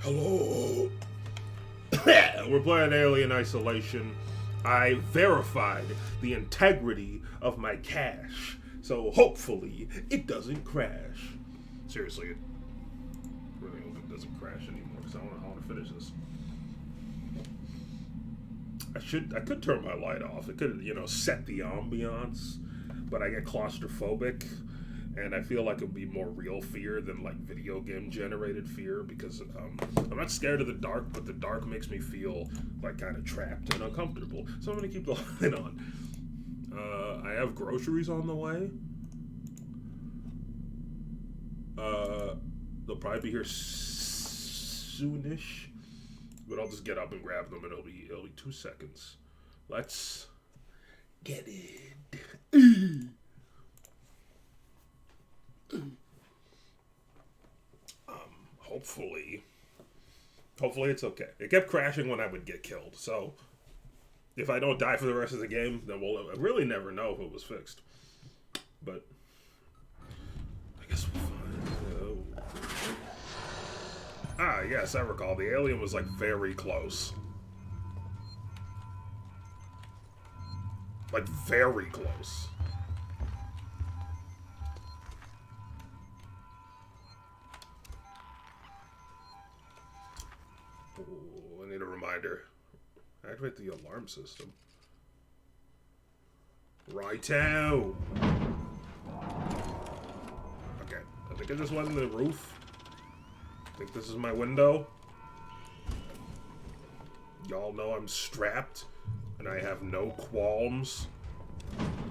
Hello. We're playing Alien Isolation. I verified the integrity of my cache, so hopefully it doesn't crash. Seriously, I really hope it doesn't crash anymore because I want to finish this. I could turn my light off. It could, set the ambiance, but I get claustrophobic, and I feel like it would be more real fear than like video game generated fear because I'm not scared of the dark, but the dark makes me feel like kind of trapped and uncomfortable. So I'm gonna keep the light on. I have groceries on the way. They'll probably be here soonish. But I'll just get up and grab them, and it'll be 2 seconds. Let's get it. Hopefully it's okay. It kept crashing when I would get killed, so if I don't die for the rest of the game, then we'll really never know if it was fixed. But I guess we'll find. Ah, yes, I recall. The alien was, like, very close. Like, very close. Ooh, I need a reminder. Activate the alarm system. Righto! Okay, I think I just went in the roof. I think this is my window. Y'all know I'm strapped, and I have no qualms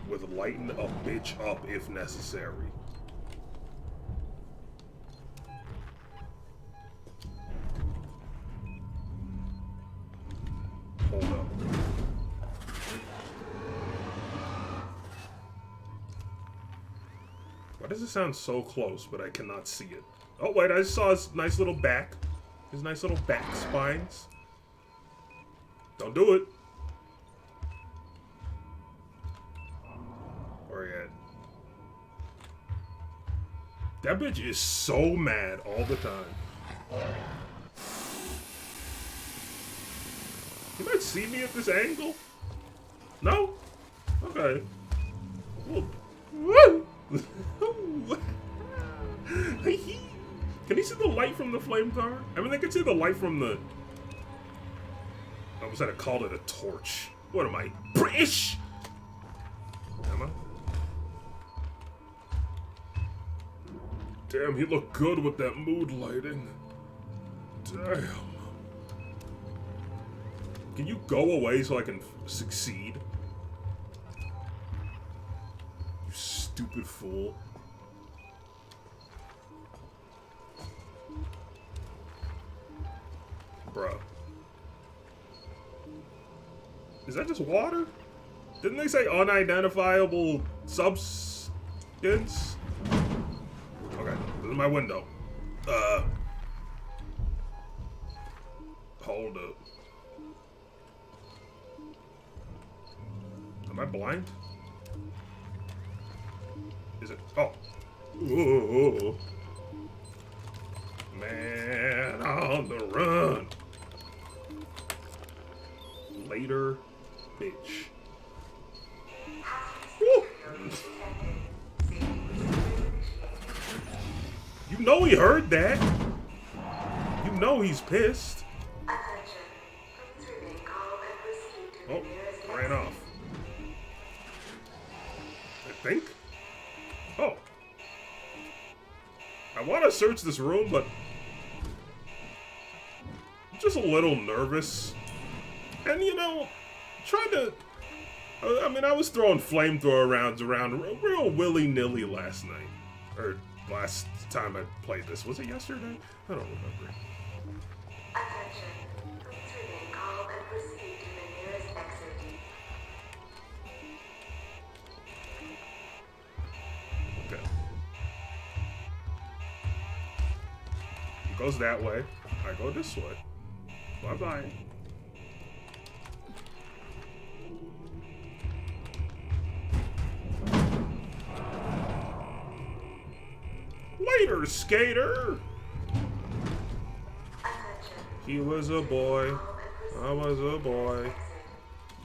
with lighting a bitch up if necessary. Hold up. Why does it sound so close, but I cannot see it? Oh, wait, I just saw his nice little back. His nice little back spines. Don't do it. Where he at? That bitch is so mad all the time. You might see me at this angle? No? Okay. Well, woo! Can you see the light from the flamethrower? I mean, they can see the light from the... I almost had to call it a torch. What am I, British? Am I? Damn, he looked good with that mood lighting. Damn. Can you go away so I can succeed? You stupid fool. Bruh. Is that just water? Didn't they say unidentifiable substance? Okay, this is my window. Hold up. Am I blind? Is it? Oh. Ooh. Man on the run. Later, bitch. Woo. You know he heard that. You know he's pissed. Oh, ran off. I think. Oh. I want to search this room, but I'm just a little nervous. And, trying to... I mean, I was throwing flamethrower rounds around real willy-nilly last night. Or last time I played this. Was it yesterday? I don't remember. Attention. Please remain calm and proceed to the nearest exit. Okay. It goes that way. I go this way. Bye-bye. Later, skater! Attention. He was a boy. I was a boy.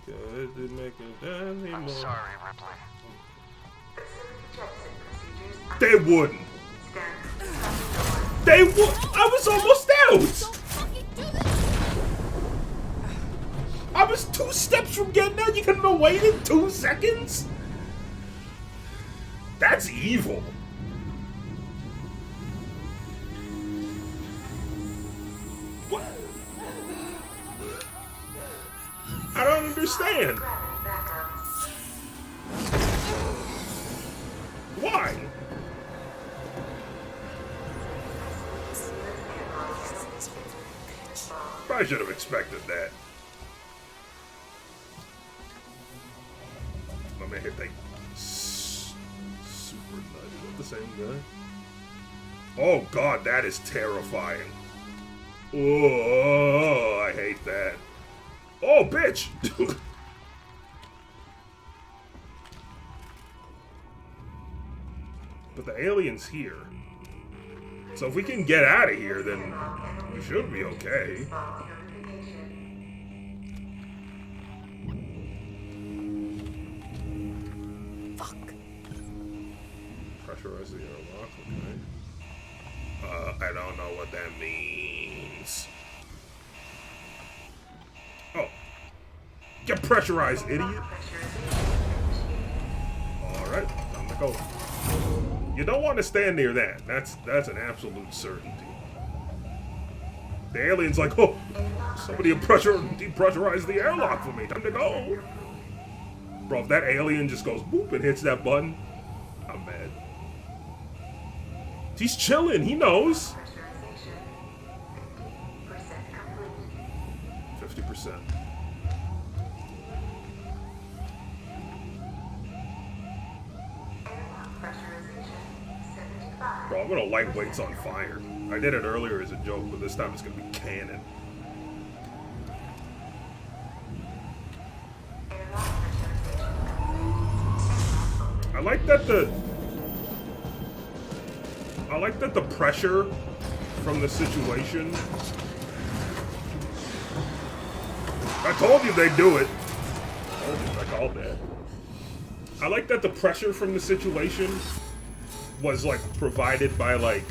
It didn't make it anymore. I'm sorry, Ripley. They wouldn't. They would. I was almost out. I was 2 steps from getting out. You couldn't have waited 2 seconds? That's evil. What? I don't understand. Why? Probably should have expected that. Let me hit that super nut. Is that the same guy? Oh god, that is terrifying. Oh, I hate that. Oh, bitch! But the alien's here. So if we can get out of here, then we should be okay. Fuck. Pressurize the airlock, okay. I don't know what that means. Oh. Get pressurized, idiot. Alright, time to go. You don't want to stand near that. That's an absolute certainty. The alien's like, oh, somebody depressurize the airlock for me. Time to go. Bro, if that alien just goes boop and hits that button, I'm mad. He's chilling. He knows. 50%. Bro, I'm gonna light weights on fire. I did it earlier as a joke, but this time it's gonna be cannon. I like that the pressure from the situation. I told you they'd do it. I called that. I like that the pressure from the situation was like provided by like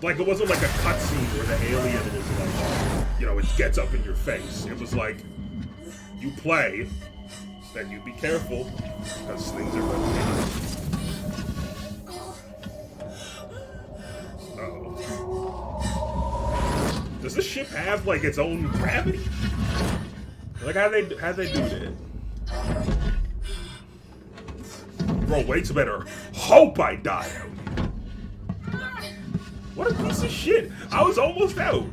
it wasn't like a cutscene where the alien was like, you know, it gets up in your face. It was like you play, then you be careful because things are going to hit you. Does this ship have like its own gravity? Like how they do that? Bro, waits better. Hope I die out here. What a piece of shit! I was almost out.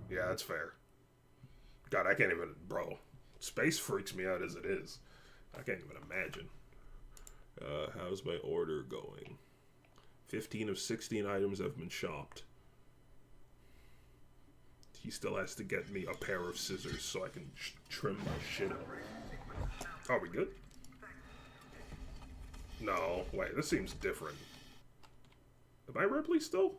Yeah, that's fair. God, I can't even, bro. Space freaks me out as it is. I can't even imagine. How's my order going? 15 of 16 items have been shopped. He still has to get me a pair of scissors so I can trim my shit up. Are we good? No, wait, this seems different. Am I Ripley still?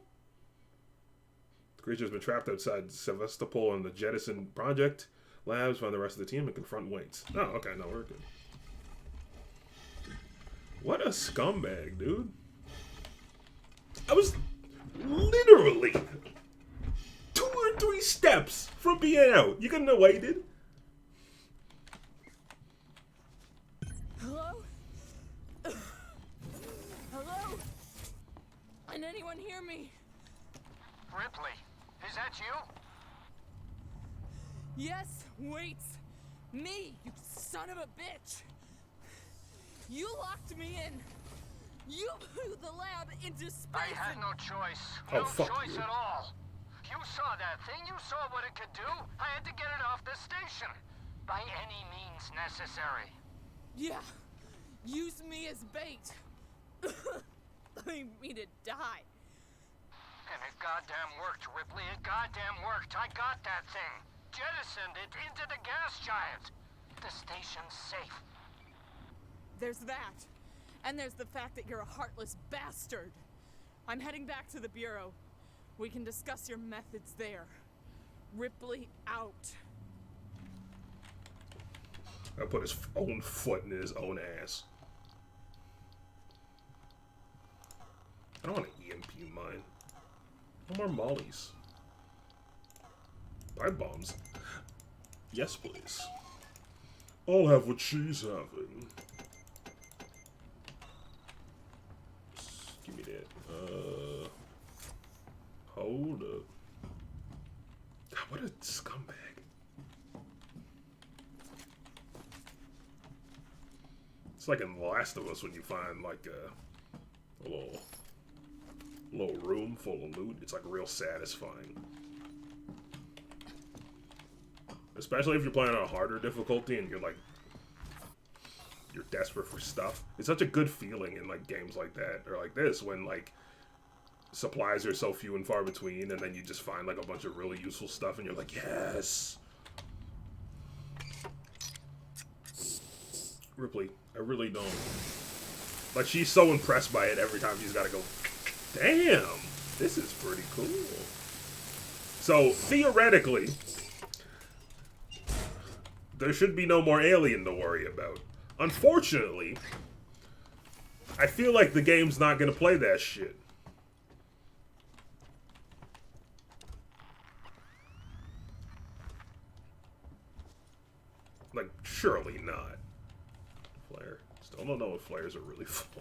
The creature's been trapped outside Sevastopol in the Jettison Project labs. Find the rest of the team and confront Waits. Oh, okay, no, we're good. What a scumbag, dude. I was literally 2 or 3 steps from being out. You couldn't have waited. Hello? Hello? Can anyone hear me? Ripley, is that you? Yes, wait. Me, you son of a bitch. You locked me in. You blew the lab into space. I had no choice. Oh, No fuck choice you. at all. You saw that thing. You saw what it could do. I had to get it off the station. By any means necessary. Yeah. Use me as bait. Leave me to die. And it goddamn worked, Ripley. It goddamn worked. I got that thing. Jettisoned it into the gas giant. The station's safe. There's that. And there's the fact that you're a heartless bastard. I'm heading back to the Bureau. We can discuss your methods there. Ripley out. I put his own foot in his own ass. I don't want to EMP mine. No more mollies. Pipe bombs. Yes, please. I'll have what she's having. Give me that. Hold up. God, what a scumbag. It's like in The Last of Us when you find like a little room full of loot. It's like real satisfying. Especially if you're playing on a harder difficulty and you're desperate for stuff. It's such a good feeling in like games like that or like this when like supplies are so few and far between and then you just find like a bunch of really useful stuff and you're like, yes. Ripley, I really don't. Like, she's so impressed by it every time she's got to go, damn, this is pretty cool. So, theoretically, there should be no more alien to worry about. Unfortunately, I feel like the game's not going to play that shit. Like, surely not. Flare. Still don't know what flares are really for.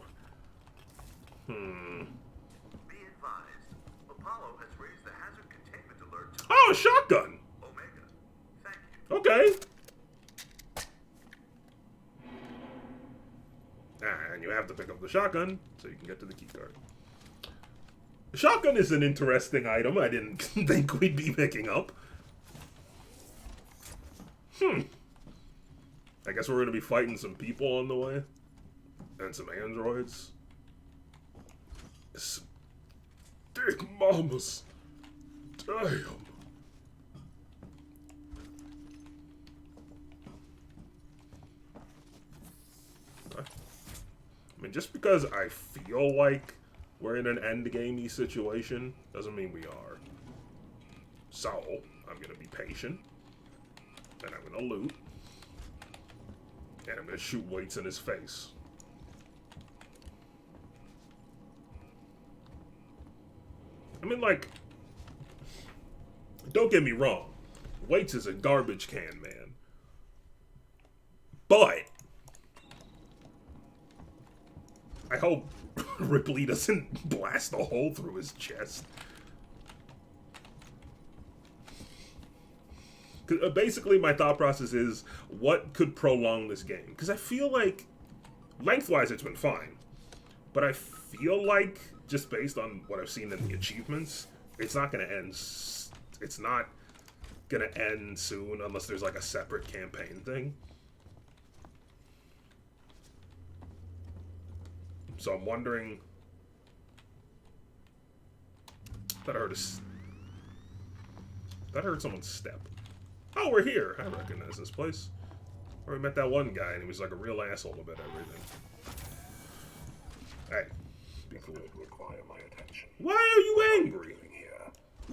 Be advised, Apollo has raised the hazard containment alert to Oh, a shotgun! Omega. Thank you. Okay. And you have to pick up the shotgun so you can get to the keycard. The shotgun is an interesting item I didn't think we'd be picking up. I guess we're going to be fighting some people on the way. And some androids. Big mamas. Damn. I mean, just because I feel like we're in an endgamey situation doesn't mean we are. So, I'm going to be patient. And I'm going to loot. And I'm going to shoot weights in his face. I mean, like, don't get me wrong. Waits is a garbage can, man. But I hope Ripley doesn't blast a hole through his chest. Basically, my thought process is, what could prolong this game? Because I feel like, lengthwise, it's been fine. But I feel like, just based on what I've seen in the achievements, it's not going to end. It's not going to end soon unless there's like a separate campaign thing. So I'm wondering. That I heard someone's step. Oh, we're here. I recognize this place. Where we met that one guy and he was like a real asshole about everything. Hey, be cool. Require my attention. Why are you angry?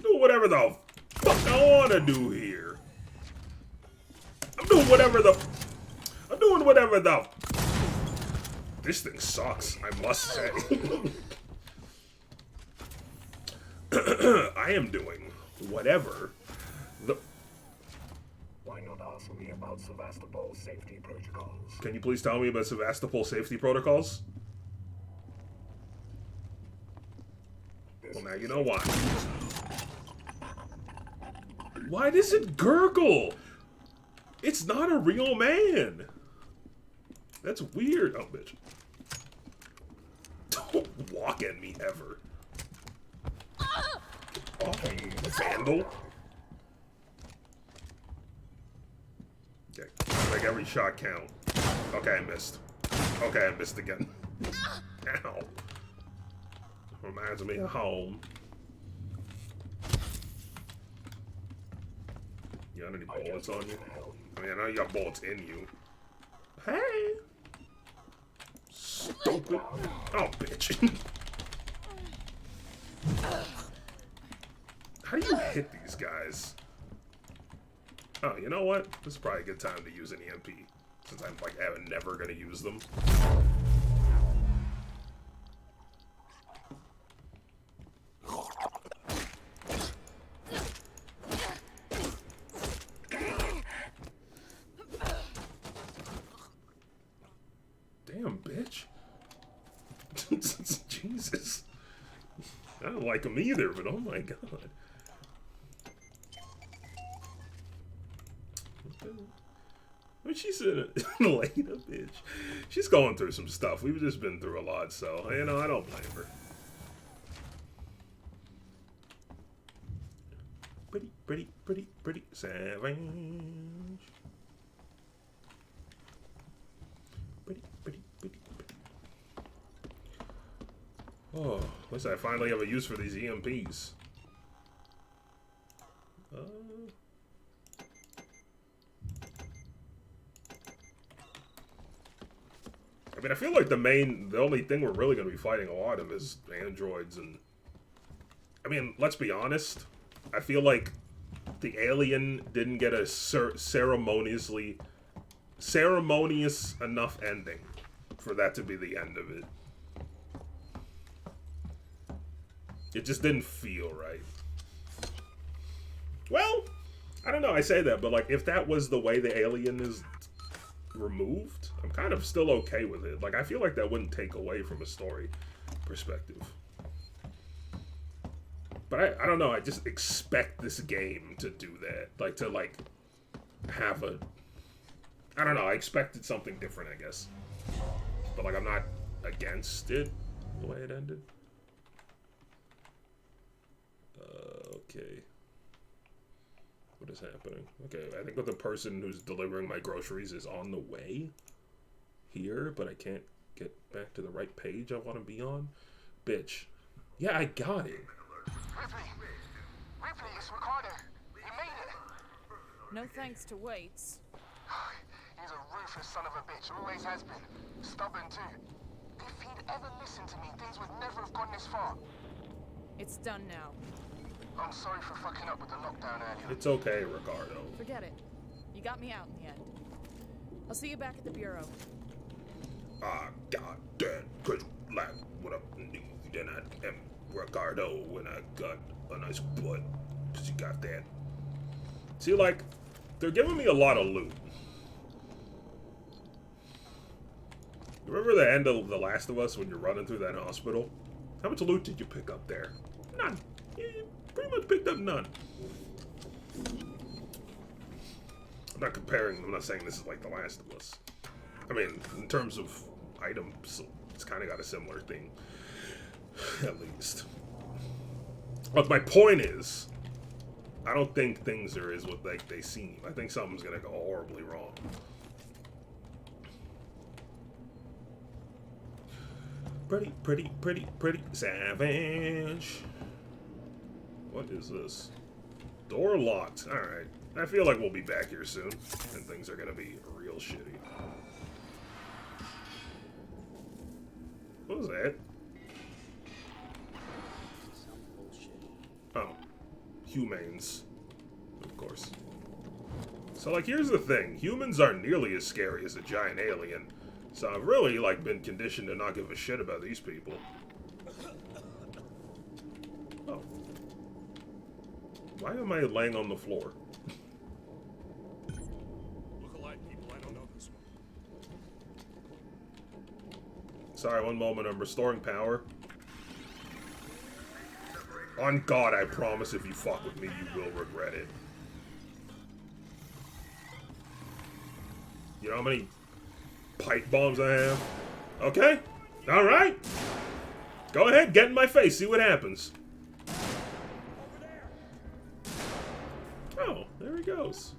Do whatever the fuck I want to do here. I'm doing whatever the. This thing sucks, I must say. I am doing whatever the. Why not ask me about Sevastopol safety protocols? Can you please tell me about Sevastopol safety protocols? Well, now you know why. Why does it gurgle? It's not a real man. That's weird. Oh, bitch. Don't walk at me ever. Oh, you vandal. Okay, make every shot count. Okay, I missed. Okay, I missed again. Ow. Reminds me of home. You got any bullets on you? I mean, I know you got bullets in you. Hey! Stupid. Oh, bitch. How do you hit these guys? Oh, you know what? This is probably a good time to use an EMP. Since I'm, like, never gonna use them. Damn, bitch. Jesus. I don't like them either, but oh my god. I mean, she's in a later, bitch. She's going through some stuff. We've just been through a lot, so, you know, I don't blame her. Pretty, pretty, pretty, pretty savage. Pretty, pretty, pretty, pretty. Oh, at least I finally have a use for these EMPs. I mean, I feel like the only thing we're really going to be fighting a lot of is androids and... I mean, let's be honest. I feel like the alien didn't get a ceremonious enough ending for that to be the end of it. It just didn't feel right. Well, I don't know, I say that, but like, if that was the way the alien is removed, I'm kind of still okay with it. Like, I feel like that wouldn't take away from a story perspective. But I don't know, I just expect this game to do that. Like, to, like, have a... I don't know, I expected something different, I guess. But, like, I'm not against it, the way it ended. Okay. What is happening? Okay, I think that the person who's delivering my groceries is on the way here, but I can't get back to the right page I want to be on. Bitch. Yeah, I got it. Ripley, it's Ricardo. You made it. No thanks to Waits. He's a ruthless son of a bitch. Always has been. Stubborn too. If he'd ever listened to me, things would never have gone this far. It's done now. I'm sorry for fucking up with the lockdown earlier. It's okay, Ricardo. Forget it. You got me out in the end. I'll see you back at the bureau. Ah, god damn. Cause, like, what up? Then I am Ricardo when I got a nice butt. Cause you got that. See, like, they're giving me a lot of loot. Remember the end of The Last of Us when you're running through that hospital? How much loot did you pick up there? None. You pretty much picked up none. I'm not comparing, I'm not saying this is like The Last of Us. I mean, in terms of items, it's kind of got a similar thing. At least. But my point is, I don't think things are as what they seem. I think something's gonna go horribly wrong. Pretty, pretty, pretty, pretty savage. What is this? Door locked. Alright. I feel like we'll be back here soon. And things are gonna be real shitty. What was that? Oh. Humans. Of course. So, like, here's the thing. Humans aren't nearly as scary as a giant alien. So I've really, like, been conditioned to not give a shit about these people. Oh. Why am I laying on the floor? Look-alike people, I don't know this one. Sorry, one moment, I'm restoring power. On God, I promise if you fuck with me, you will regret it. You know how many pipe bombs I have? Okay. Alright. Go ahead, get in my face, see what happens. Oh, there he goes.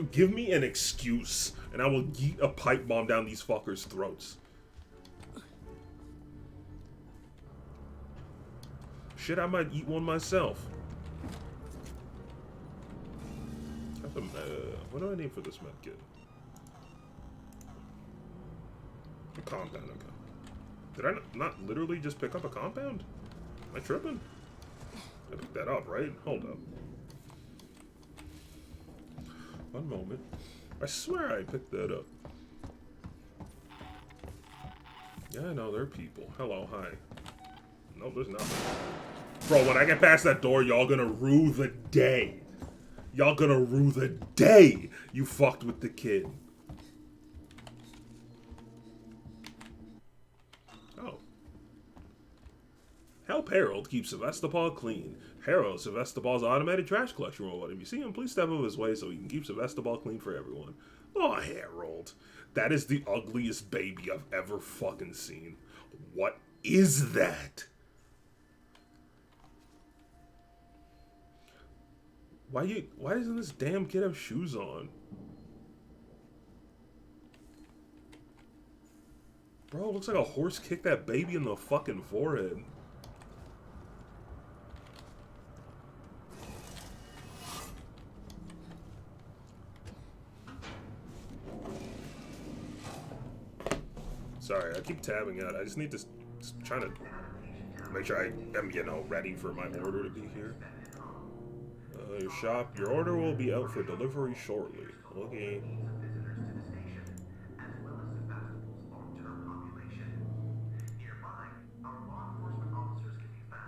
Dude, give me an excuse, and I will yeet a pipe bomb down these fuckers' throats. Shit, I might eat one myself. What do I need for this med kit? A compound, okay. Did I not literally just pick up a compound? Am I tripping? I picked that up, right? Hold up. One moment. I swear I picked that up. Yeah, I know, they're people. Hello, hi. No, there's nothing. Bro, when I get past that door, y'all gonna rue the day. Y'all gonna rue the day you fucked with the kid. Oh. Help Harold keep Sevastopol clean. Harold, Sevastopol's automated trash collection robot. If you see him, please step out of his way so he can keep Sevastopol clean for everyone. Oh, Harold. That is the ugliest baby I've ever fucking seen. What is that? Why doesn't this damn kid have shoes on? Bro, it looks like a horse kicked that baby in the fucking forehead. Sorry, I keep tabbing out. I just need to try to make sure I am, you know, ready for my order to be here. Your order will be out for delivery shortly. Okay.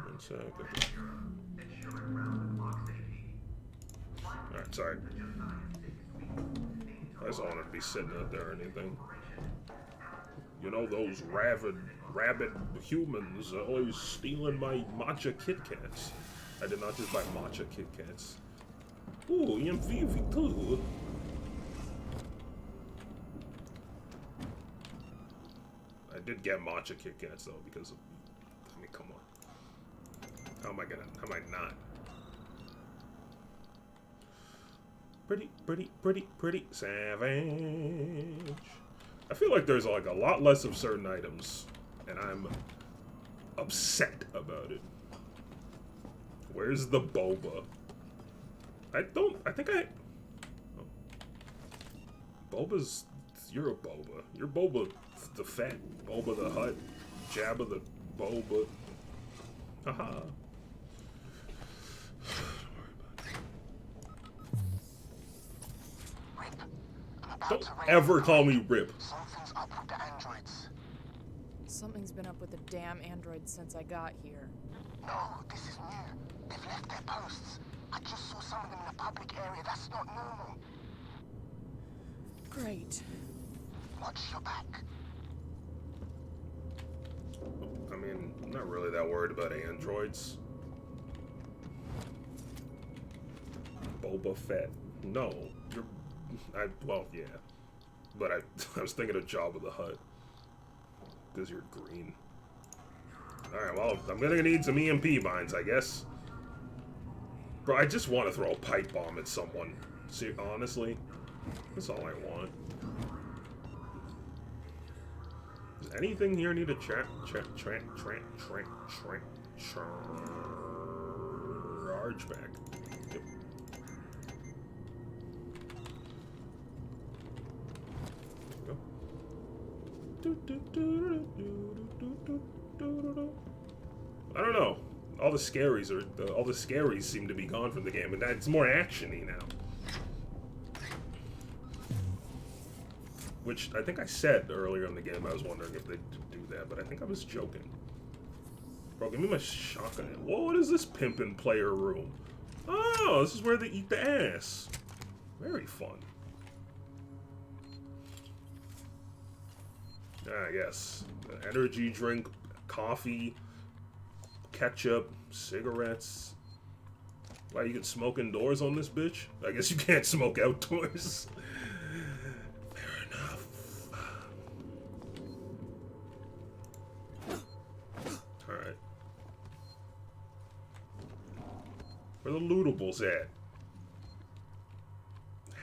One second. Alright, sorry. I just don't want to be sitting out there or anything. You know, those rabid humans are always stealing my matcha Kit Kats. I did not just buy matcha Kit Kats. Ooh, EMV too. I did get matcha Kit Kats though because of, I mean, come on. How am I not? Pretty savage. I feel like there's like a lot less of certain items, and I'm upset about it. Where's the boba? I think oh. Boba's, you're a boba. You're Boba the Fat, Boba the Hutt, Jabba the Boba. Haha. Don't ever call me Rip. Something's up with the androids. Something's been up with the damn androids since I got here. No, this is new. They've left their posts. I just saw some of them in the public area. That's not normal. Great. Watch your back. I mean, I'm not really that worried about androids. Boba Fett. No. Well, yeah. But I was thinking of Jabba the Hutt. Because you're green. Alright, well, I'm gonna need some EMP mines, I guess. Bro, I just want to throw a pipe bomb at someone. See, honestly. That's all I want. Does anything here need a charge back? Yep. I don't know. All the scaries seem to be gone from the game, and it's more actiony now. Which I think I said earlier in the game. I was wondering if they'd do that, but I think I was joking. Bro, give me my shotgun. Whoa, what is this pimpin' player room? Oh, this is where they eat the ass. Very fun. Ah, yes. Energy drink, coffee, ketchup, cigarettes. Wow, you can smoke indoors on this bitch? I guess you can't smoke outdoors. Fair enough. Alright. Where the lootables at?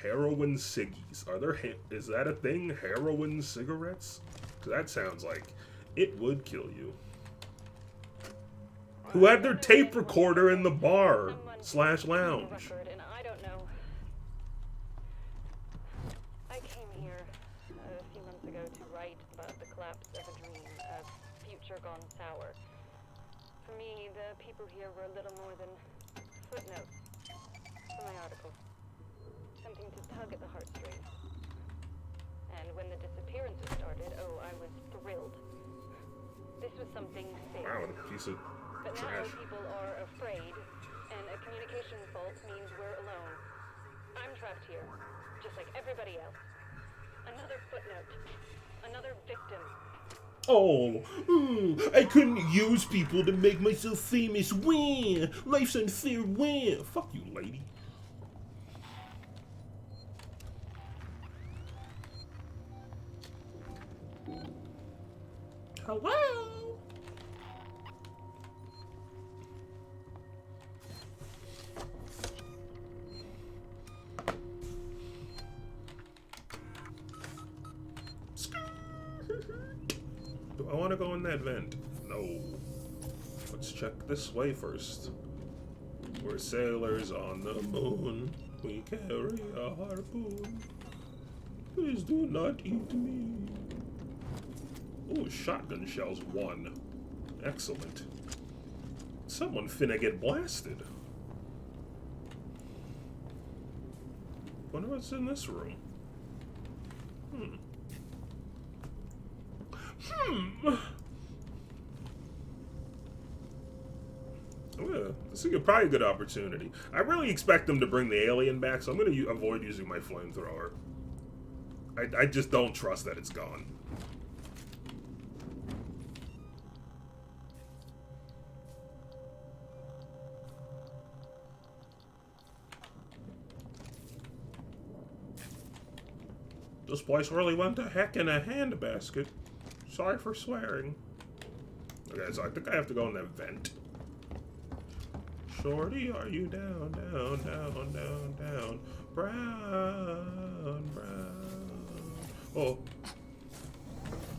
Heroin ciggies. Are there? Is that a thing? Heroin cigarettes? 'Cause that sounds like it would kill you. Who had their tape recorder in the bar / lounge? And I don't know. I came here a few months ago to write about the collapse of a dream, a future gone sour. For me, the people here were a little more than footnotes for my article. Something to tug at the heartstrings. And when the disappearances started, oh, I was thrilled. This was something big. Wow, what a piece of But now trash. people are afraid, and a communication fault means we're alone. I'm trapped here, just like everybody else. Another footnote. Another victim. Oh, I couldn't use people to make myself famous. Wah! Life's unfair. Wah! Fuck you, lady. Hello? Do I want to go in that vent? No. Let's check this way first. We're sailors on the moon. We carry a harpoon. Please do not eat me. Ooh, shotgun shells 1. Excellent. Someone finna get blasted. Wonder what's in this room. This is probably a good opportunity. I really expect them to bring the alien back, so I'm going to avoid using my flamethrower. I just don't trust that it's gone. This place really went to heck in a handbasket. Sorry for swearing. Okay, so I think I have to go in that vent. Shorty, are you down, down, down, down, down? Brown, brown. Oh.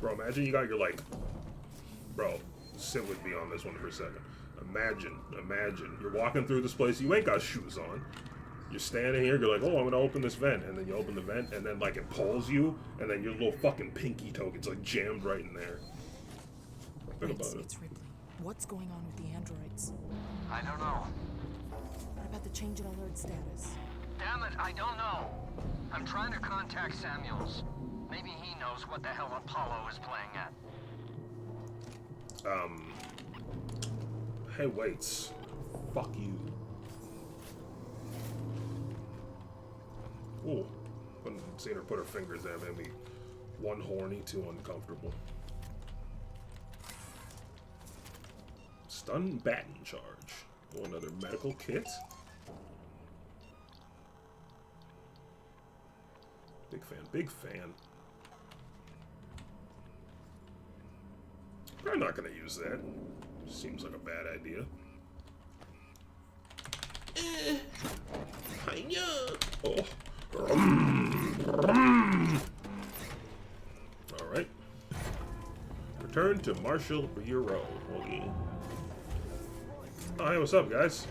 Bro, imagine you got your, like... Bro, sit with me on this one for a second. Imagine. You're walking through this place, you ain't got shoes on. You're standing here, you're like, oh, I'm gonna open this vent. And then you open the vent, and then, like, it pulls you, and then your little fucking pinky toe gets, like, jammed right in there. Think about it. It's Ripley. What's going on with the androids? I don't know. What about the change in alert status? Damn it, I don't know. I'm trying to contact Samuels. Maybe he knows what the hell Apollo is playing at. Hey, waits. Fuck you. Ooh. Couldn't see her put her fingers there. Made me one horny, two uncomfortable. Stun baton charge. Oh, another medical kit. Big fan, big fan. I'm not gonna use that. Seems like a bad idea. Oh. Alright. Return to Marshall Bureau. Okay. Oh, hey, what's up, guys?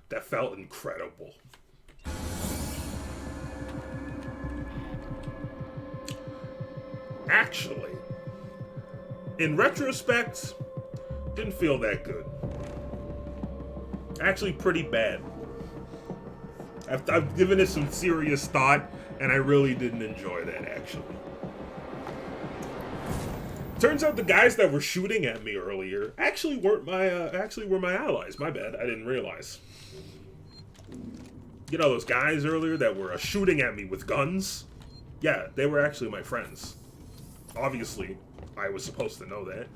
That felt incredible. Actually, in retrospect, didn't feel that good. Actually, pretty bad. I've given it some serious thought, and I really didn't enjoy that, actually. Turns out the guys that were shooting at me earlier actually weren't my were my allies. My bad. I didn't realize. You know those guys earlier that were shooting at me with guns? Yeah, they were actually my friends. Obviously, I was supposed to know that.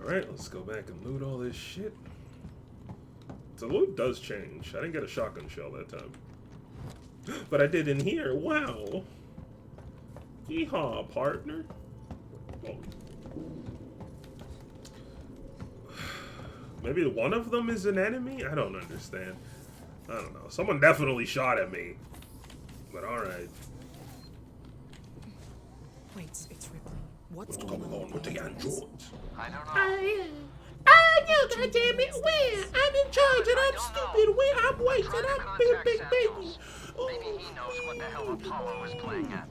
Alright, let's go back and loot all this shit. So the loot does change. I didn't get a shotgun shell that time. But I did in here. Wow. Yeehaw, partner. Oh. Maybe one of them is an enemy? I don't understand. I don't know. Someone definitely shot at me. But alright. Wait, it's Ripley. What's What's going on with the androids? I don't know. I know, goddammit, where? I'm in charge and I'm stupid. Where? I'm white and I'm big, big baby. Maybe he knows what the hell Apollo is playing at.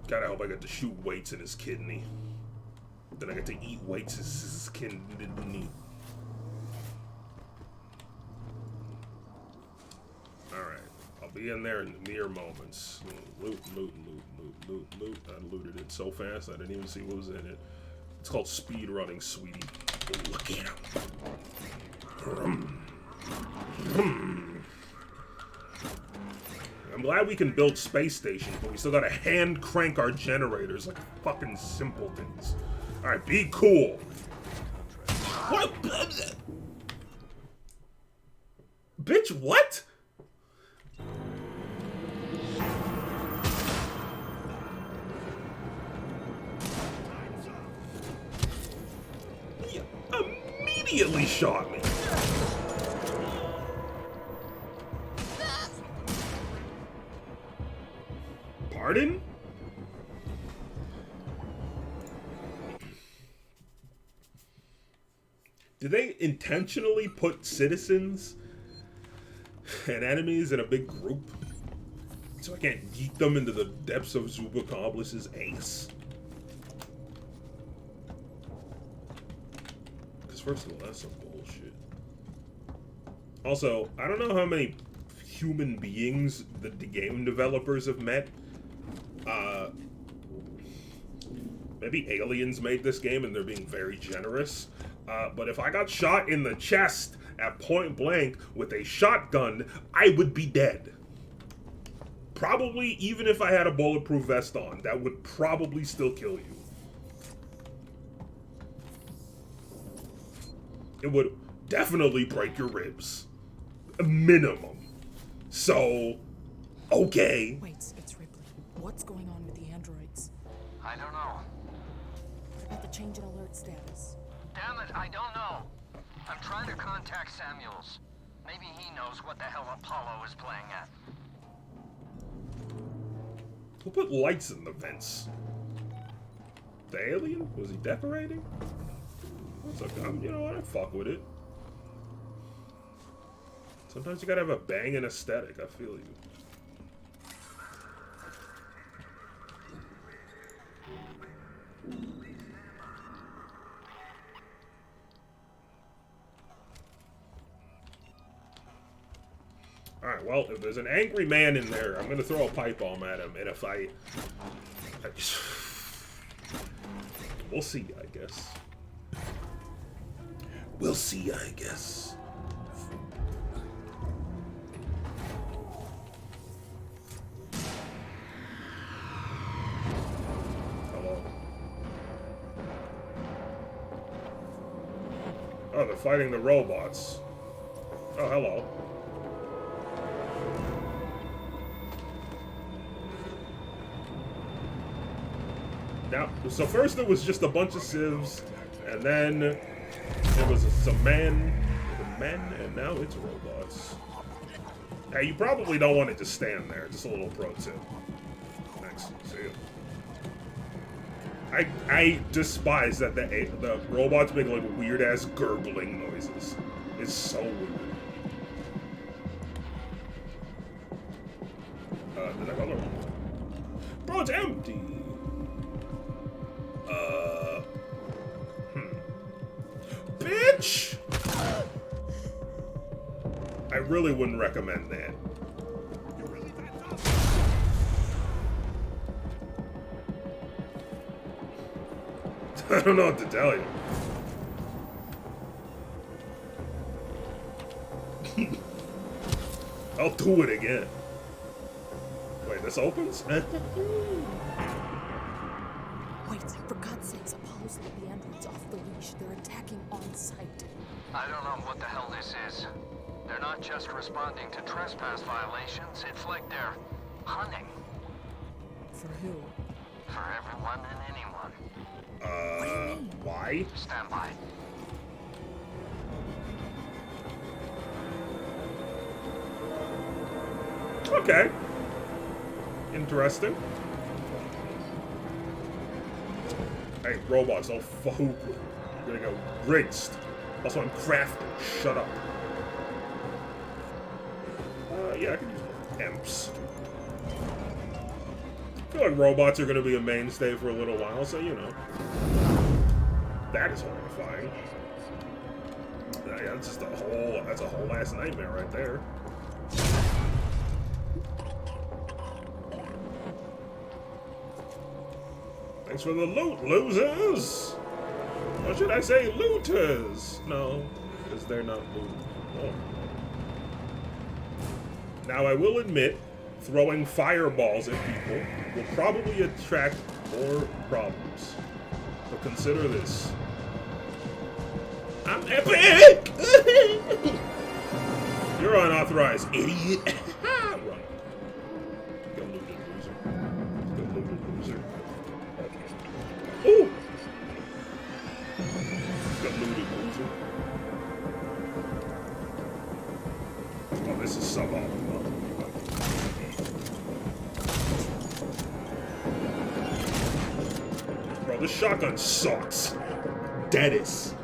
God, I hope I get to shoot weights in his kidney. Then I get to eat weights in his kidney. Alright. I'll be in there in mere moments. Loot, loot, loot, loot, loot, loot. I looted it so fast I didn't even see what was in it. It's called speed running, sweetie. Look at him. I'm glad we can build space stations, but we still gotta hand crank our generators like fucking simpletons. Alright, be cool. What? Bitch, what? He immediately shot me. Pardon? Did they intentionally put citizens and enemies in a big group so I can't yeet them into the depths of Zubacoblis's ace? Because first of all, that's some bullshit. Also, I don't know how many human beings the game developers have met. Maybe aliens made this game and they're being very generous. But if I got shot in the chest at point blank with a shotgun, I would be dead. Probably even if I had a bulletproof vest on, that would probably still kill you. It would definitely break your ribs. A minimum. So, okay. Wait, it's Ripley. What's going on with the androids? I don't know. What about the change in alert status? Damn it, I don't know. I'm trying to contact Samuels. Maybe he knows what the hell Apollo is playing at. Who put lights in the vents? The alien? Was he decorating? It's like, you know what? I fuck with it. Sometimes you gotta have a banging aesthetic. I feel you. Alright, well, if there's an angry man in there, I'm gonna throw a pipe bomb at him, and if I just... We'll see, I guess. We'll see, I guess. Hello. Oh, they're fighting the robots. Oh, hello. Now, so first it was just a bunch of civs, and then it was some men, and now it's robots. Hey, you probably don't want to just stand there. Just a little pro tip. Thanks. See ya. I despise that the robots make like weird ass gurgling noises. It's so weird. Did I go? Bro, it's empty. Bitch! I really wouldn't recommend that. I don't know what to tell you. I'll do it again. Wait, this opens? Wait, for God's sakes, Apollo's let the androids off the leash. They're attacking on sight. I don't know what the hell this is. They're not just responding to trespass violations, it's like they're hunting. For who? For everyone and anyone. Why? Stand by. Okay. Interesting. Hey, robots, don't fuck with me. You're gonna get rinsed. Also, I'm crafting. Shut up. Yeah, I can use more imps. I feel like robots are gonna be a mainstay for a little while, so you know. That is horrifying. Yeah, that's just that's a whole ass nightmare right there. Thanks for the loot, losers! Or should I say looters? No, because they're not loot. Oh. Now, I will admit, throwing fireballs at people will probably attract more problems. But consider this. I'm epic! You're unauthorized, idiot! Run. Go looted, loser. Go looted, loser. Ooh! Go looted, loser. Oh, this is suboptimal. Bro, this shotgun sucks. Deadest.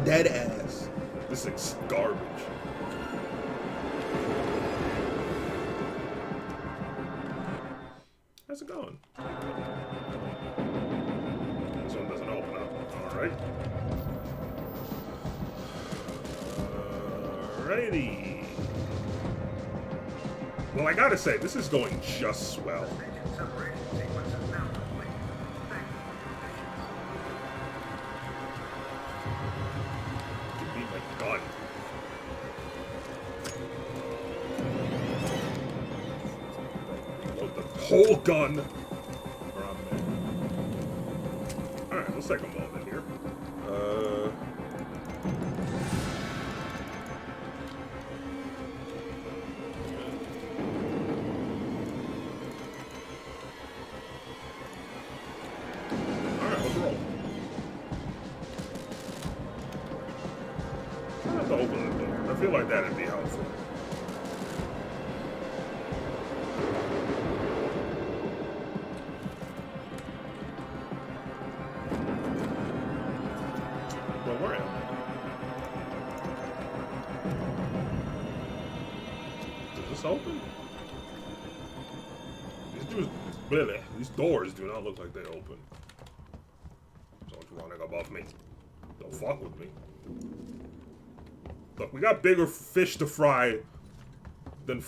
Dead ass. This thing's garbage. How's it going? This one doesn't open up. Alright. Alrighty. Well, I gotta say, this is going just swell. Separation sequence is now complete. Thank you. Give me my gun. Load the whole gun. Alright, let's take a moment here. Alright, let's roll. I have to open the door. I feel like that'd be helpful. Well, where am I? Does this open? These doors do not look like they open. Someone's running above me. Don't fuck with me. Look, we got bigger fish to fry than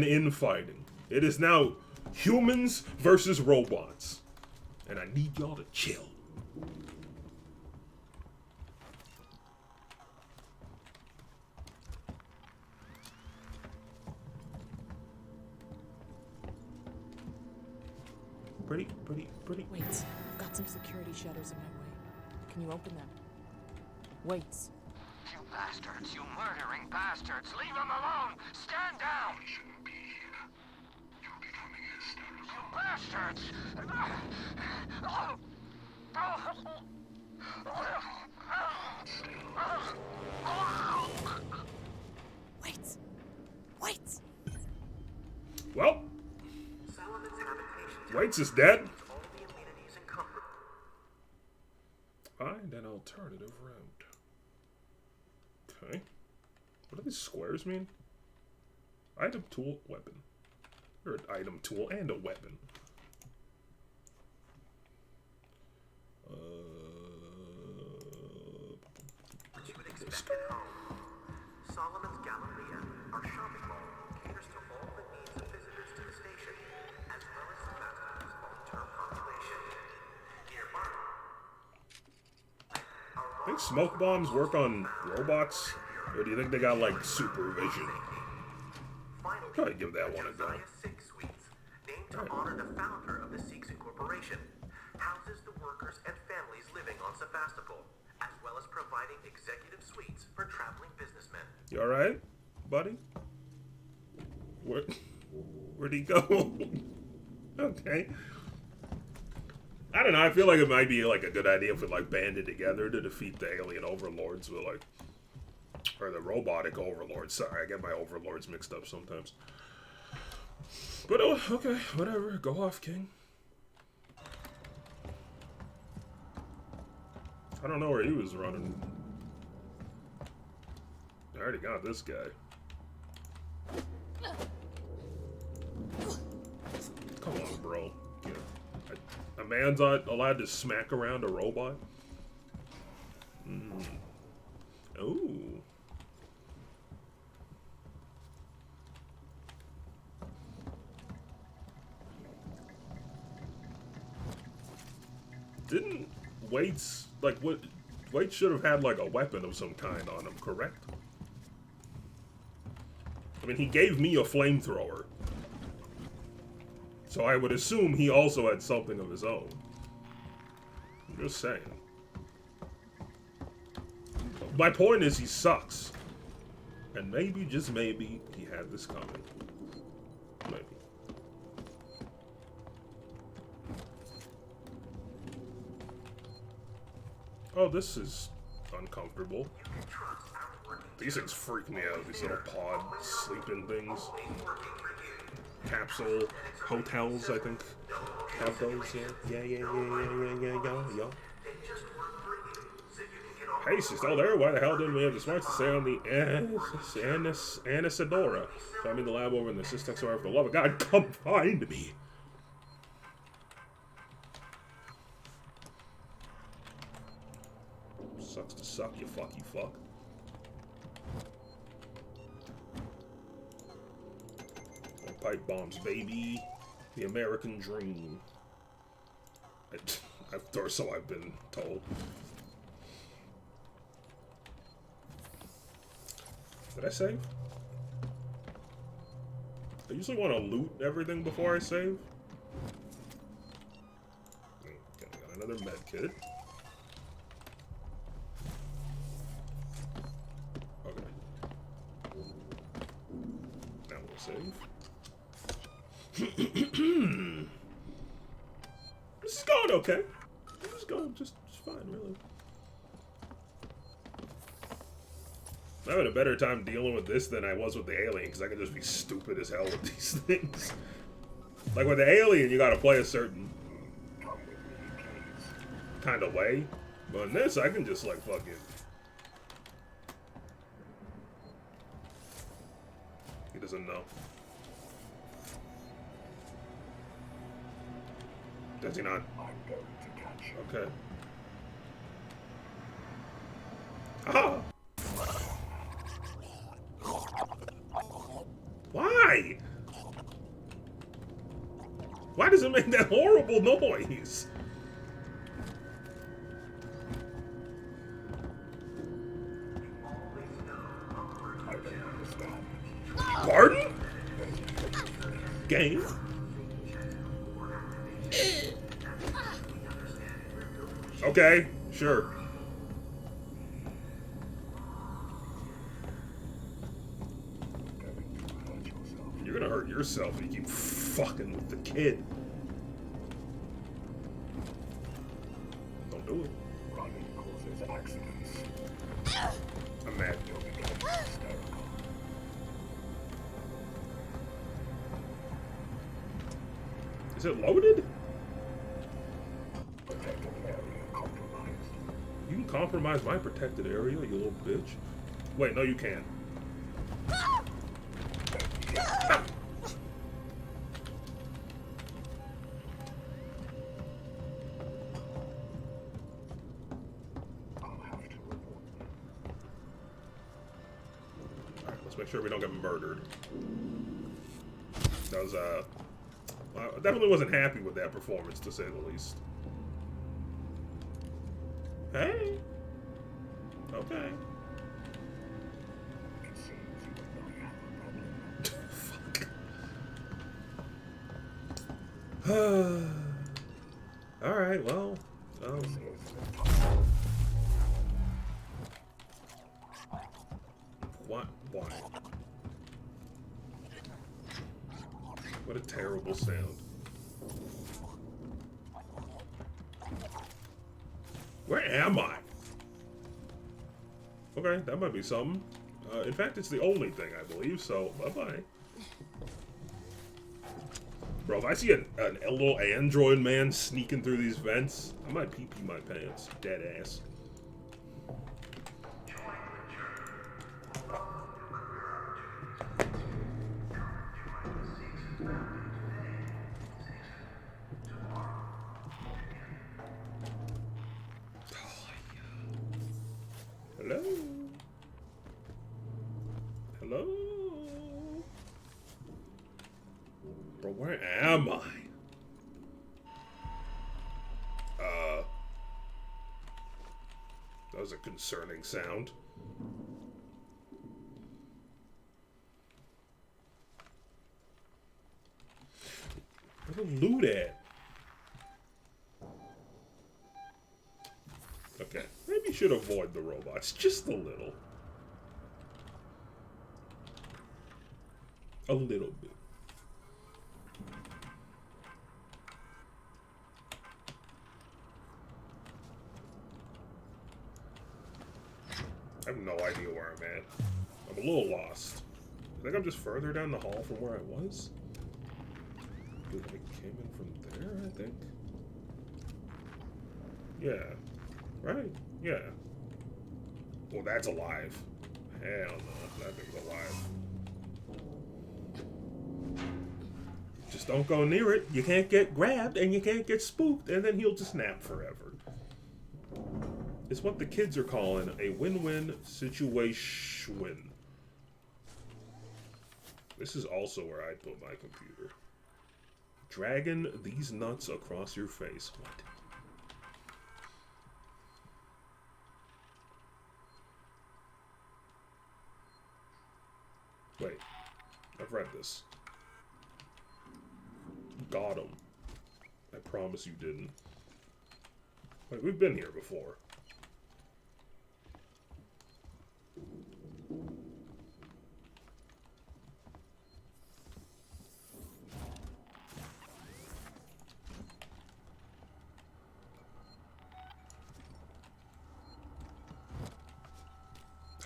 infighting. It is now humans versus robots. And I need y'all to chill. Pretty. Wait, I've got some security shutters in my way. Can you open them? Wait. You bastards, you murdering bastards! Leave him alone! Stand down! He shouldn't be here. You're becoming hysterical. You Wait! Wait! Well, Solomon's habitation Waits is dead. all the amenities and comfort. Find an alternative route. Okay. What do these squares mean? Item, tool, weapon. Or an item, tool, and a weapon. What you would expect at home. Solomon's Galleria, our shopping mall, caters to all the needs of visitors to the station, as well as Sebastopol's long-term population. Nearby. I think smoke bombs work on robots? Or do you think they got, like, supervision? Finally, Probably give that one a go. Josiah Six Suites, named to honor the founder of the Six Incorporation, houses the workers and families living on Sebastopol, as well as providing executive suites for traveling businessmen. You alright, buddy? Where'd he go? Okay. I don't know, I feel like it might be like a good idea if we like banded together to defeat the alien overlords with like, or the robotic overlords. Sorry, I get my overlords mixed up sometimes. But oh, okay, whatever. Go off, King. I don't know where he was running. I already got this guy. Come on, bro. Yeah. A man's not allowed to smack around a robot? Ooh. Didn't Waits, like, what? Waits should have had, like, a weapon of some kind on him, correct? I mean, he gave me a flamethrower. So I would assume he also had something of his own. I'm just saying. My point is he sucks. And maybe, just maybe, he had this coming. Maybe. Oh, this is uncomfortable. These things freak me out. These little pod sleeping things. Capsule hotels, I think, have those. Yeah. Hey, she's still there? Why the hell didn't we have the smarts to stay on the Anisadora? So I'm in the lab over in the Systex, for the love of God, come find me! Sucks to suck, you fucky fuck. Pipe bombs, baby. The American dream. Or so I've been told. Did I save? I usually want to loot everything before I save. Okay, got another med kit. Okay. Now we'll save. This is going okay. This is going just fine, really. I'm having a better time dealing with this than I was with the alien, because I can just be stupid as hell with these things. Like with the alien, you gotta play a certain kind of way. But in this, I can just like fucking... He doesn't know. Does he not? Okay. Ah! Why? Why does it make that horrible noise? Pardon? Game? Okay, sure. You're gonna hurt yourself if you keep fucking with the kid. Don't do it. Running causes accidents. I'm mad. Is it loaded? Protected area compromised. You can compromise my protected area, you little bitch. Wait, no you can't. Alright, let's make sure we don't get murdered. That was, I definitely wasn't happy with that performance, to say the least. Hey! Okay. It seems you would not have a problem. Fuck. Alright, well, what? Why? What a terrible sound. Where am I? Okay, that might be something. In fact, it's the only thing, I believe, so bye-bye. Bro, if I see a little android man sneaking through these vents, I might pee-pee my pants. Dead ass. Hello? Hello? Bro, where am I? That was a concerning sound. Where the loot at? Okay, maybe you should avoid the robots just a little. A little bit. I have no idea where I'm at. I'm a little lost. I think I'm just further down the hall from where I was. I came in from there, I think. Yeah. Right? Yeah. Well, that's alive. Hell no, that thing's alive. Just don't go near it. You can't get grabbed and you can't get spooked, and then he'll just nap forever. It's what the kids are calling a win-win situation. This is also where I put my computer. Dragging these nuts across your face. What? Wait, I've read this. Got him. I promise you didn't. Wait, we've been here before.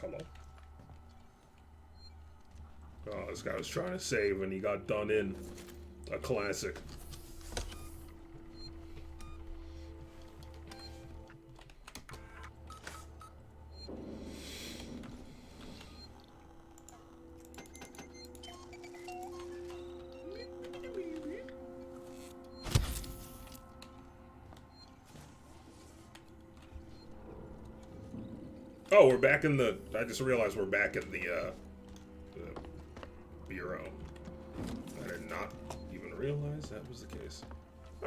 Hello? Oh, this guy was trying to save and he got done in. A classic. Oh, we're back in the... I just realized we're back in the bureau. I did not even realize that was the case.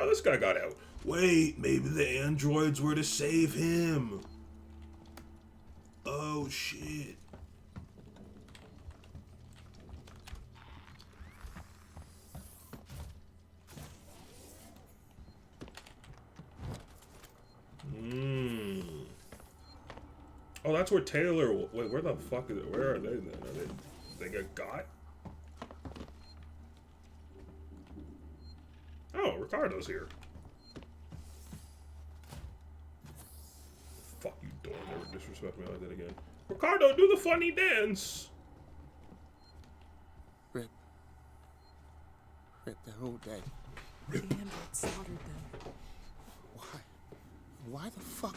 Oh, this guy got out. Wait, maybe the androids were to save him. Oh, shit. Oh, that's where Taylor... Wait, where the fuck is it? Where are they then? They get got? Oh, Ricardo's here. Fuck you, don't ever disrespect me like that again. Ricardo, do the funny dance! Rip, they're all dead. The android slaughtered them. Why? Why the fuck?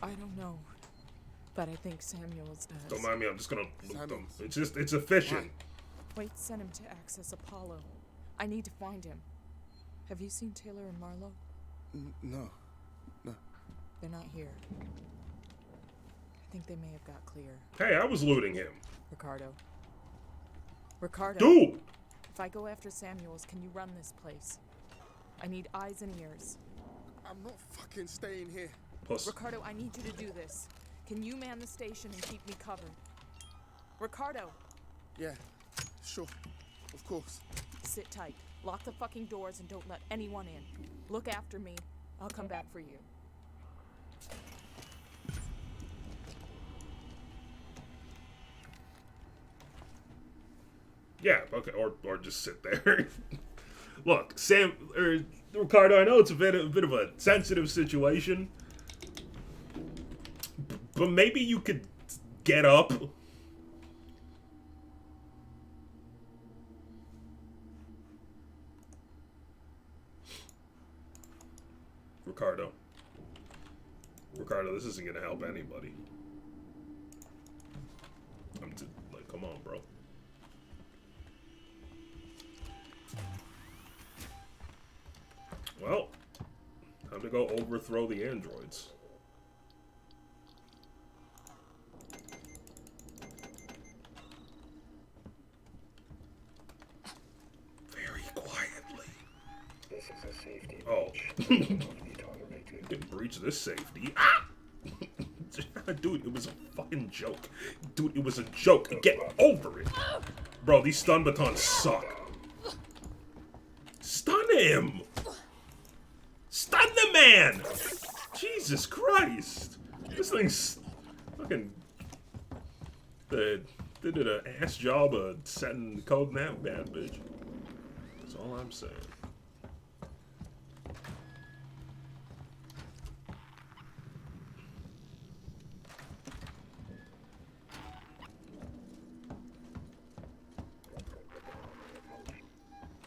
I don't know. But I think Samuels does. Don't mind me, I'm just gonna loot them. It's efficient. Wait, sent him to access Apollo. I need to find him. Have you seen Taylor and Marlowe? No. They're not here. I think they may have got clear. Hey, I was looting him. Ricardo. Dude! If I go after Samuels, can you run this place? I need eyes and ears. I'm not fucking staying here. Puss. Ricardo, I need you to do this. Can you man the station and keep me covered? Ricardo! Yeah, sure. Of course. Sit tight. Lock the fucking doors and don't let anyone in. Look after me. I'll come back for you. Yeah, okay, or just sit there. Look, Ricardo, I know it's a bit of a sensitive situation, but maybe you could get up. Ricardo. Ricardo, this isn't gonna help anybody. I'm just like, come on, bro. Well, time to go overthrow the androids. Very quietly. This is a safety Oh. Didn't breach this safety. Ah! Dude, it was a fucking joke. Dude, it was a joke. Get over it. Bro, these stun batons suck. Stun him! Stun the man! Jesus Christ! This thing's fucking... They did an ass job of setting the code in that bad bitch. That's all I'm saying.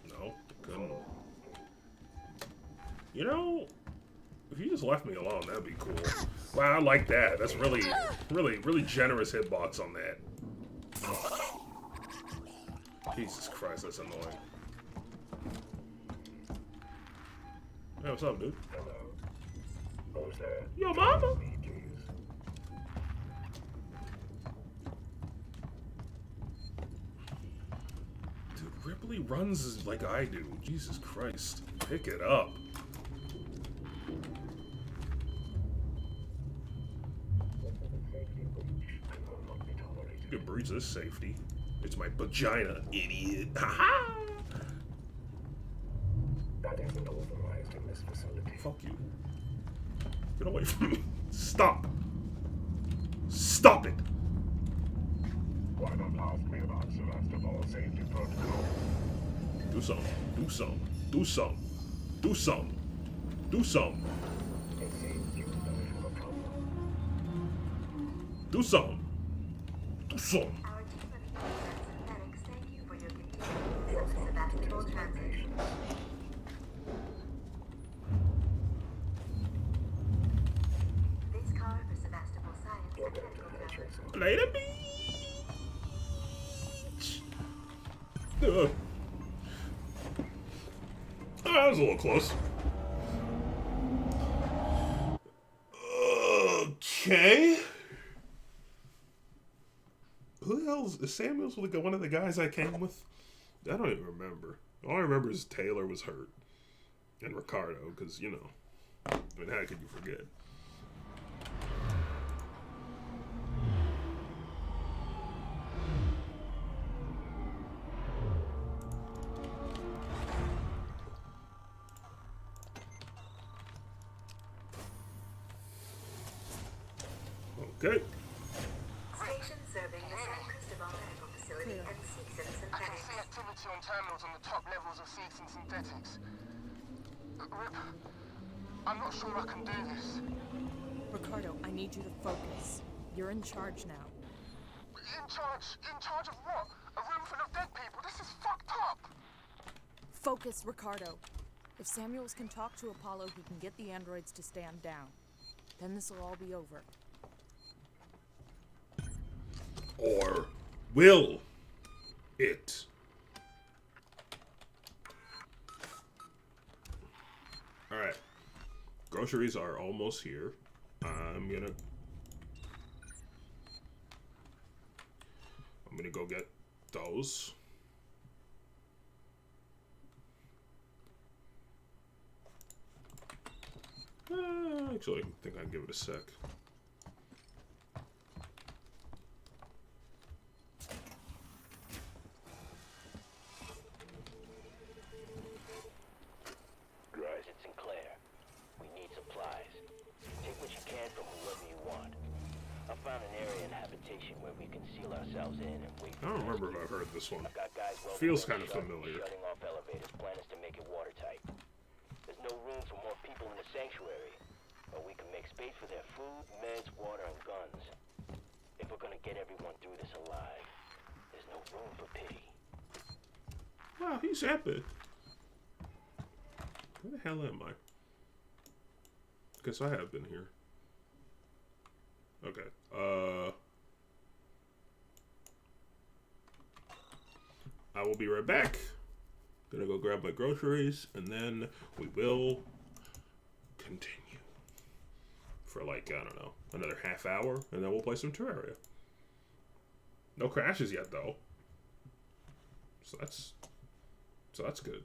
No, couldn't. You know, if you just left me alone, that'd be cool. Wow, I like that. That's really, really generous hitbox on that. Jesus Christ, that's annoying. Hey, what's up, dude? Hello. Who's there? Yo, mama! Me, please. Dude, Ripley runs like I do. Jesus Christ. Pick it up. You can breach this safety. It's my vagina, idiot. Haha! That isn't authorized in this facility. Fuck you. Get away from me. Stop. Stop it. Why not ask me about Sevastopol safety protocol? Do something. Do something. Do something. Do something. Do something. It seems you don't have a problem. Do something. Do something. Our team of medics thank you for your continued Sevastopol transit. This car for Sevastopol Science and Medical Center. Later, beach. Oh, that was a little close. Okay. Who the hell is Samuel's like one of the guys I came with? I don't even remember. All I remember is Taylor was hurt. And Ricardo, because, you know. I mean, how could you forget? Okay. Station serving the San Cristobal Medical Facility and Seegson I can see Synthetics. activity on terminals on the top levels of Seegson Synthetics. Rip, I'm not sure I can do this. Ricardo, I need you to focus. You're in charge now. In charge? In charge of what? A room full of dead people? This is fucked up! Focus, Ricardo. If Samuels can talk to Apollo, he can get the androids to stand down. Then this will all be over. Or will it? Alright. Groceries are almost here. I'm gonna go get those. Actually, I think I'd give it a sec. Rise, it's Sinclair. We need supplies. Take what you can from whoever you want. I found an area in habitation where we can seal ourselves in and wait. I don't remember if I've heard this one. I've got guys Feels kind of familiar. shutting off elevators. Plan is to make it watertight. There's no room for more people in the sanctuary, but we can make space for their food, meds, water, and guns. If we're gonna get everyone through this alive, there's no room for pity. Wow, he's epic. Where the hell am I? Guess I have been here. Okay. I will be right back. Gonna go grab my groceries, and then we will continue for like, I don't know, another half hour, and then we'll play some Terraria. No crashes yet, though. So that's good.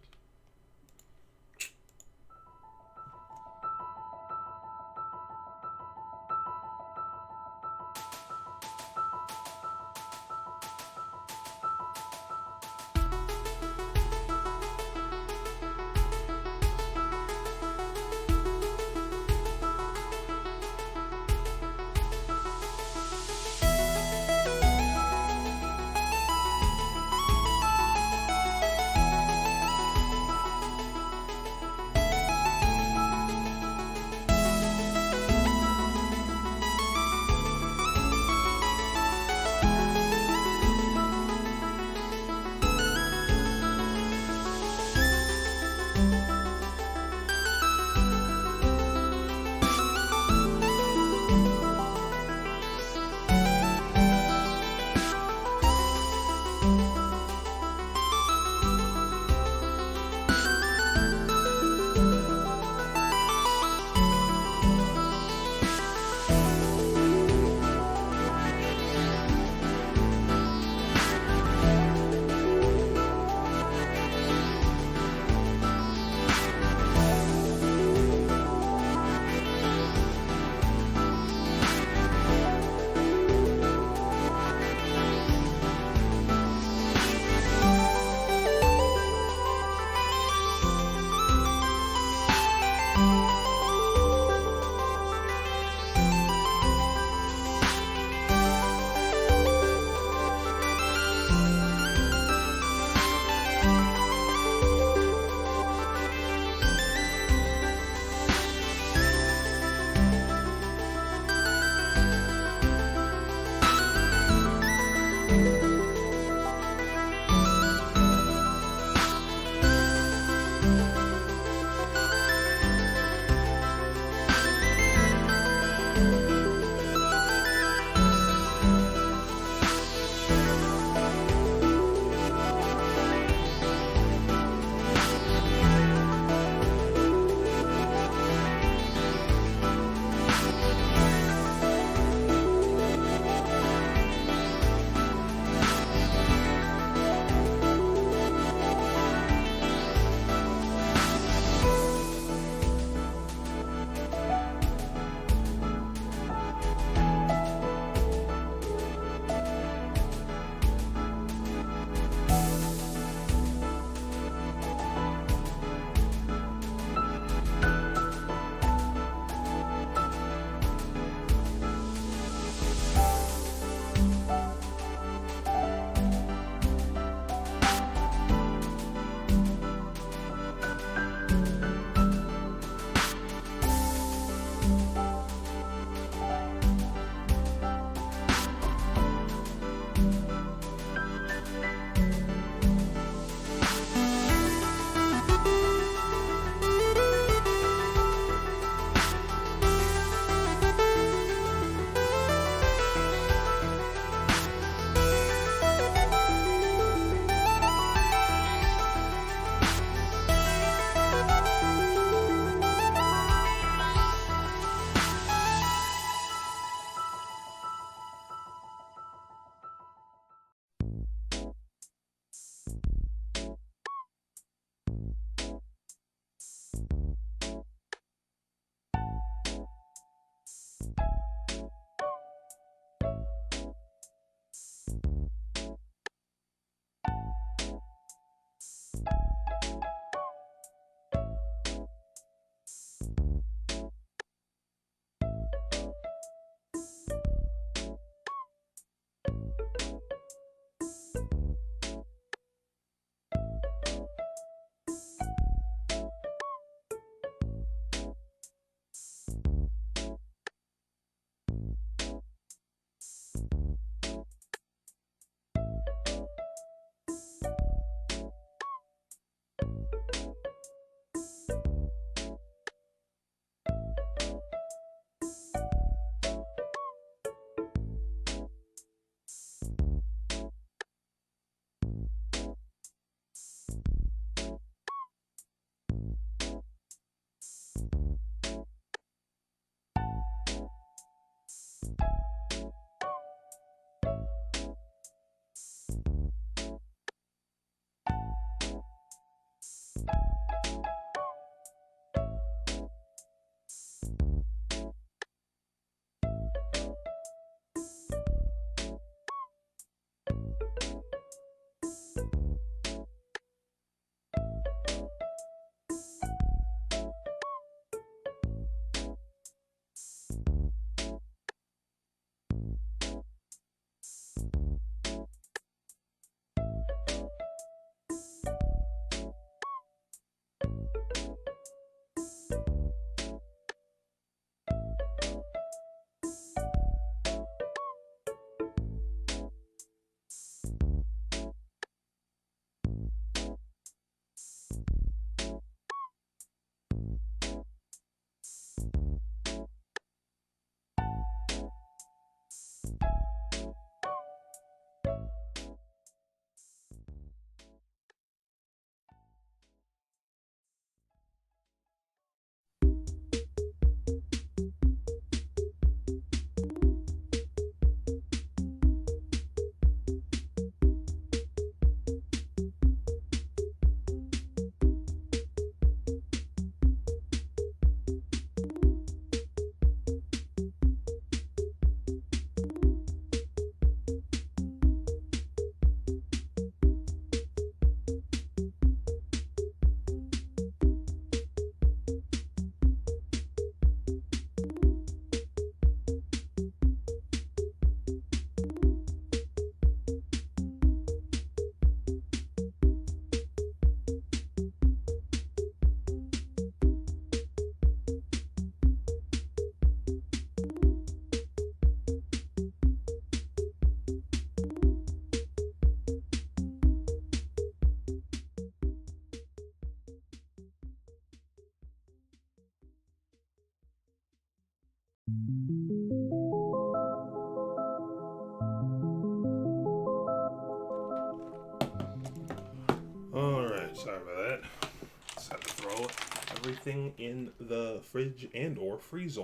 everything in the fridge and or freezer.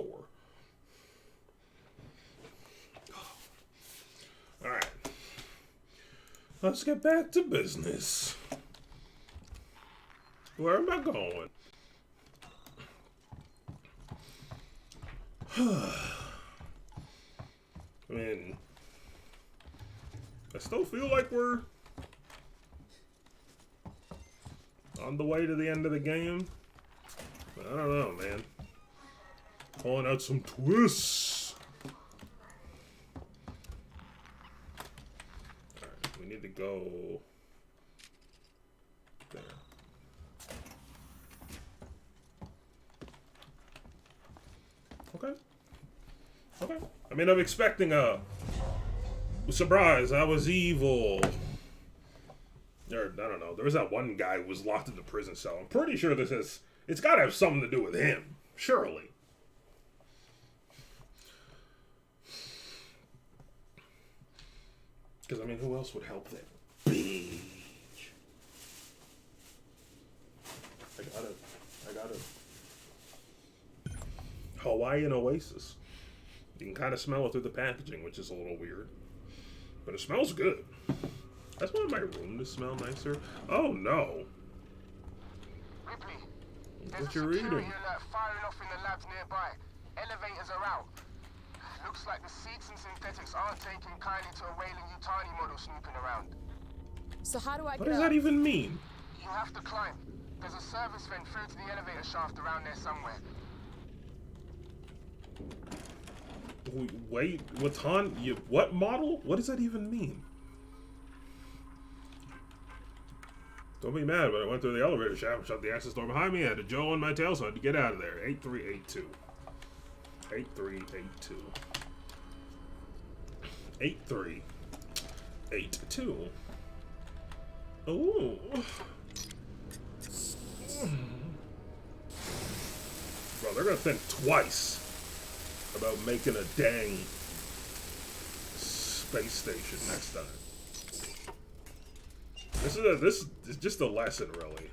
Alright. Let's get back to business. Where am I going? I mean, I still feel like we're on the way to the end of the game. But I don't know, man. Pulling out some twists. Alright, we need to go there. Okay. Okay. I mean, I'm expecting a surprise. I was evil. Or, I don't know. There was that one guy who was locked in the prison cell. I'm pretty sure this is... It's got to have something to do with him. Surely. Because, I mean, who else would help that bitch? I got it. Hawaiian Oasis. You can kind of smell it through the packaging, which is a little weird. But it smells good. I just want my room to smell nicer. Oh, no. Ripley, What you reading? alert firing off in the labs nearby. Elevators are out. Looks like the seeds and synthetics aren't taking kindly to a Wayland Yutani model snooping around. So how do I What get does up? that even mean? You have to climb. There's a service vent through to the elevator shaft around there somewhere. Wait, what model? What does that even mean? Don't be mad, but I went through the elevator shaft and shut the access door behind me. I had a Joe on my tail, so I had to get out of there. 8382. 8382. 8382. Ooh. Bro, they're gonna think twice about making a dang space station next time. This is just a lesson, really.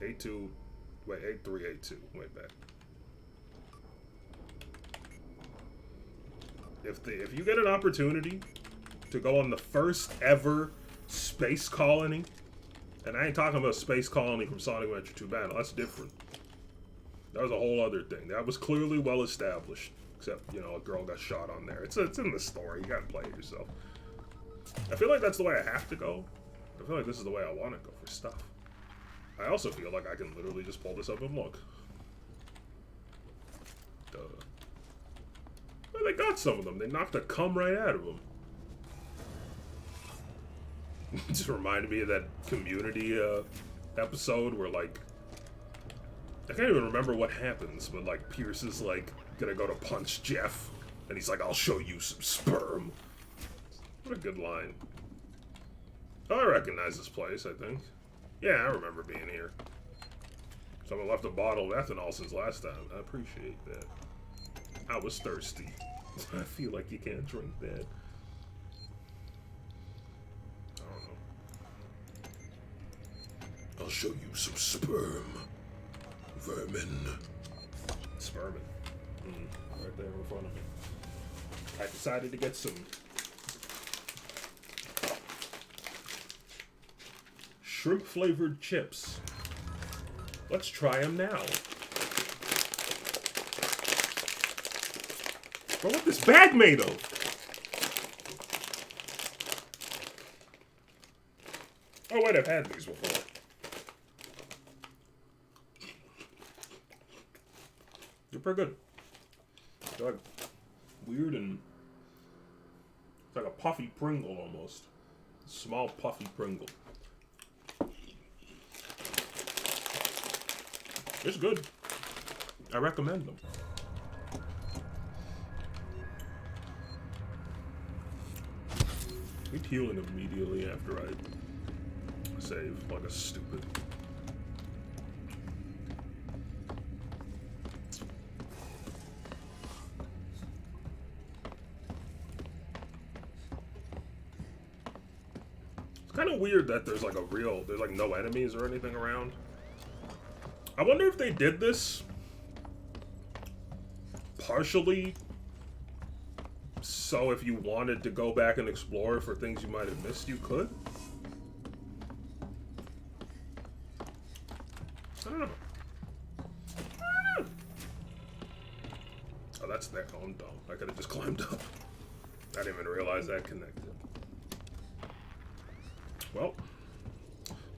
8382. Wait back. If you get an opportunity to go on the first ever space colony, and I ain't talking about space colony from Sonic Adventure 2 Battle, that's different. That was a whole other thing. That was clearly well established. Except, you know, a girl got shot on there. It's in the story. You gotta play it yourself. I feel like that's the way I have to go. I feel like this is the way I want to go for stuff. I also feel like I can literally just pull this up and look. Duh. Well, they got some of them. They knocked a cum right out of them. Just reminded me of that Community episode where, like, I can't even remember what happens, but, like, Pierce is, like, gonna go to punch Jeff, and he's like, I'll show you some sperm. What a good line. Oh, I recognize this place, I think. Yeah, I remember being here. Someone left a bottle of ethanol since last time. I appreciate that. I was thirsty. I feel like you can't drink that. I don't know. I'll show you some sperm. Vermin. Spermin. Right there in front of me. I decided to get some shrimp-flavored chips. Let's try them now. Bro, what this bag made of? Oh wait, I've had these before. They're pretty good. They're like weird and it's like a puffy Pringle almost. A small puffy Pringle. It's good. I recommend them. I'm healing immediately after I save like a stupid. It's kind of weird that there's like no enemies or anything around. I wonder if they did this partially so if you wanted to go back and explore for things you might have missed, you could. I don't know. Oh, that's there. Oh, I'm dumb. I could have just climbed up. I didn't even realize that connected. Well,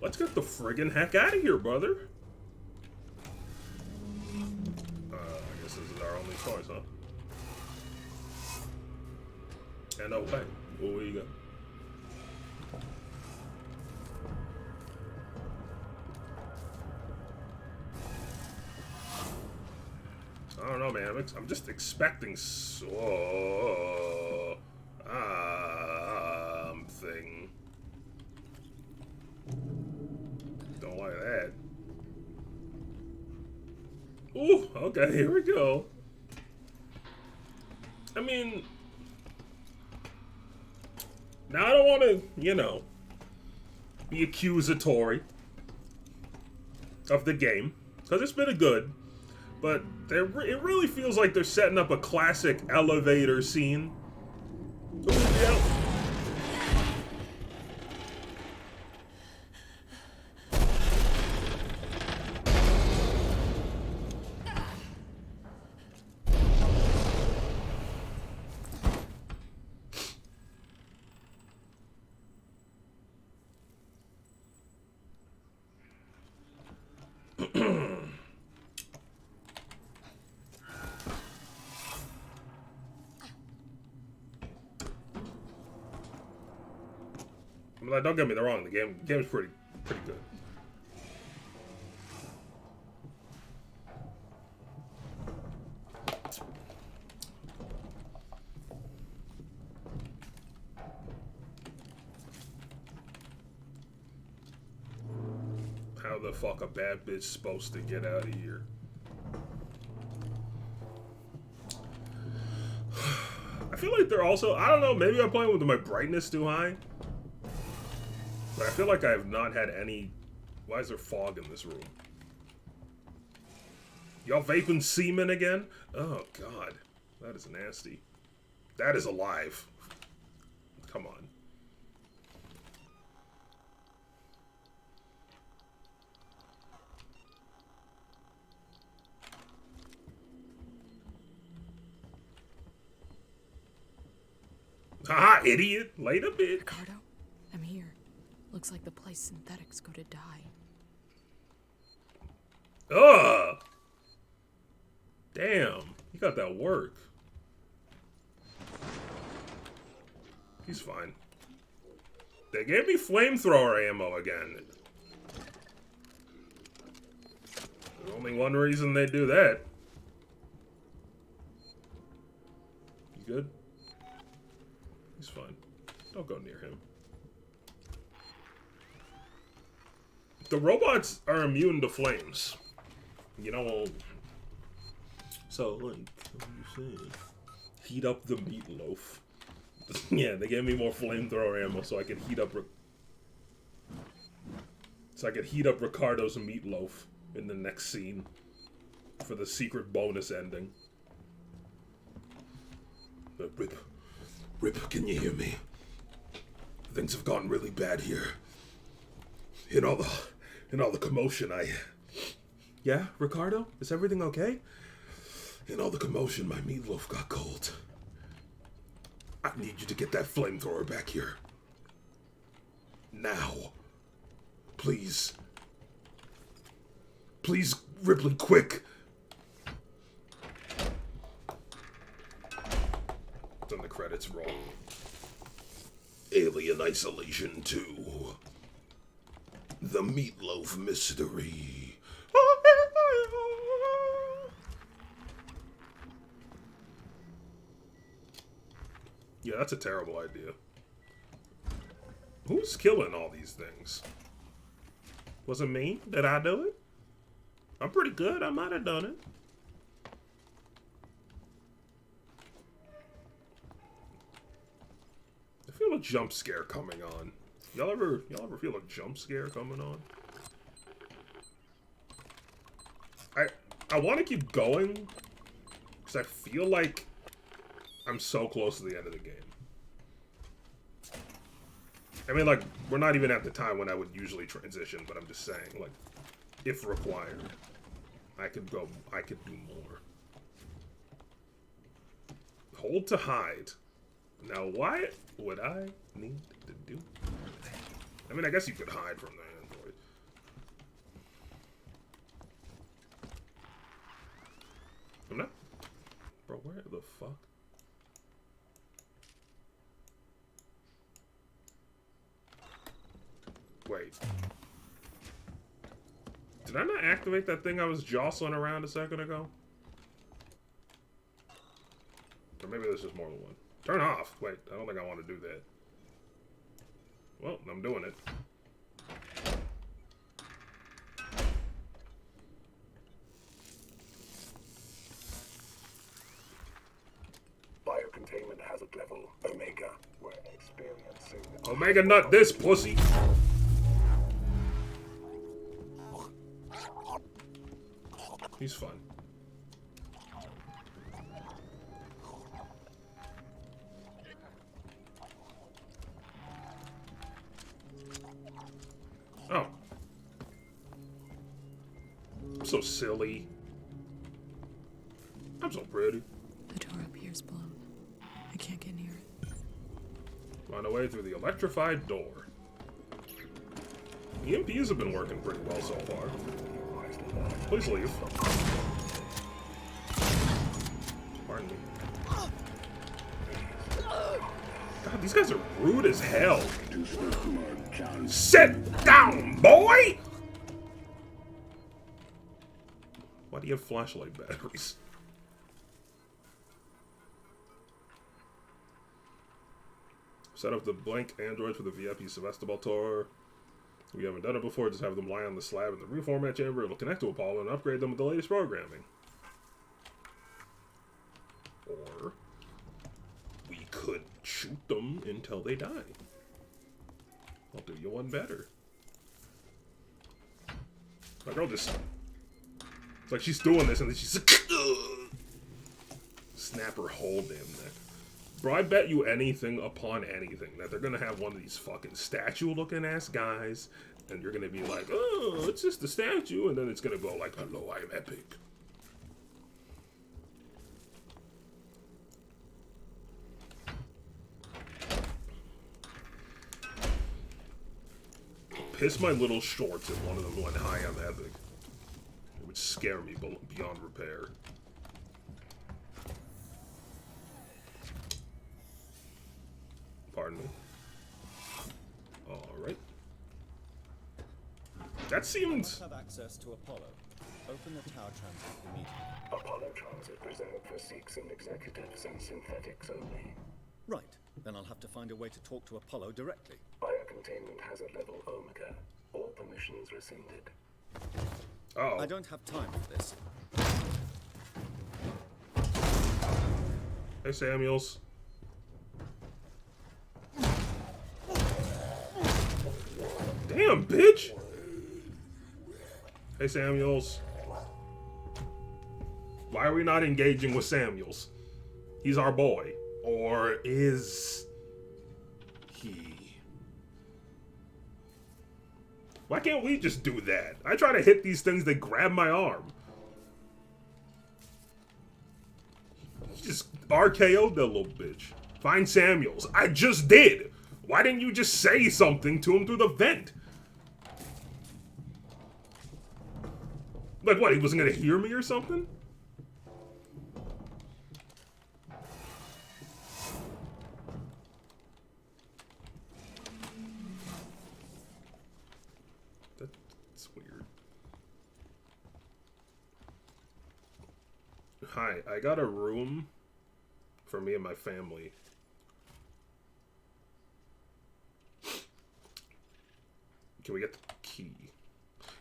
let's get the friggin' heck out of here, brother. I guess this is our only choice, huh? And away. Where you go? I don't know, man. I'm just expecting thing. Don't like that. Ooh, okay, here we go. I mean, now I don't want to, you know, be accusatory of the game, because it's been a good, but it really feels like they're setting up a classic elevator scene. Ooh, yeah. Like, don't get me wrong, the game's pretty good. How the fuck a bad bitch supposed to get out of here? I feel like they're also, I don't know, maybe I'm playing with my brightness too high. But I feel like I have not had any... Why is there fog in this room? Y'all vaping semen again? Oh, God. That is nasty. That is alive. Come on. Haha, idiot! Late a bit. Ricardo, I'm here. Looks like the place synthetics go to die. Ugh! Damn, you got that work. He's fine. They gave me flamethrower ammo again. There's only one reason they do that. You good? He's fine. Don't go near him. The robots are immune to flames. You know, so, like, what are you saying? Heat up the meatloaf. Yeah, they gave me more flamethrower ammo so I could heat up Ricardo's meatloaf in the next scene for the secret bonus ending. Rip, can you hear me? Things have gotten really bad here. In all the commotion, Yeah, Ricardo? Is everything okay? In all the commotion, my meatloaf got cold. I need you to get that flamethrower back here. Now. Please. Please, Ripley, quick. Then the credits roll. Alien Isolation 2. The Meatloaf Mystery. Yeah, that's a terrible idea. Who's killing all these things? Was it me? Did I do it? I'm pretty good. I might have done it. I feel a jump scare coming on. Y'all ever feel a jump scare coming on? I want to keep going because I feel like I'm so close to the end of the game. I mean, like, we're not even at the time when I would usually transition, but I'm just saying, like, if required, I could do more. Hold to hide. Now, what would I need to do? I mean, I guess you could hide from the android. I'm not... Bro, where the fuck? Wait. Did I not activate that thing I was jostling around a second ago? Or maybe there's just more than one. Turn off! Wait, I don't think I want to do that. Well, I'm doing it. Biocontainment hazard level Omega. We're experiencing Omega nut this, pussy! He's fun. Oh. I'm so silly. I'm so pretty. The door up here's blown. I can't get near it. Run away through the electrified door. EMPs have been working pretty well so far. Please leave. Pardon me. God, these guys are rude as hell. Sit down, boy! Why do you have flashlight batteries? Set up the blank androids for the VIP Sevastopol tour. We haven't done it before, just have them lie on the slab in the reformat chamber. It'll connect to Apollo and upgrade them with the latest programming. Or we could shoot them until they die. I'll do you one better. My girl just... It's like she's doing this and then she's like... Snap her whole damn neck. Bro, I bet you anything upon anything that they're gonna have one of these fucking statue-looking ass guys, and you're gonna be like, oh, it's just a statue, and then it's gonna go like, hello, I am epic. Piss my little shorts if one of them went high on epic. It would scare me beyond repair. Pardon me. Alright. That seems... Have access to Apollo. Open the tower transit immediately. Apollo transit reserved for Sikhs and executives and synthetics only. Right. Then I'll have to find a way to talk to Apollo directly. Biocontainment hazard level Omega. All permissions rescinded. Oh. I don't have time for this. Hey, Samuels. Damn, bitch! Hey, Samuels. Why are we not engaging with Samuels? He's our boy. Or is he? Why can't we just do that? I try to hit these things, they grab my arm. He just RKO'd that little bitch. Find Samuels. I just did. Why didn't you just say something to him through the vent? Like what, he wasn't gonna hear me or something? That's weird. Hi, I got a room for me and my family. Can we get the key?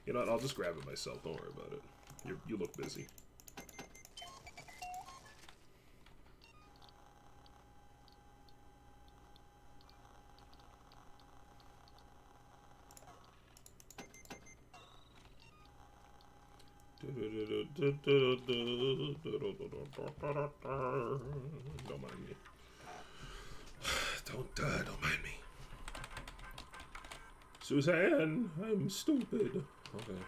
You know what, I'll just grab it myself, don't worry about it. You look busy. Don't mind me. Don't mind me. Suzanne, I'm stupid. Okay.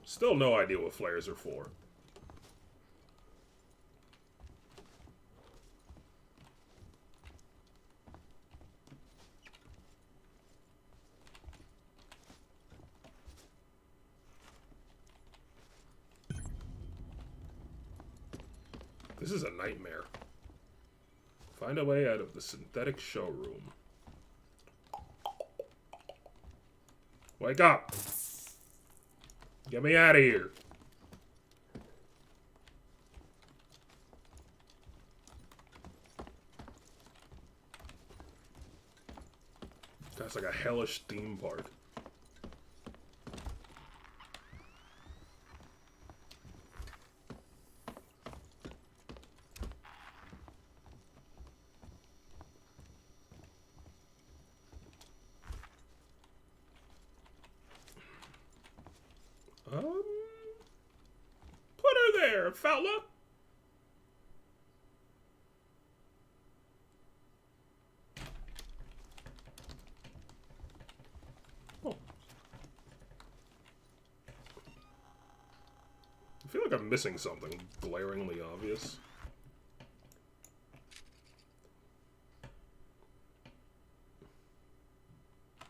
Still no idea what flares are for. This is a nightmare. Find a way out of the synthetic showroom. Wake up! Get me out of here! That's like a hellish theme park. Put her there, fella! Oh. I feel like I'm missing something glaringly obvious.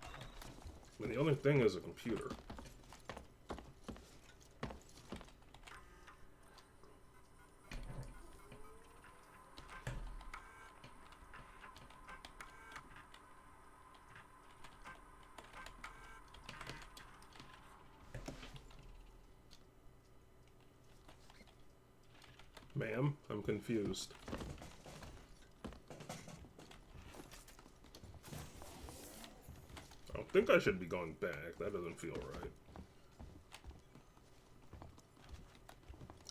I mean, the only thing is a computer. Ma'am, I'm confused. I don't think I should be going back. That doesn't feel right.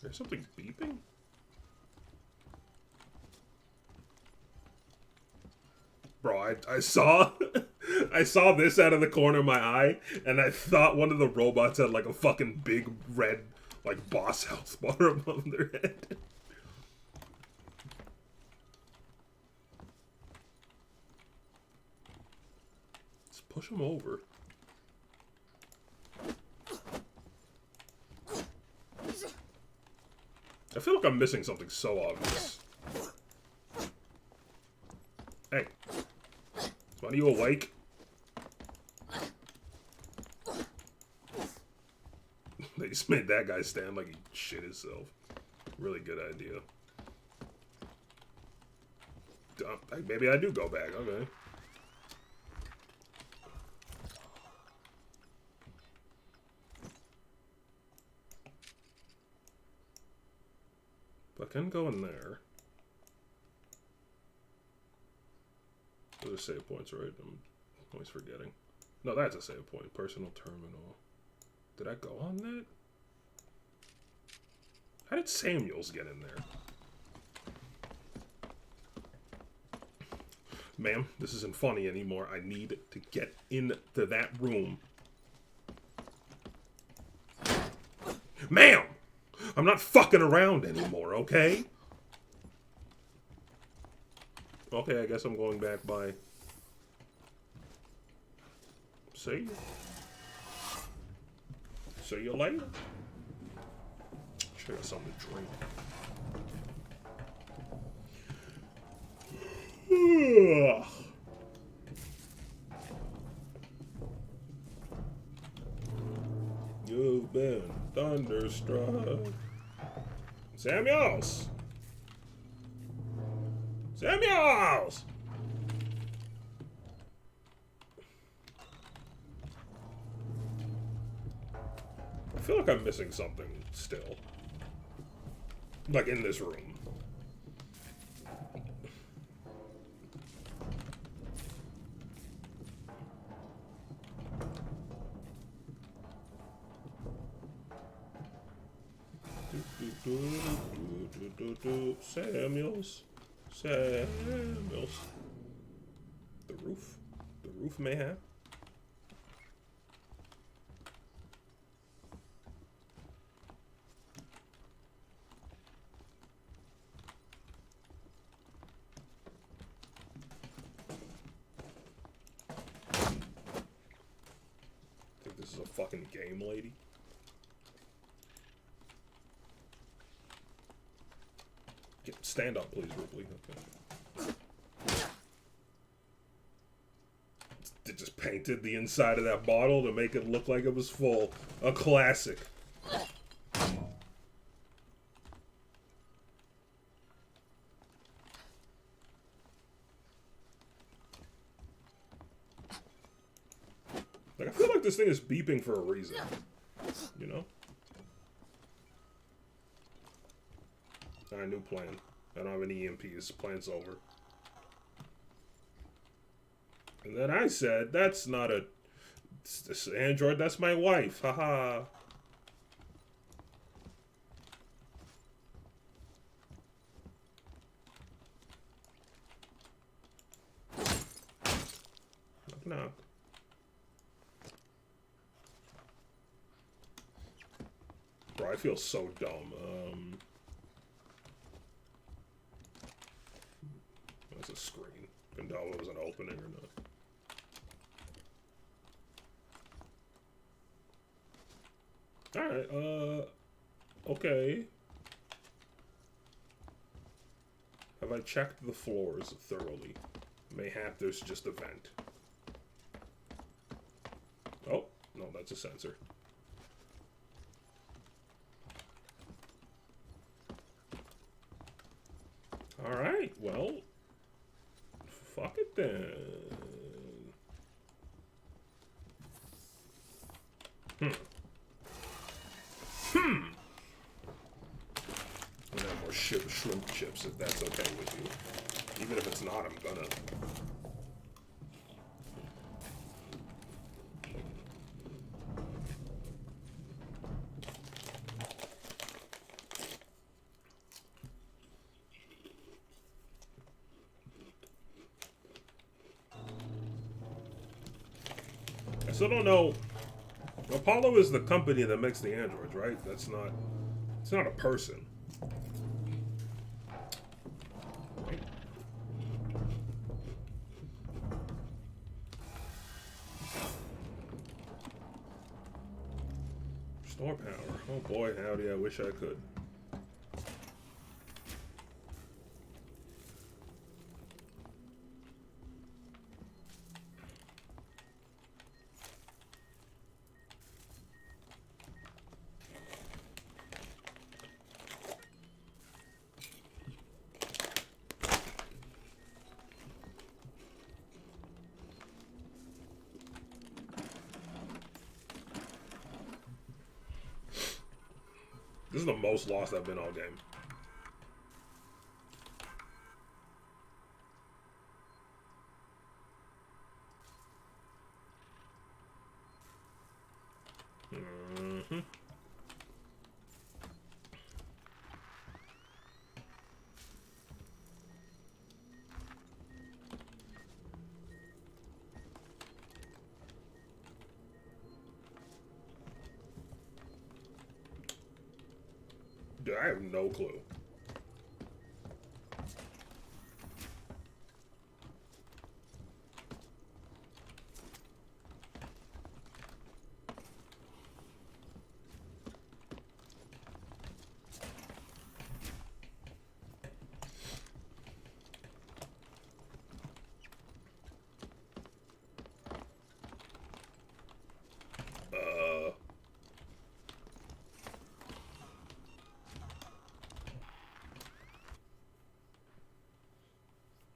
There's something beeping? Bro, I saw I saw this out of the corner of my eye, and I thought one of the robots had like a fucking big red like boss health bar above their head. Push him over. I feel like I'm missing something so obvious. Hey. Are you awake? They just made that guy stand like he shit himself. Really good idea. Maybe I do go back. Okay. I can go in there. Those are save points, right? I'm always forgetting. No, that's a save point. Personal terminal. Did I go on that? How did Samuels get in there? Ma'am, this isn't funny anymore. I need to get into that room. Ma'am! I'm not fucking around anymore, okay? Okay, I guess I'm going back by... See? See you later. Should have something to drink. You've been thunderstruck. Samuels! Samuels! I feel like I'm missing something still. Like in this room. Samuels. Samuels. wife, mayhap? Think this is a fucking game, lady? Stand up, please, Ripley. Okay. They just painted the inside of that bottle to make it look like it was full. A classic. Like, I feel like this thing is beeping for a reason. You know? Alright, new plan. I don't have any EMPs. Plan's over. And then I said, that's not a... This android, that's my wife. Haha. Knock, knock. Bro, I feel so dumb. That's a screen. Couldn't tell if it was an opening or not. Alright, okay. Have I checked the floors thoroughly? Mayhap there's just a vent. Oh, no, that's a sensor. Alright, well, fuck it then. I'm gonna have more shrimp chips if that's okay with you. Even if it's not, I'm gonna. I still don't know. Apollo is the company that makes the androids, right? That's not. It's not a person. Right? Restore power. Oh boy, howdy! I wish I could. This is the most lost I've been all game. Mm-hmm. Dude, I have no clue.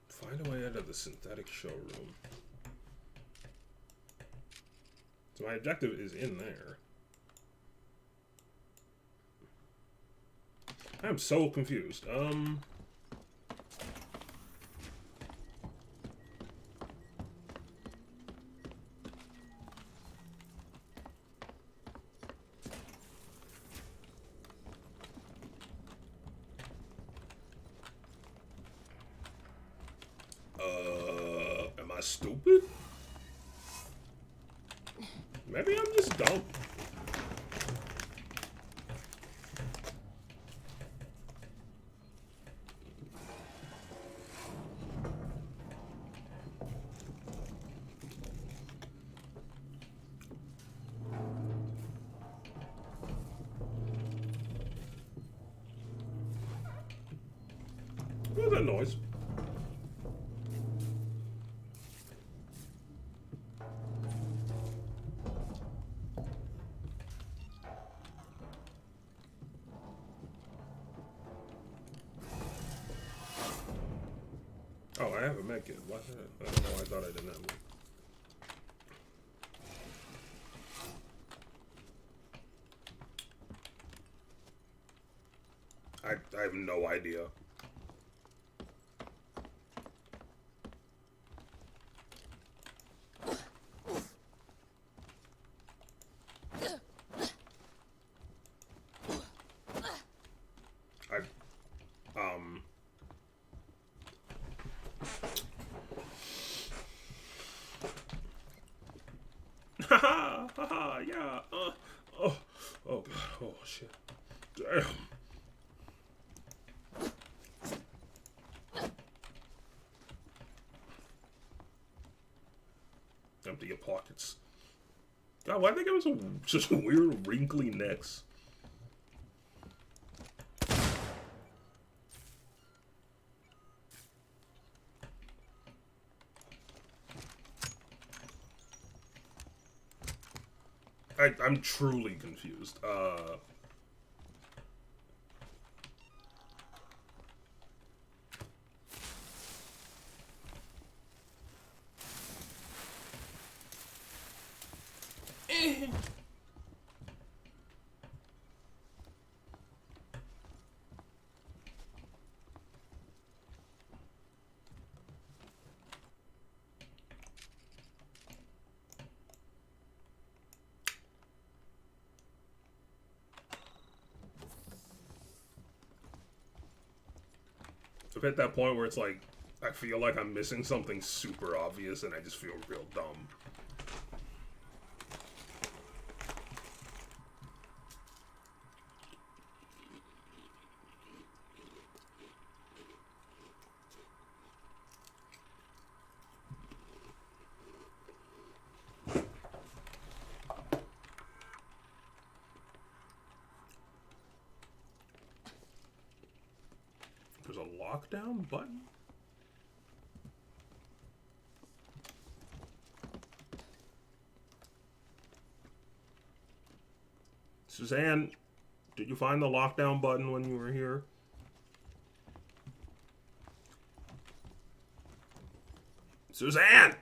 Find a way out of the synthetic showroom. So my objective is in there. I'm so confused. Am I stupid? I'm just dumb. What was that noise? Oh, I have a med kit. Why? I don't know why I thought I didn't have one. I have no idea. Haha, haha, yeah. Oh god, oh shit. Damn. Empty your pockets. God, why do they give us such weird wrinkly necks? I'm truly confused. I'm at that point where it's like, I feel like I'm missing something super obvious and I just feel real dumb. There's a lockdown button? Suzanne, did you find the lockdown button when you were here? Suzanne!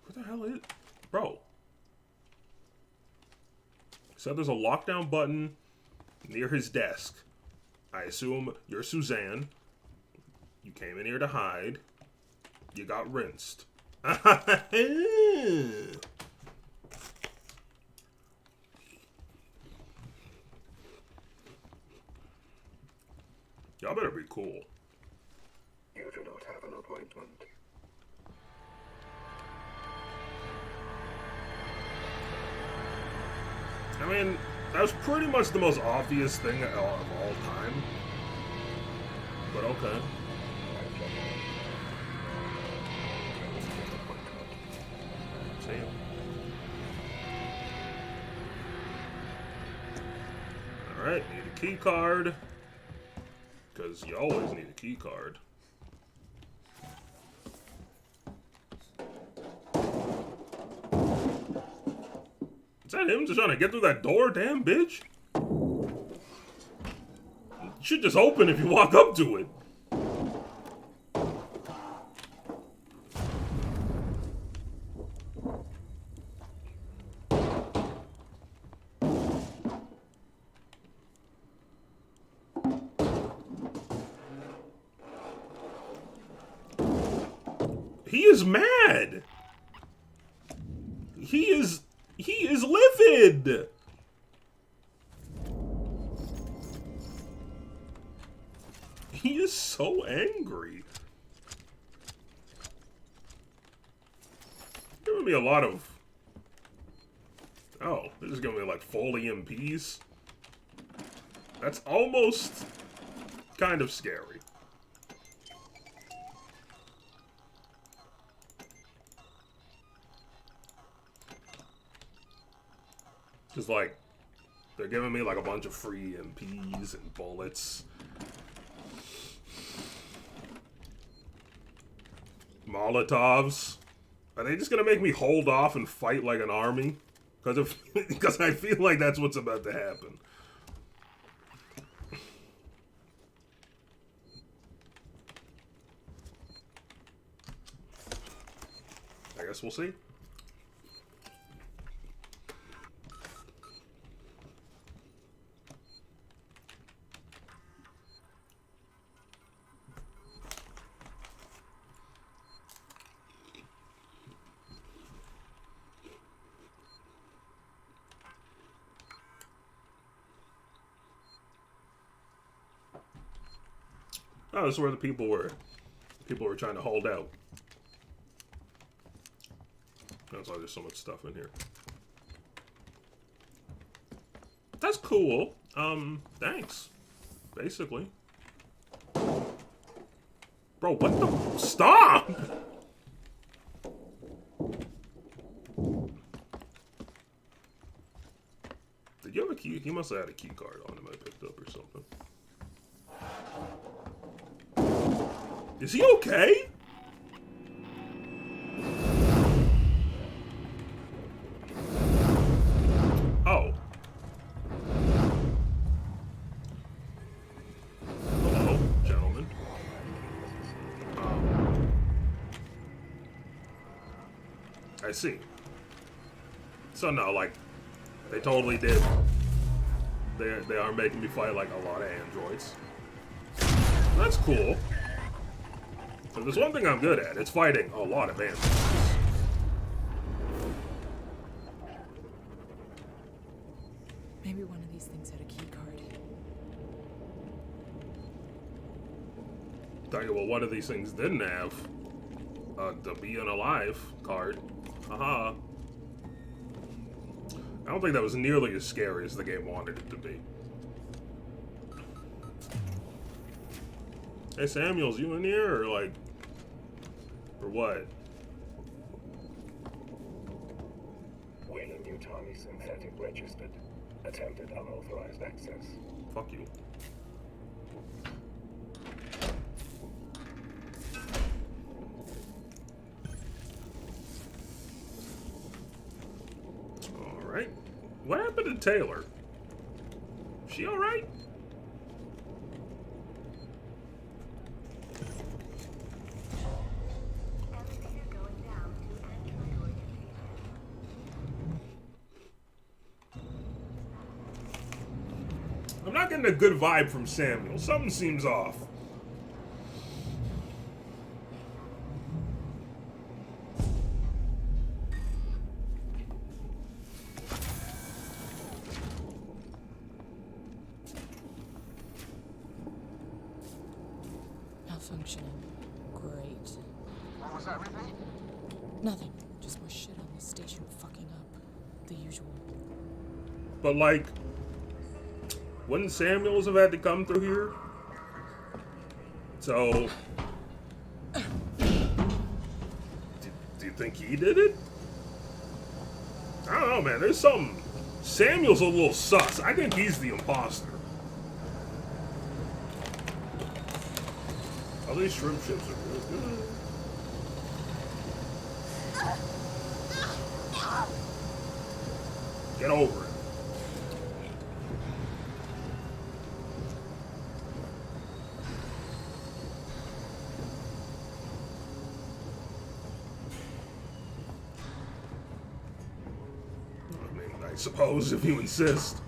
What the hell is... Bro. So there's a lockdown button near his desk. I assume you're Suzanne. You came in here to hide. You got rinsed. Y'all better be cool. You do not have an appointment. I mean, that was pretty much the most obvious thing of all time. But okay. See you. Alright, need a key card. Because you always need a key card. Is that him just trying to get through that door? Damn, bitch. It should just open if you walk up to it. He is mad. He is livid. He is so angry. Giving me a lot of... Oh, this is giving me like full EMPs. That's almost kind of scary. Just like, they're giving me like a bunch of free EMPs and bullets. Molotovs. Are they just gonna make me hold off and fight like an army? Because I feel like that's what's about to happen. I guess we'll see. Oh, this is where the people were trying to hold out. That's why there's so much stuff in here. That's cool. Thanks. Basically. Bro, what the... Stop! Did you have a key? He must have had a key card on him I picked up or something. Is he okay? Oh. Hello, gentlemen. I see. So no, like, they totally did. They are making me fight like a lot of androids. That's cool. If there's one thing I'm good at, it's fighting a lot of androids. Maybe one of these things had a key card. Tell you what, one of these things didn't have the being alive card. Haha. I don't think that was nearly as scary as the game wanted it to be. Hey Samuels, you in here or like, or what? Wayland Utani synthetic registered. Attempted unauthorized access. Fuck you. Alright. What happened to Taylor? She alright? I'm not getting a good vibe from Samuel. Something seems off. Malfunctioning. Great. What was that, Ripley? Nothing. Just more shit on this station fucking up. The usual. But like, wouldn't Samuels have had to come through here? So, do you think he did it? I don't know, man. There's something. Samuel's a little sus. I think he's the imposter. Oh, these shrimp chips are real good. Get over it. I mean, I suppose if you insist.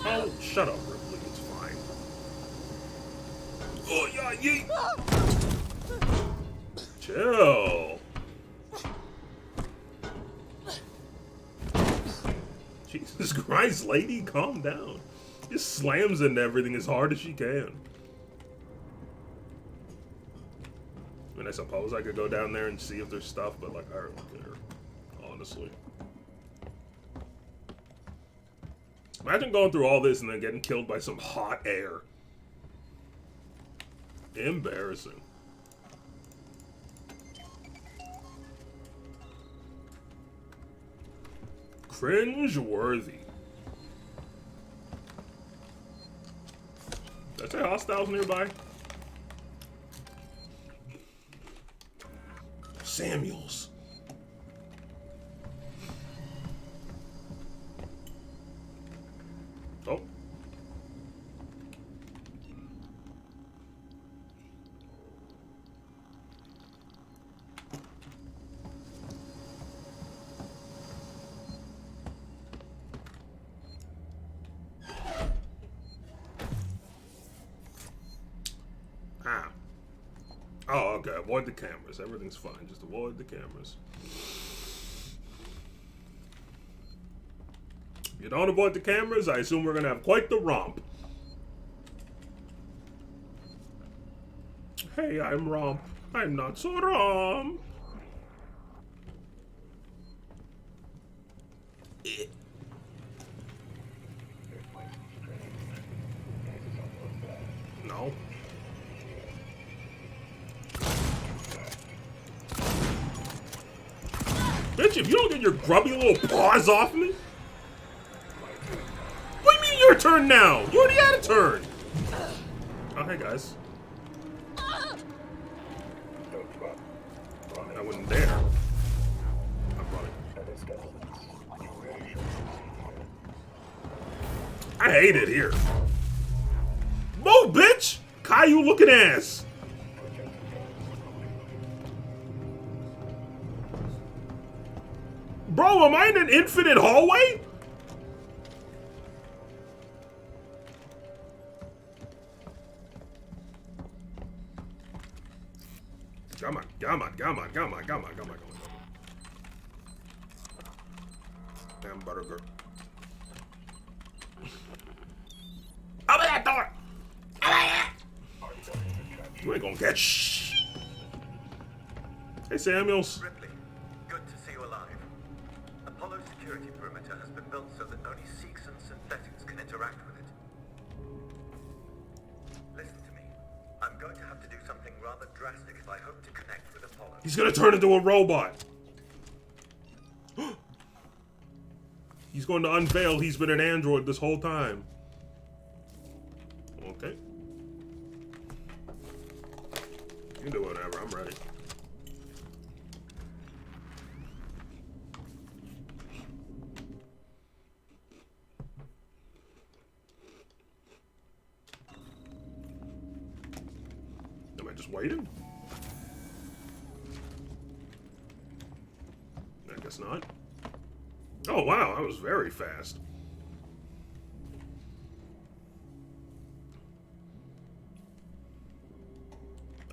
Oh, shut up, Ripley. It's fine. Oh, yeah, yeet. Chill. Jesus Christ, lady, calm down. Just slams into everything as hard as she can. I mean, I suppose I could go down there and see if there's stuff, but, like, I don't care. Honestly. Imagine going through all this and then getting killed by some hot air. Embarrassing. Cringe-worthy. Did I say hostiles nearby? Samuels. Oh. Ah. Oh, okay. Avoid the cameras. Everything's fine. Just avoid the cameras. If you don't avoid the cameras, I assume we're going to have quite the romp. Hey, I'm Romp. I'm not so Romp. No. Bitch, if you don't get your grubby little paws off me. What do you mean your turn now? You already had a turn. Oh, hey, guys. I wouldn't dare. I'm running. I hate it here. Move, bitch! Caillou looking ass. Bro, am I in an infinite hallway? Come on, come on, come on, come on, come on, come on, come on. Hamburger. Open that door! You ain't gonna get shh. Hey, Samuels. Ripley, good to see you alive. Apollo's security perimeter has been built so that only Sikhs and synthetics can interact with it. Listen to me. I'm going to have to do something rather drastic if I hope to connect with Apollo. He's gonna turn into a robot. He's going to unveil he's been an android this whole time. Okay. You can do whatever, I'm ready. Am I just waiting? I guess not. Oh wow, that was very fast.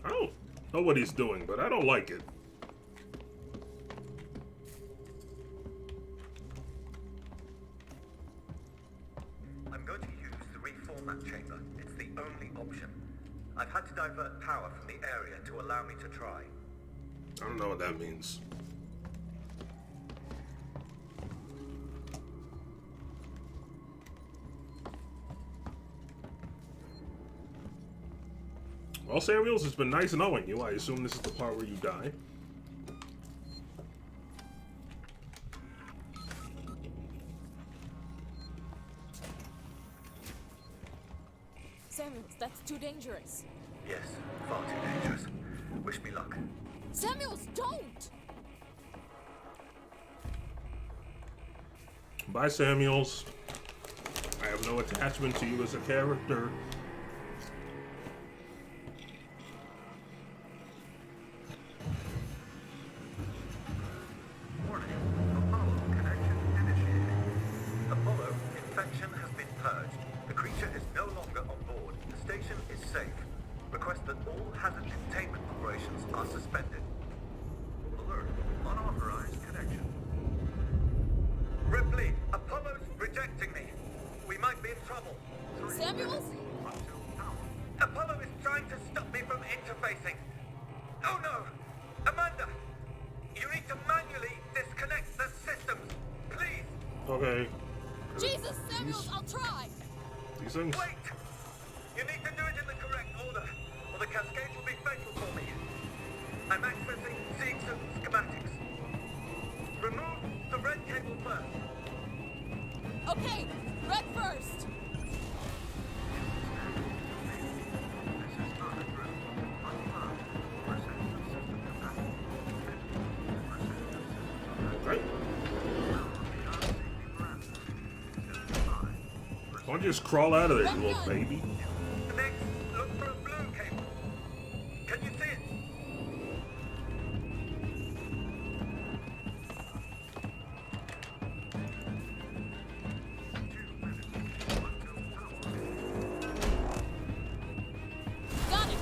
I don't know what he's doing, but I don't like it. I'm going to use the reformat chamber. It's the only option. I've had to divert power from the area to allow me to try. I don't know what that means. Well, Samuels, it's been nice knowing you. I assume this is the part where you die. Samuels, that's too dangerous. Yes, far too dangerous. Wish me luck. Samuels, don't! Bye, Samuels. I have no attachment to you as a character. purged. The creature is no longer on board. The station is safe. Request that all hazard containment operations are suspended. Alert. Unauthorized connection. Ripley, Apollo's rejecting me. We might be in trouble. Samuels? Apollo is trying to stop me from interfacing. Oh no! Amanda! You need to manually disconnect the systems. Please! Okay. Jesus, Samuels, I'll try! These things? Wait! You need to do it in the correct order, or the cascade will be fatal for me. I'm accessing Siegson schematics. Remove the red cable first. Okay, red first! Okay. Why don't you just crawl out of there, you little baby? Next, look for a blue cable. Can you see it? Got it!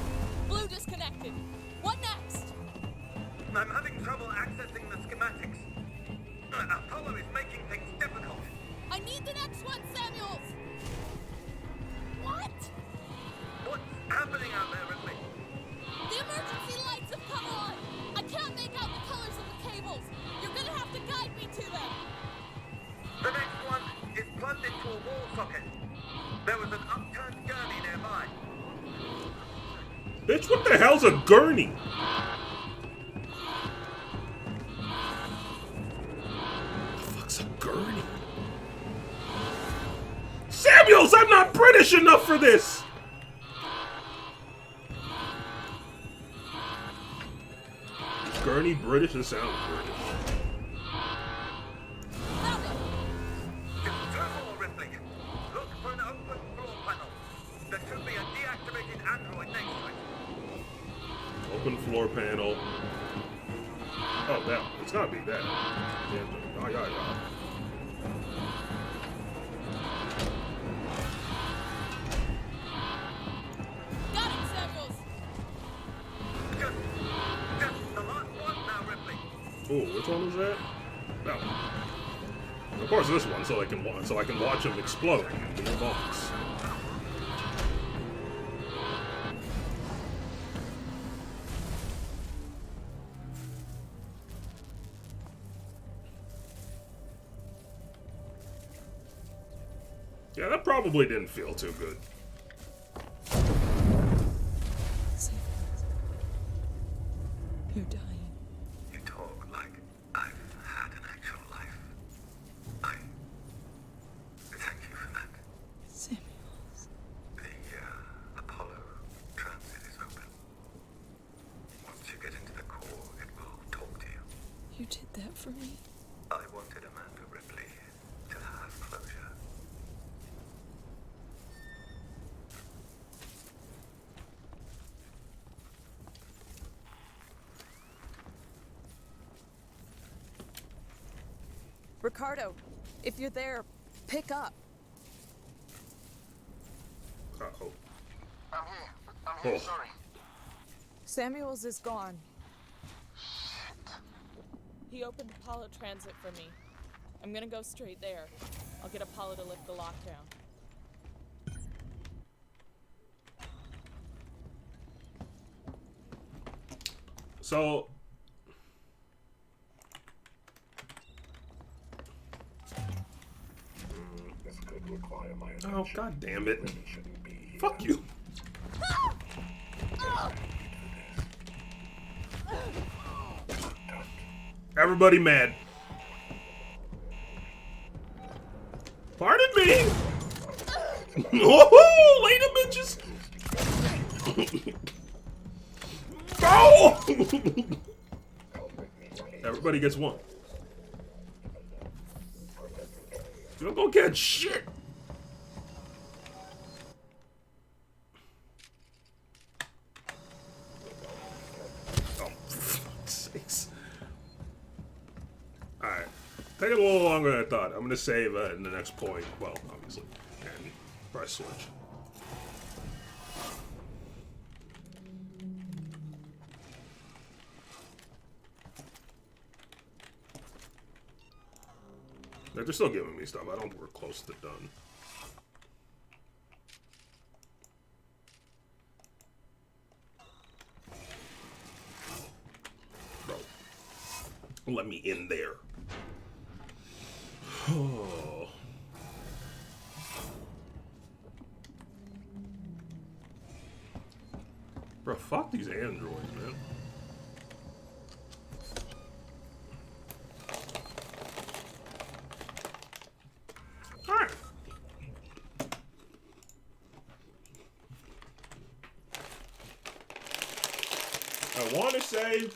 Blue disconnected. What next? I'm having trouble accessing the schematics. Apollo is making things difficult. I need the next one, Samuels! What? What's happening out there, Ripley? The emergency lights have come on! I can't make out the colors of the cables. You're gonna have to guide me to them. The next one is plugged into a wall socket. There was an upturned gurney nearby. Bitch, what the hell's a gurney? What the fuck's a gurney? Samuels, I'm not British enough for this! Is gurney British? It sounds British. Just two more, Ripley. Look for an open floor panel. There should be a deactivated android next to it. Open floor panel. Oh, that. It's gotta be that. Yeah. Got it, Samuels! Just the last one now, Ripley. Ooh, which one was that? That one. Of course, this one, so I can watch him explode in the box. Yeah, that probably didn't feel too good. You're dying. You talk like I've had an actual life. I thank you for that. Samuels. The Apollo transit is open. Once you get into the core, it will talk to you. You did that for me? I wanted Amanda Ripley to have closure. Ricardo, if you're there, pick up. Uh-oh. I'm here, sorry. Samuels is gone. He opened Apollo Transit for me. I'm gonna go straight there. I'll get Apollo to lift the lockdown. So... This could require my attention. Oh, god damn it. Really shouldn't be here. Fuck you. Everybody mad. Pardon me! Oh, later, bitches! Go! Everybody gets one. You don't go get shit! Oh, for fuck's sakes. Alright. Taking a little longer than I thought. I'm gonna save in the next point. Well, obviously. And Press switch. They're still giving me stuff. I don't think we're close to done. Bro, let me in there. Oh. Bro, fuck these androids, man. Alright. I want to say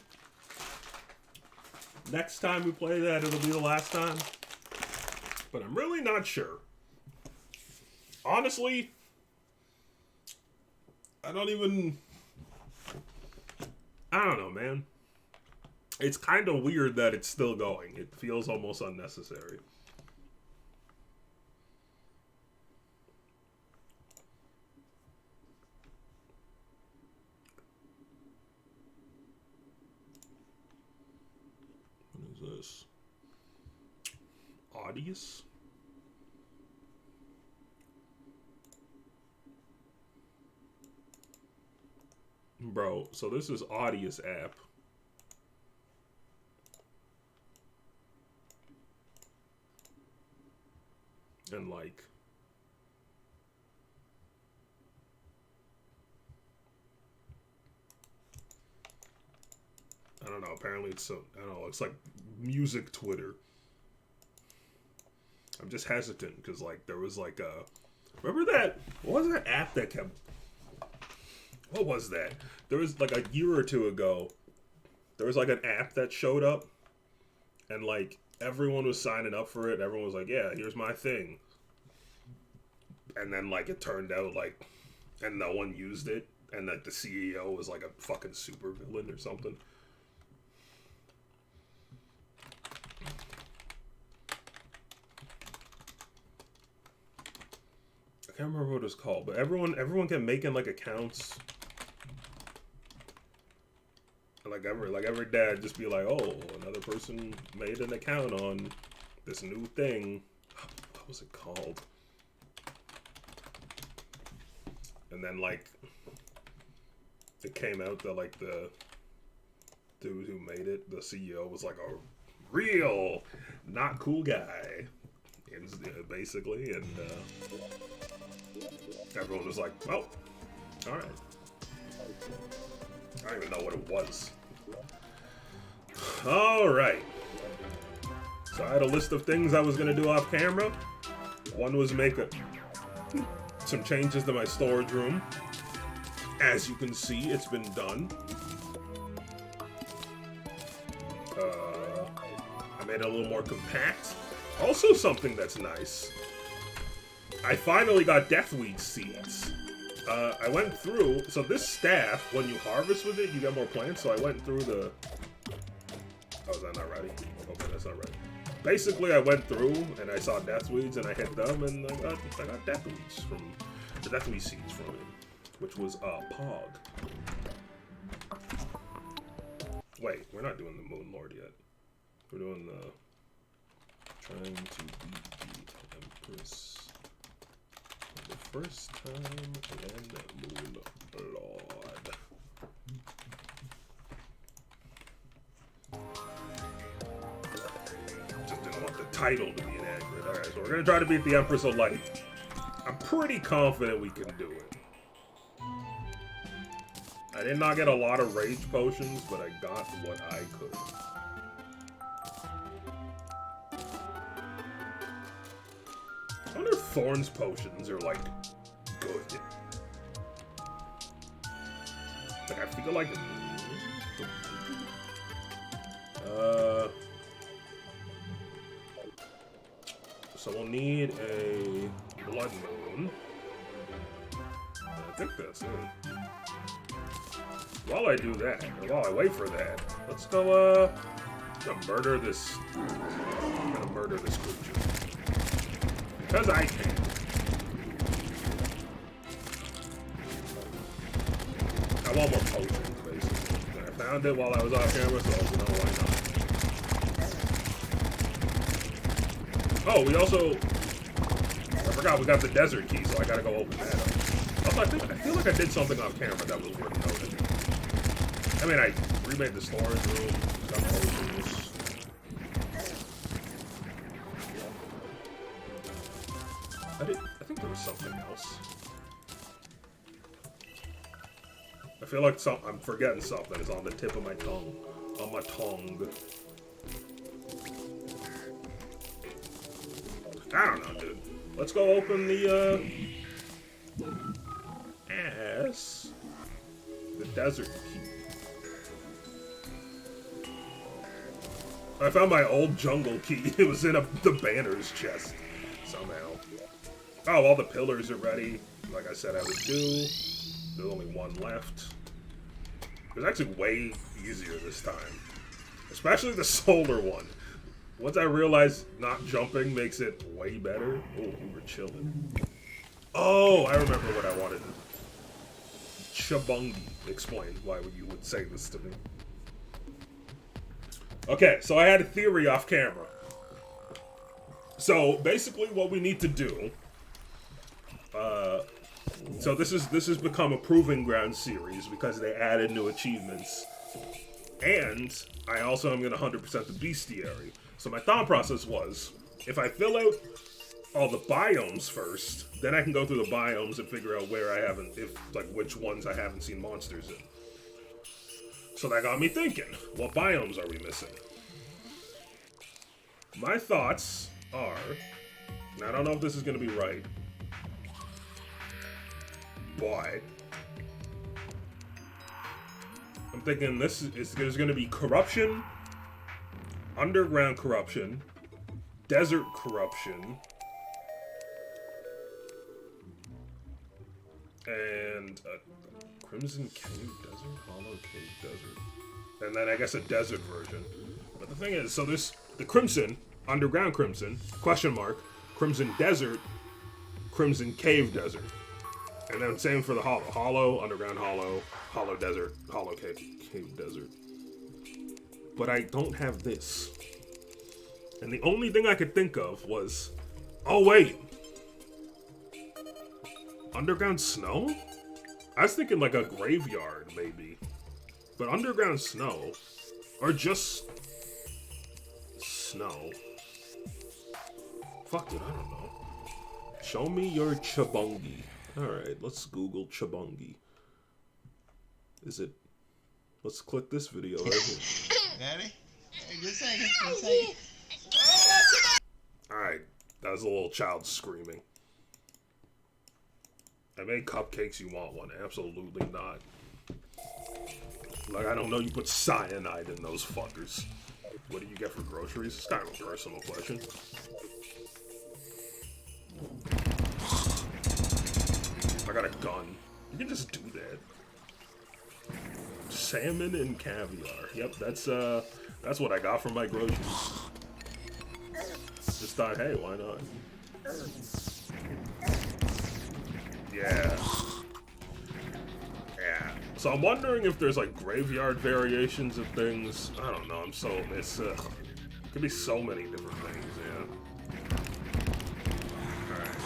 next time we play that, it'll be the last time. But I'm really not sure. Honestly, I don't know, man. It's kind of weird that it's still going. It feels almost unnecessary. What is this? Audius? Bro, so this is Audius app. And like, I don't know, apparently it's so, I don't know, it's like music Twitter. I'm just hesitant because like there was like a, remember that, what was that app that kept, what was that? There was like a year or two ago, there was like an app that showed up and like everyone was signing up for it. Everyone was like, yeah, here's my thing. And then like it turned out like, and no one used it. And that the CEO was like a fucking super villain or something. I can't remember what it was called, but everyone kept making like accounts. Like every day I'd just be like, oh, another person made an account on this new thing. What was it called? And then like it came out that like the dude who made it, the CEO, was like a real not cool guy, basically, and everyone was like, well, all right. I don't even know what it was. Alright. So I had a list of things I was going to do off camera. One was make some changes to my storage room. As you can see, it's been done. I made it a little more compact. Also something that's nice. I finally got deathweed seeds. I went through, so this staff, when you harvest with it, you get more plants, so I went through the... Oh, is that not ready? Okay, that's not ready. Basically, I went through, and I saw deathweeds, and I hit them, and I got deathweeds from... The deathweed seeds from it, which was, Pog. Wait, we're not doing the Moon Lord yet. We're doing the... Trying to beat the Empress... The first time, and Moon Lord. Just didn't want the title to be inaccurate. Alright, so we're gonna try to beat the Empress of Light. I'm pretty confident we can do it. I did not get a lot of rage potions, but I got what I could. I wonder if Thorn's potions are, like, good. Like, I feel like... So we'll need a Blood Moon. I think that's it. While I do that, or while I wait for that, let's go, I'm gonna murder this creature. Because I can. I want more potions, basically. And I found it while I was off camera, so you know why not. Oh, we also... I forgot we got the desert key, so I gotta go open that up. Also, I feel like I did something off camera that was worth noting. I mean, I remade the storage room, got potions. I think there was something else. I feel like I'm forgetting something. It's on the tip of my tongue. On my tongue. I don't know, dude. Let's go open the, the desert key. I found my old jungle key. It was in the banner's chest. Somehow. Oh, all the pillars are ready. Like I said I would do. There's only one left. It was actually way easier this time. Especially the solar one. Once I realized not jumping makes it way better. Oh, we were chilling. Oh, I remember what I wanted. Chabungi. Explain why you would say this to me. Okay, so I had a theory off camera. So basically what we need to do... So this has become a proving ground series because they added new achievements. And I also am going to 100% the bestiary. So my thought process was, if I fill out all the biomes first, then I can go through the biomes and figure out where I haven't, which ones I haven't seen monsters in. So that got me thinking, what biomes are we missing? My thoughts are, and I don't know if this is going to be right, but I'm thinking there's going to be corruption, underground corruption, desert corruption, and a Crimson Cave Desert, Hollow Cave Desert, and then I guess a desert version. But the thing is, so there's the Crimson, underground Crimson, question mark, Crimson Desert, Crimson Cave Desert. And then same for the Hollow. Hollow, Underground Hollow, Hollow Desert, Hollow Cave Desert. But I don't have this. And the only thing I could think of was... Oh, wait. Underground Snow? I was thinking like a graveyard, maybe. But Underground Snow? Or just... Snow? Fuck it, I don't know. Show me your Chabungi. Alright, let's Google Chabungi. Is it... Let's click this video right here. Daddy? Hey, just a second. Alright, that was a little child screaming. I made cupcakes, you want one? Absolutely not. Like, I don't know, you put cyanide in those fuckers. What do you get for groceries? It's kind of a personal question. I got a gun. You can just do that. Salmon and caviar. Yep, that's what I got from my groceries. Just thought, hey, why not? Yeah. Yeah. So I'm wondering if there's like graveyard variations of things. I don't know. It's could be so many different things. Yeah. All right.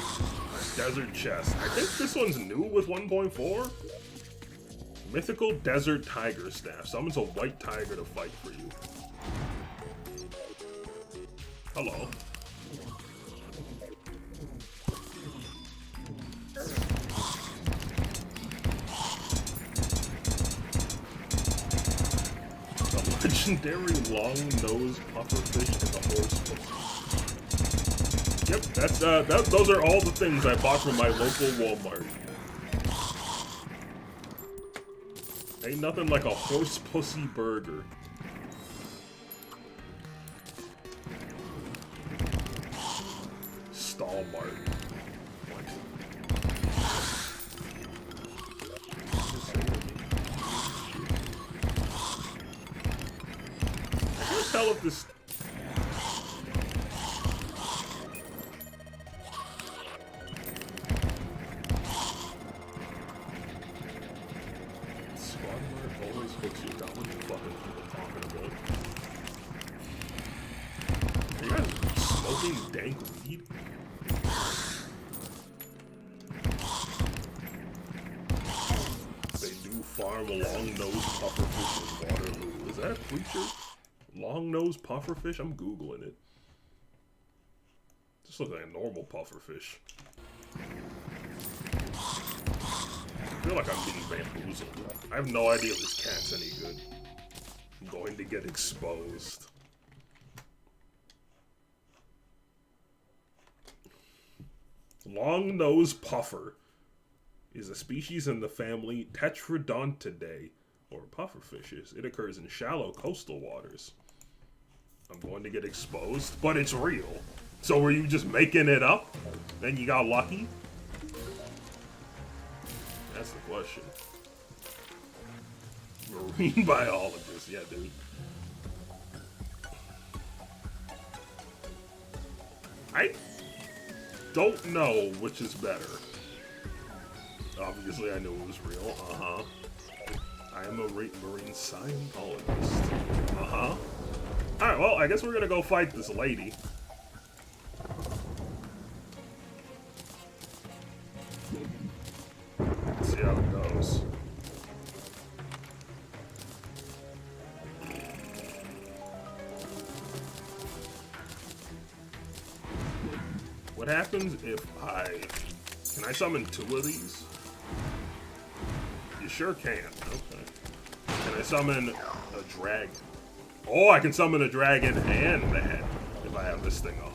Desert chest. I think this one's new with 1.4. Mythical Desert Tiger Staff. Summons a white tiger to fight for you. Hello. The legendary long-nosed pufferfish and the horse pussy. Yep, those are all the things I bought from my local Walmart. Ain't nothing like a horse pussy burger. Stallmart. What? I can't tell if this... Facebook shit got what the fucking people talking about. Are you guys smoking dank weed? They do farm a long-nosed pufferfish in Waterloo. Is that a creature? Long-nosed pufferfish? I'm Googling it. Just looks like a normal pufferfish. I feel like I'm being bamboozled. I have no idea if this cat's any good. I'm going to get exposed. Long-nosed puffer is a species in the family Tetrodontidae, or pufferfishes. It occurs in shallow coastal waters. I'm going to get exposed, but it's real. So were you just making it up? Then you got lucky? That's the question. Marine biologist, yeah, dude. I don't know which is better. Obviously, I knew it was real. Uh-huh. I am a marine Scientologist. Uh-huh. Alright, well, I guess we're gonna go fight this lady. Let's see how it goes. What happens if Can I summon 2 of these? You sure can. Okay. Can I summon a dragon? Oh, I can summon a dragon and the head if I have this thing on.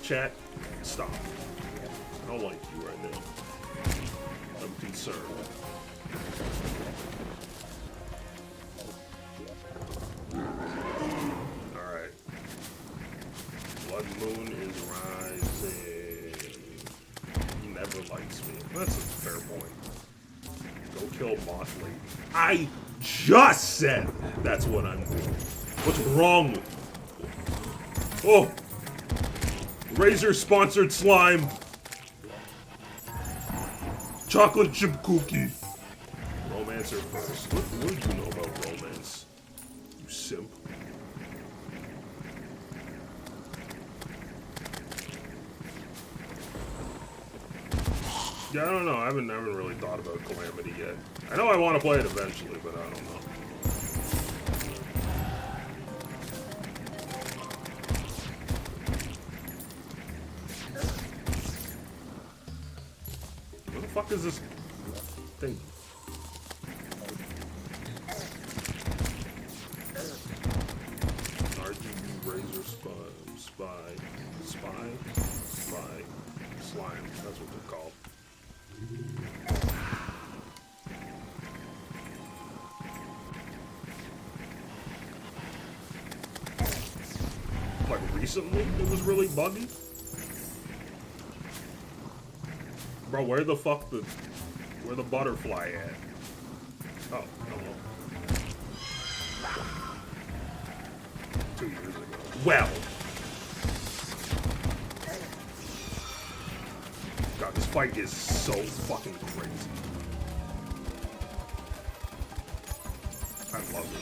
Chat, stop. I don't like you right now. I'm concerned. Alright. Blood moon is rising. He never likes me. That's a fair point. Go kill Moth Lady. I just said that's what I'm doing. What's wrong with you? Oh! Razor sponsored slime. Chocolate chip cookie. Romancer first. What do you know about romance? You simp. Yeah, I don't know. I haven't really thought about Calamity yet. I know I want to play it eventually, but I don't know. What the fuck is this thing? RGB razor spy, slime. That's what they're called. Like recently, it was really buggy. Bro, where the butterfly at? Oh, hello. 2 years ago. Well. God, this fight is so fucking crazy. I love it.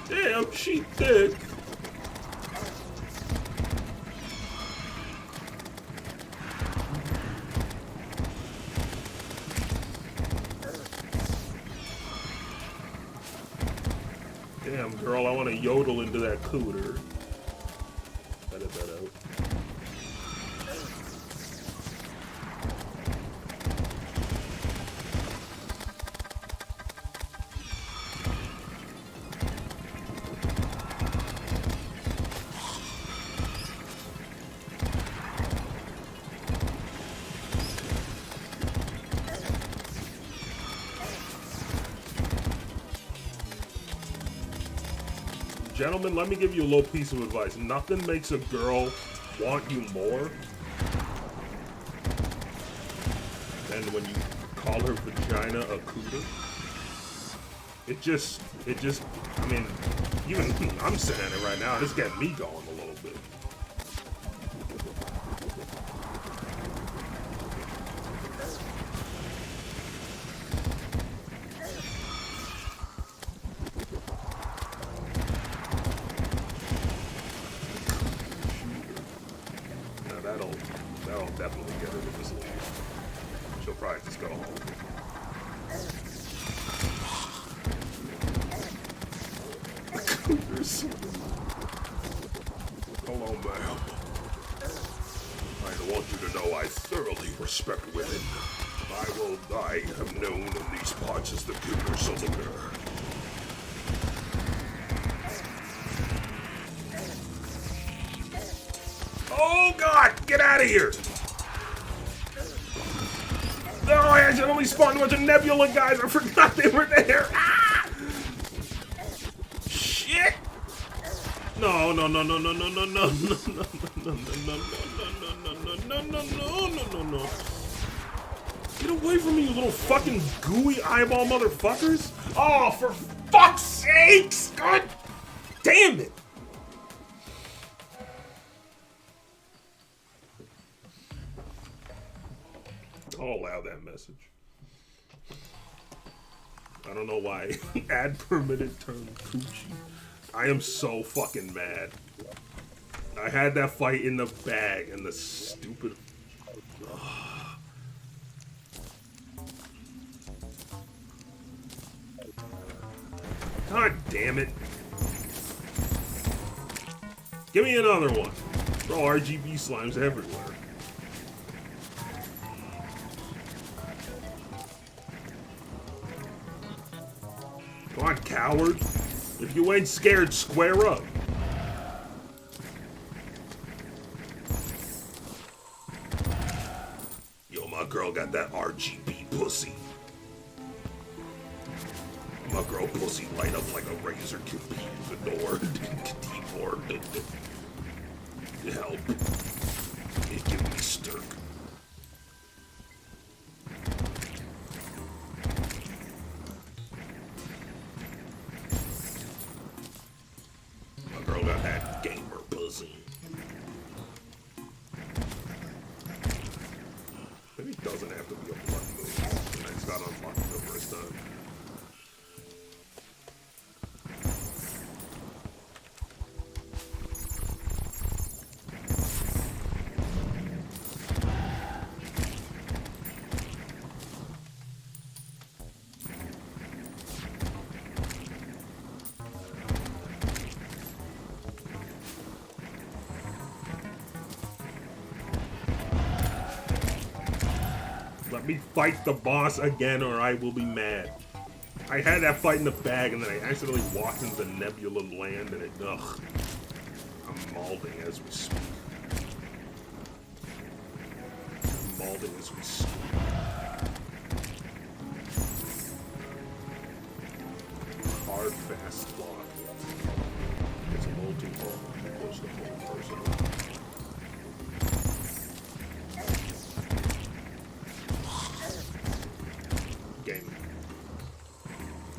Damn, she thick. Damn, girl, I want to yodel into that cooter. Edit that out. Gentlemen, let me give you a little piece of advice. Nothing makes a girl want you more than when you call her vagina a cooter. It just, I mean, even I'm saying it right now, it's getting me going a little bit. Now that'll definitely get her to this leave. She'll probably just go home. Hello, ma'am. I want you to know I thoroughly respect women. I am known in these parts as the Cougar Soldier. Oh God! Get out of here! No, I accidentally spawned a bunch of Nebula guys. I forgot they were there. Ah! Shit! No, no, no, no, no, no, no, no, no, no, no, no, no, no, no, no, no, no. Get away from me, you little fucking gooey eyeball motherfuckers! Oh, for fuck's sakes! God damn it! I'll allow that message. I don't know why. Ad permitted turned coochie. I am so fucking mad. I had that fight in the bag and the stupid... God damn it. Give me another one. Throw RGB slimes everywhere. Come on, coward. If you ain't scared, square up. Yo, my girl got that RGB pussy. My girl pussy light up like a razor keyboard. Help. It give me stirk. My girl got that gamer pussy. Maybe it doesn't have to be a blood move. I just got unlucky the first time. Let me fight the boss again or I will be mad. I had that fight in the bag and then I accidentally walked into the Nebula land and it, ugh. I'm malding as we speak. I'm malding as we speak. Hard, fast block. It's a multi-ball. Close to home person.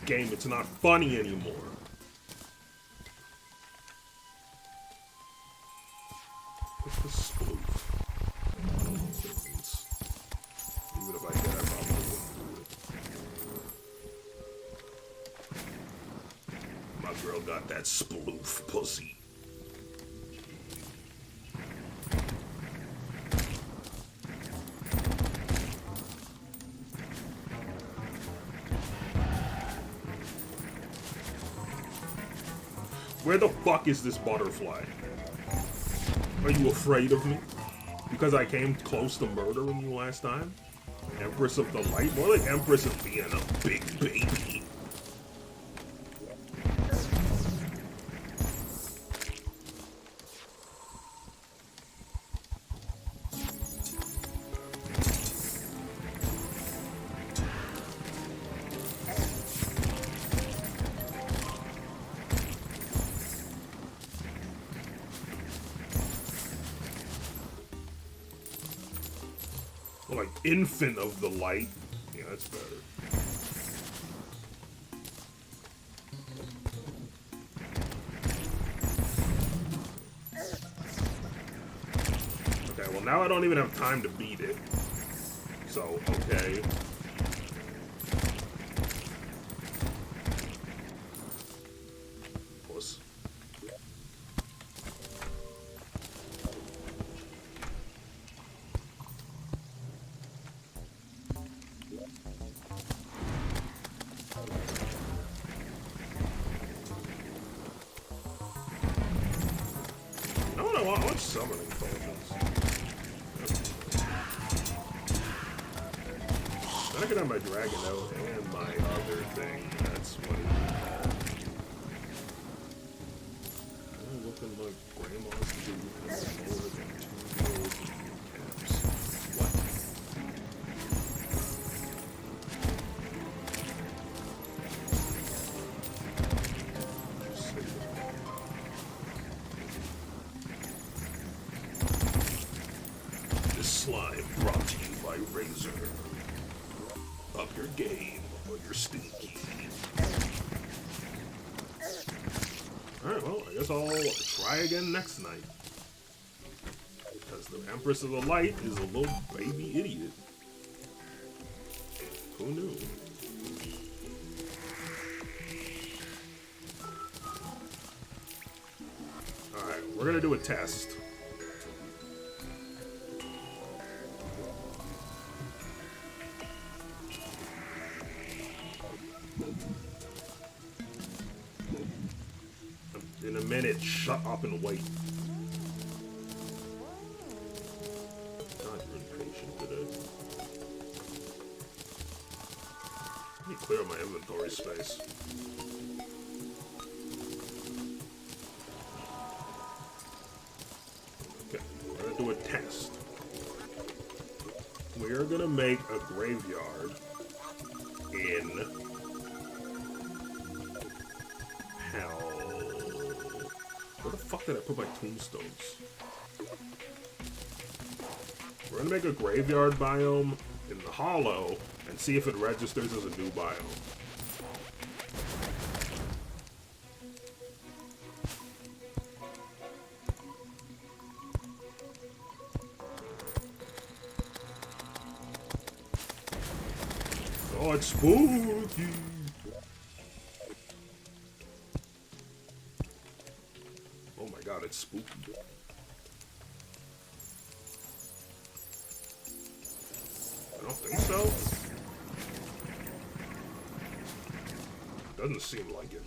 Game, it's not funny anymore. What's the spoof? Even if I did, I probably wouldn't do it. My girl got that sploof pussy. Where the fuck is this butterfly? Are you afraid of me? Because I came close to murdering you last time? Empress of the Light? More like Empress of being a big baby. Like infant of the light. Yeah, that's better. now I don't even have time to beat it. So, okay. Puss. I want summoning potions. Then I can have my dragon out and my other thing. That's what it is. Oh, look at my grandma's food has more than 2 rolls of caps. What? Slime brought to you by Razor. Up your game or you're stinky. Alright, well, I guess I'll try again next night. Because the Empress of the Light is a little baby idiot. Who knew? Alright, we're gonna do a test. In a minute, shut up and wait. God, you're impatient today. Let me clear my inventory space. Okay, we're gonna do a test. We're gonna make a graveyard in hell. Where the fuck did I put my tombstones? We're gonna make a graveyard biome in the hollow and see if it registers as a new biome. Oh, it's spooky! Oh my god, it's spooky. I don't think so. Doesn't seem like it.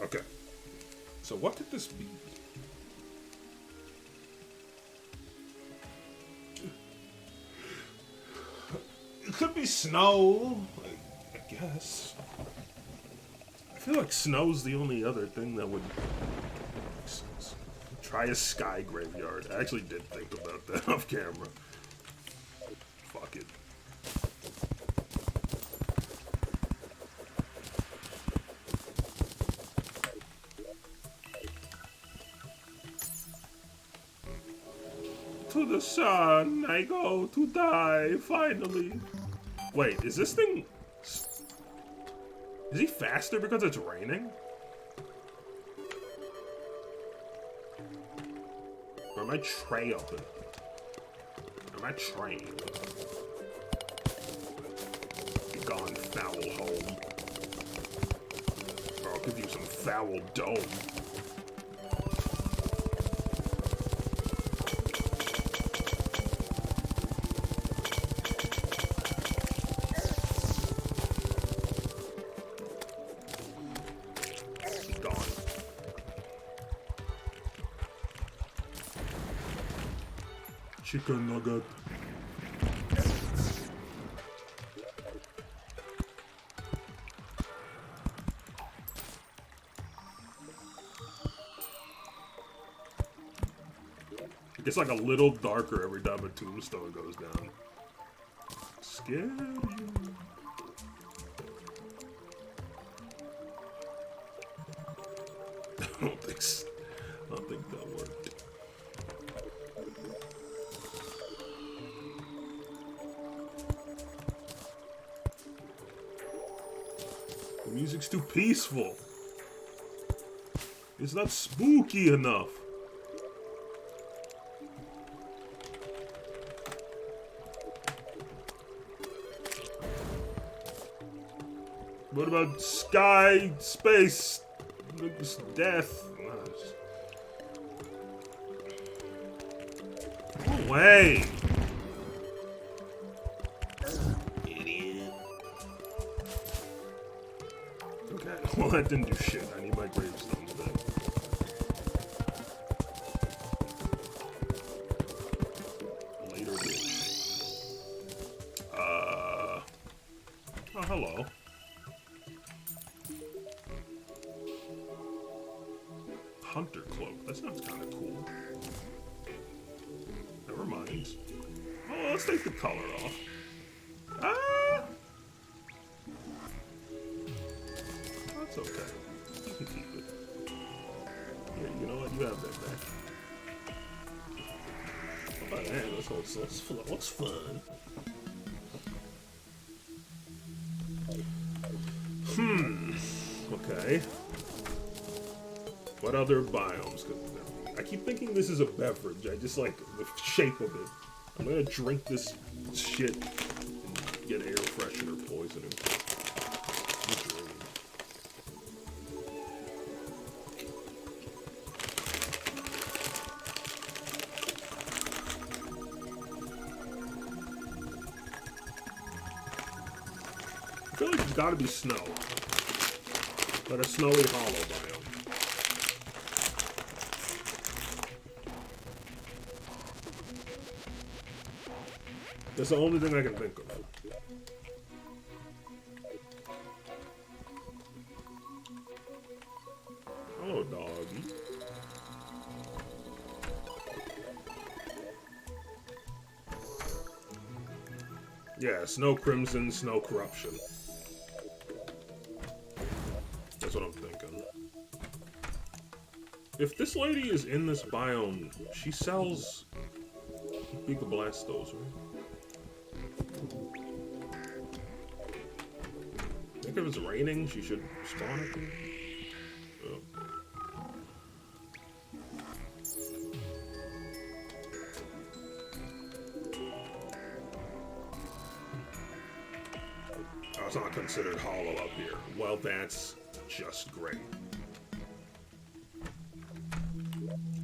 Okay. So what could this be? It could be snow, I guess. I feel like snow's the only other thing that would make sense. Try a sky graveyard. I actually did think about that off camera. Fuck it. To the sun, I go to die, finally. Wait, is this thing... Is he faster because it's raining? Or am I trailing? Am I trained? Be gone, foul home. Or I'll give you some foul dome. Chicken nugget. It gets like a little darker every time a tombstone goes down. Scary. I don't think that worked. Music's too peaceful. It's not spooky enough. What about sky, space, death? Go away! Idiot. Okay, well that didn't do shit. I need my gravestone today. Later, bitch. Oh, hello. Hunter cloak. That sounds kind of cool. Never mind. Oh, let's take the color off. Ah! That's okay. You can keep it. Here, you know what? You have that back. Oh, man, looks fun. Okay. What other biomes could there be? I keep thinking this is a beverage. I just like the shape of it. I'm gonna drink this shit and get air freshener poisoning. I feel like it's gotta be snow. But a snowy hollow biome. That's the only thing I can think of. Hello, doggy. Yeah, snow crimson, snow corruption. That's what I'm thinking. If this lady is in this biome, she sells Bigoblastos, right? I think if it's raining, she should spawn it. Oh. Oh, it's not considered hollow up here. Well, that's just great.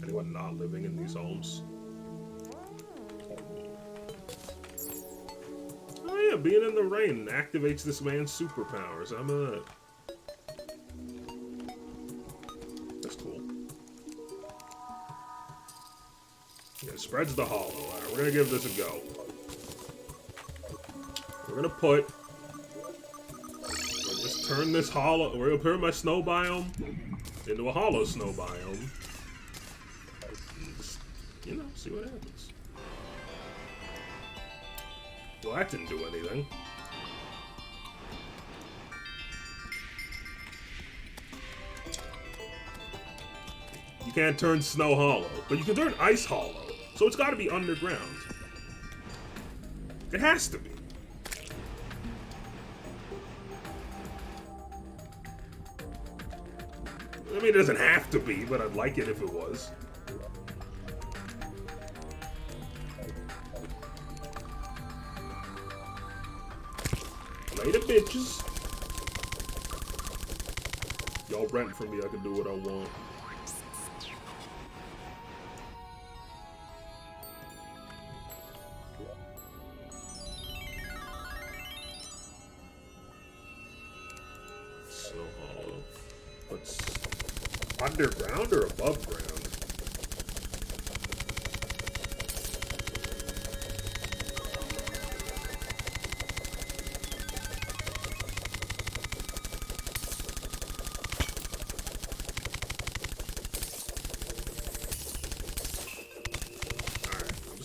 Anyone not living in these homes? Oh yeah, being in the rain activates this man's superpowers. That's cool. Yeah, it spreads the hollow. Alright, we're gonna give this a go. We're gonna just turn this hollow. We're gonna turn my snow biome into a hollow snow biome. Just, you know, see what happens. Well, that didn't do anything. You can't turn snow hollow, but you can turn ice hollow. So it's got to be underground. It has to be. I mean, it doesn't have to be, but I'd like it if it was. Later, bitches. Y'all rent from me, I can do what I want. So hollow. What's underground or above ground?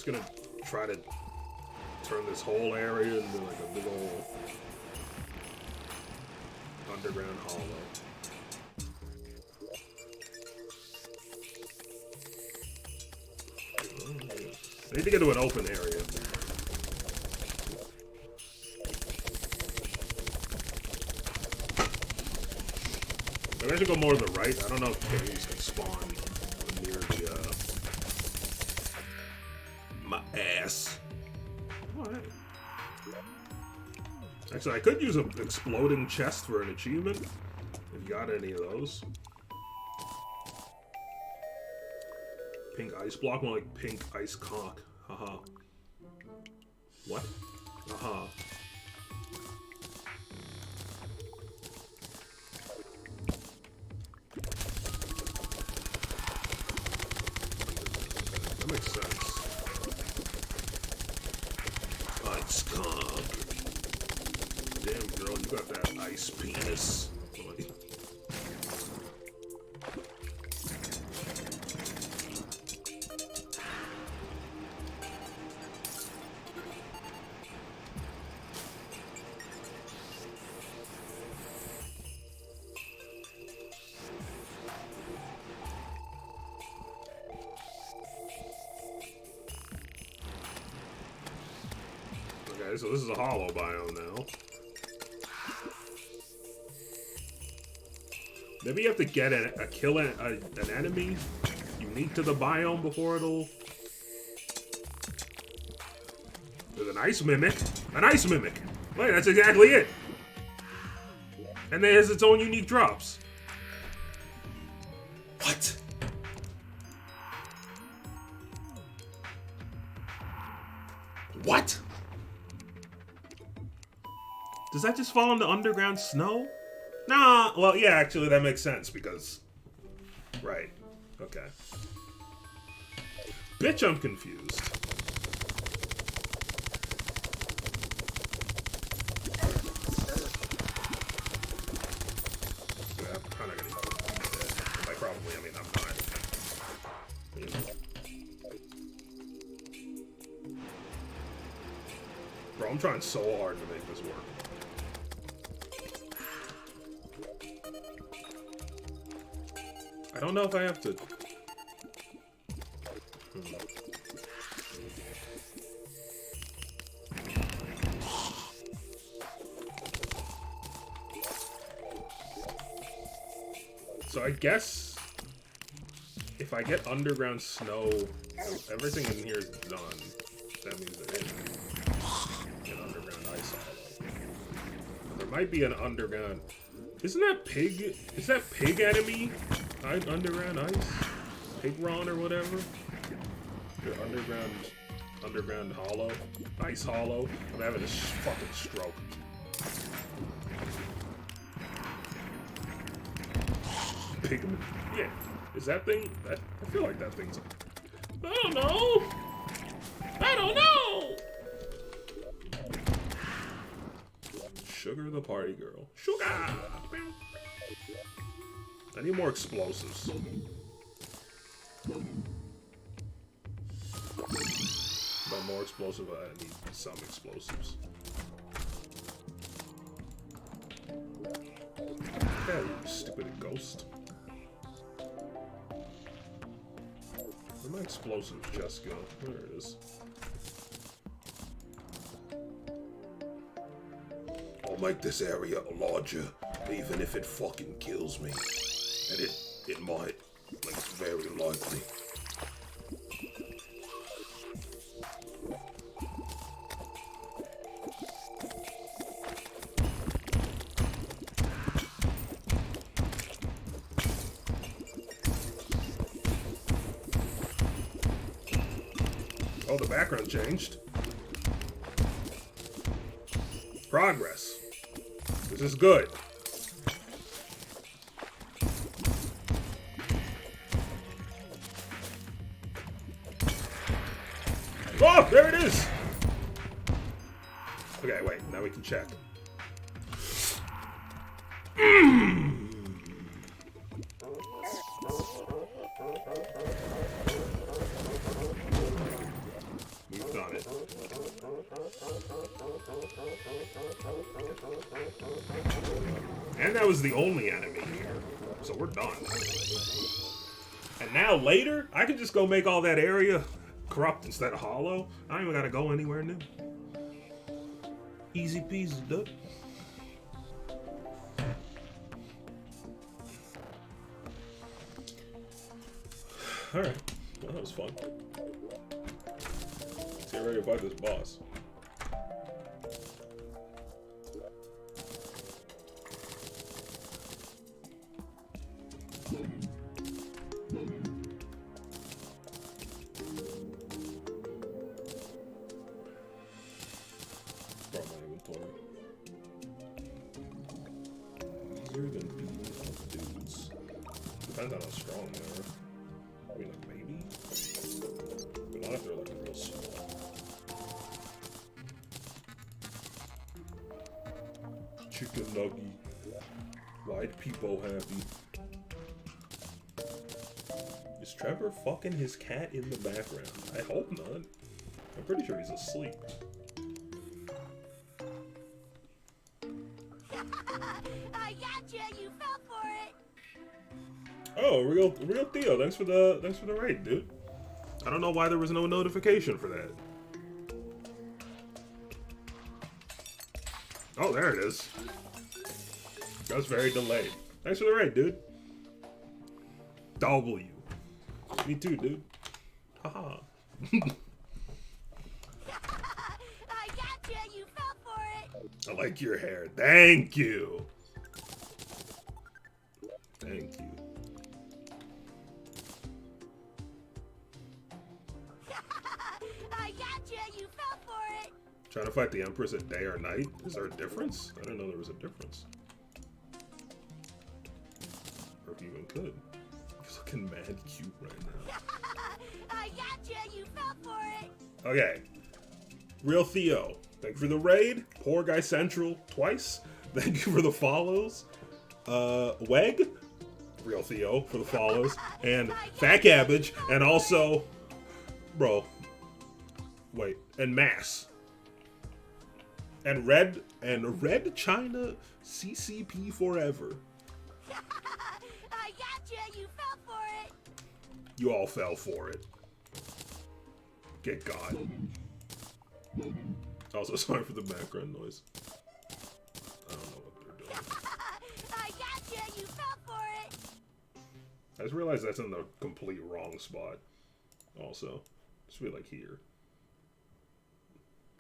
Gonna try to turn this whole area into like a big old underground hollow. I need to get to an open area. should go more to the right. I don't know if things can spawn near the, my ass. Alright. Actually, I could use an exploding chest for an achievement. If you got any of those. Pink ice block, more like pink ice cock. Haha. What? Haha. That makes sense. Ice cock. Damn, girl, you got that ice penis. Okay, so this is a hollow biome now. Maybe you have to get kill an enemy unique to the biome before it'll... There's an ice mimic. An ice mimic! Wait, that's exactly it! And then it has its own unique drops. What? What? Does that just fall into underground snow? Nah, well, yeah, actually, that makes sense because... Right. Okay. Bitch, I'm confused. Yeah, I'm kind of gonna use it. Like, probably, I mean, I'm not. You know. Bro, I'm trying so hard to make this work. I don't know if I have to... So I guess if I get underground snow, everything in here is done. That means there is an underground ice hollow. There might be an underground... Isn't that pig? Is that pig enemy? Underground ice? Pigron or whatever? Your underground hollow? Ice hollow? I'm having a fucking stroke. Pigman. Yeah. Is that thing? I feel like that thing's... I don't know! I don't know! Sugar the party girl. Sugar! I need more explosives. By more explosive, I need some explosives. Okay, you stupid ghost. Where'd my explosives just go? There it is. I'll make this area larger, even if it fucking kills me. And it might. Like, it's very likely. Oh, the background changed. Progress. This is good. Oh, there it is! Okay, wait, now we can check. We've done it. And that was the only enemy here. So we're done. And now later, I can just go make all that area corrupt instead of hollow. I don't even gotta go anywhere new. Easy peasy, dude. Alright. Well, that was fun. Let's get ready to fight this boss. Brought my inventory. Easier than beating up dudes. Depends on how strong they are. I mean, like, maybe? But not if they're, like, real small. Chicken nuggy. White people happy. Is Trevor fucking his cat in the background? I hope not. I'm pretty sure he's asleep. I gotcha, you fell for it. Oh, real Theo, thanks for the raid, dude. I don't know why there was no notification for that. Oh, there it is. That was very delayed. Thanks for the raid, dude. W. Me too, dude. Haha. I gotcha, you fell for it. I like your hair. Thank you. Thank you. I gotcha, you fell for it. Trying to fight the Empress at day or night? Is there a difference? I didn't know there was a difference. Or if you even could. He's looking mad cute right now. I gotcha, you fell for it. Okay. Real Theo. Thank you for the raid. Poor Guy Central twice. Thank you for the follows. Weg. Real Theo for the follows. And Fat Cabbage. And also... Bro. Wait. And Mass. And Red China CCP Forever. I gotcha, you fell for it. You all fell for it. Get God. Also, sorry for the background noise. I don't know what they're doing. I gotcha, you fell for it. I just realized that's in the complete wrong spot. Also, just be like here.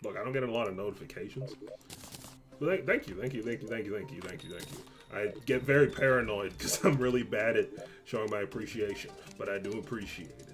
Look, I don't get a lot of notifications. But thank you. I get very paranoid because I'm really bad at showing my appreciation, but I do appreciate it.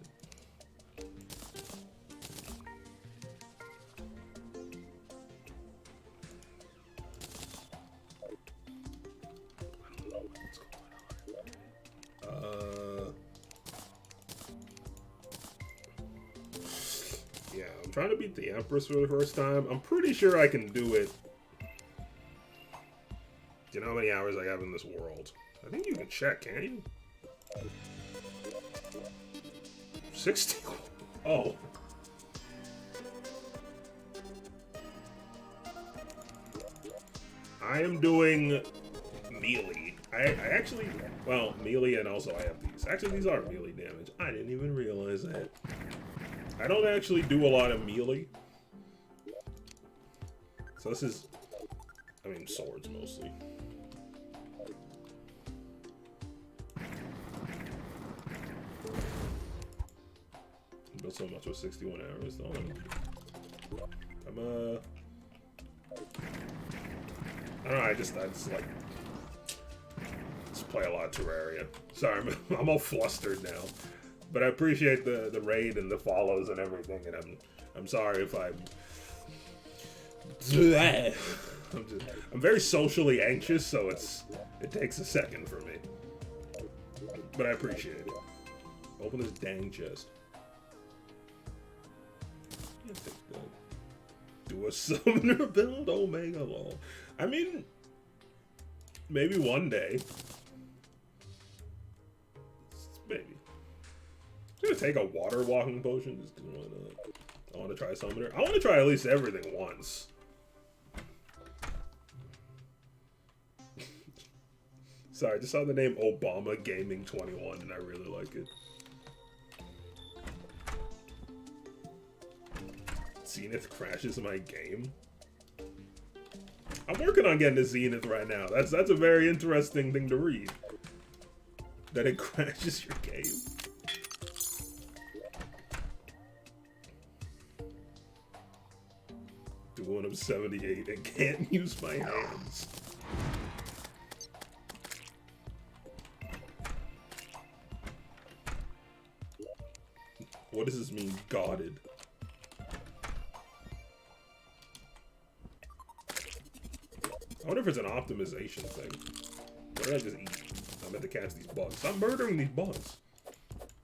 Yeah, I'm trying to beat the Empress for the first time. I'm pretty sure I can do it. Do you know how many hours I have in this world? I think you can check, can't you? 60? Oh. I am doing melee. I actually, well, melee and also I have these. Actually, these are melee damage. I didn't even realize that. I don't actually do a lot of melee. So this is, I mean, swords mostly. Built so much with 61 hours, though. I don't know, I just like, play a lot of Terraria. Sorry, I'm all flustered now. But I appreciate the raid and the follows and everything, and I'm sorry if I'm very socially anxious, so it takes a second for me. But I appreciate it. Open this dang chest. Take that. Do a summoner build, Omega lol. I mean, maybe one day. Maybe. I'm gonna take a water walking potion just because why not? I want to try summoner. I want to try at least everything once. Sorry, I just saw the name Obama Gaming 21 and I really like it. Zenith crashes my game. I'm working on getting to Zenith right now. That's a very interesting thing to read. That it crashes your game. when I'm 78 and can't use my hands. What does this mean, godded? I wonder if it's an optimization thing. What did I just eat? I meant to catch these bugs. Stop murdering these bugs.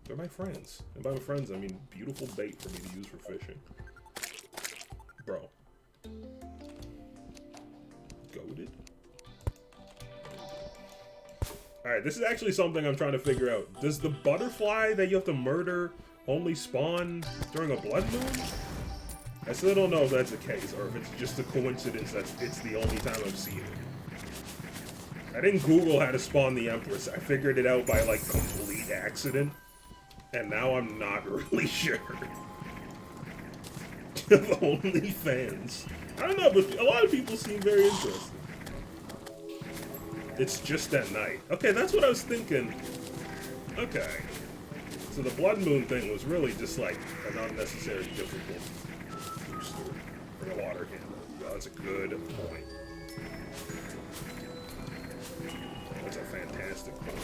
They're my friends. And by my friends, I mean beautiful bait for me to use for fishing. Bro. Goated? Alright, this is actually something I'm trying to figure out. Does the butterfly that you have to murder only spawn during a blood moon? I still don't know if that's the case, or if it's just a coincidence that it's the only time I've seen it. I didn't Google how to spawn the Empress. I figured it out by, like, complete accident. And now I'm not really sure. Only fans. I don't know, but a lot of people seem very interested. It's just at night. Okay, that's what I was thinking. Okay. So the blood moon thing was really just like an unnecessary difficult booster for the water handle. Well, that's a good point. That's a fantastic point.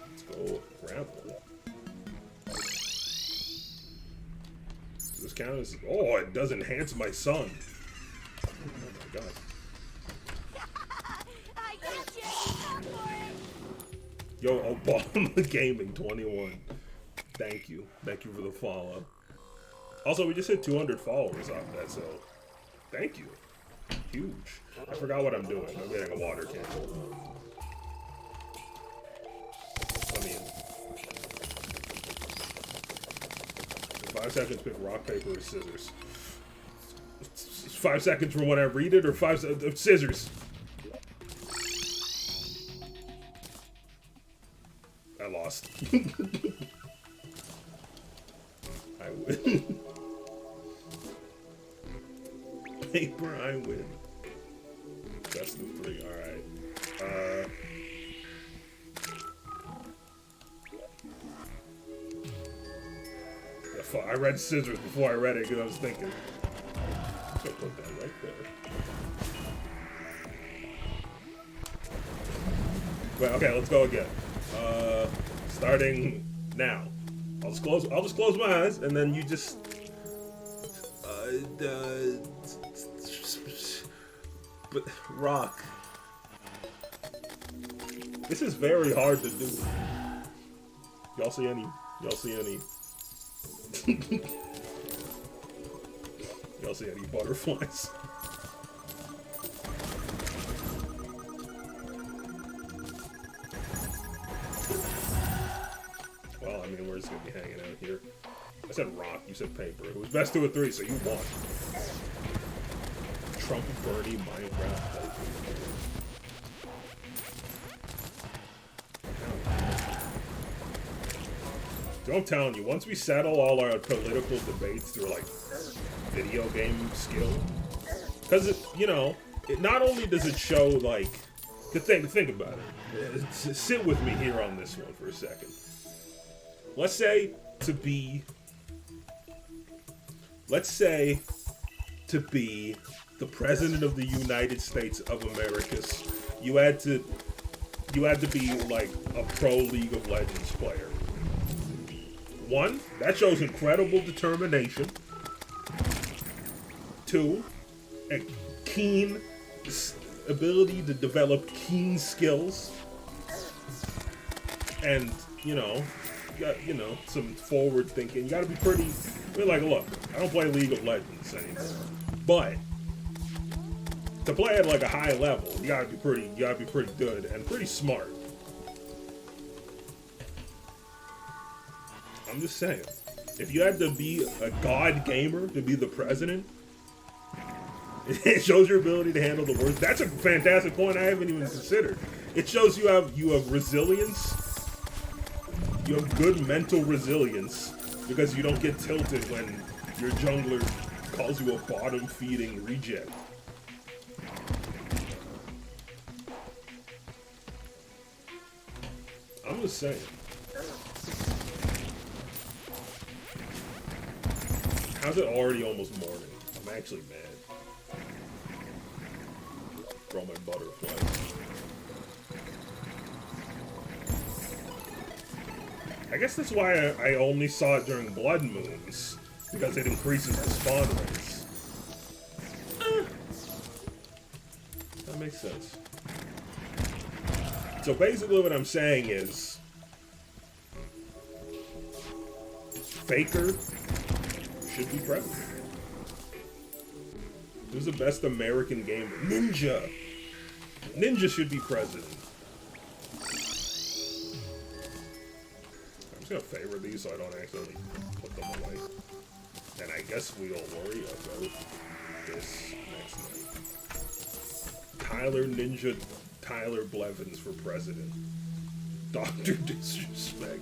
Let's go gravel. Does this count as... Oh, it does enhance my sun. Oh my god. I got you. Go for it. Yo, Obama Gaming 21. Thank you. Thank you for the follow. Also, we just hit 200 followers off that, so thank you. Huge. I forgot what I'm doing. I'm getting a water candle. I mean, 5 seconds, pick rock, paper, or scissors. 5 seconds from when I read it, or 5 scissors. I lost. I win. Paper, I win. Best of 3, alright. I read scissors before I read it because I was thinking. I'm gonna put that right there. Wait, okay, let's go again. Starting now. I'll just close my eyes, and then you just but rock. This is very hard to do. Y'all see any? Y'all see any butterflies? Well, I mean, we're just gonna be hanging out here. I said rock, you said paper. It was best 2 of 3, so you won. Trump, Bernie, Minecraft. So I'm telling you, once we settle all our political debates through, like, video game skill, because, you know, it not only does it show, like, think about it. Sit with me here on this one for a second. Let's say to be the President of the United States of America, you had to be like a pro League of Legends player. 1, that shows incredible determination. 2, a keen ability to develop keen skills. And, you know, you got, you know, some forward thinking. You gotta be pretty, I mean, like, look, I don't play League of Legends anymore, but to play at like a high level, you gotta be pretty good and pretty smart. I'm just saying, if you had to be a god gamer to be the president, it shows your ability to handle the worst. That's a fantastic point I haven't even considered. It shows you have resilience. You have good mental resilience because you don't get tilted when your jungler calls you a bottom-feeding reject. I'm just saying. How's it already almost morning? I'm actually mad. Throw my butterflies. I guess that's why I only saw it during blood moons, because it increases the spawn rates. That makes sense. So basically what I'm saying is, Faker should be president. Who's the best American game? Ninja! Ninja should be president. I'm just gonna favor these so I don't accidentally put them away. And I guess we'll worry about this next night. Tyler Blevins for president. Dr. Disrespect.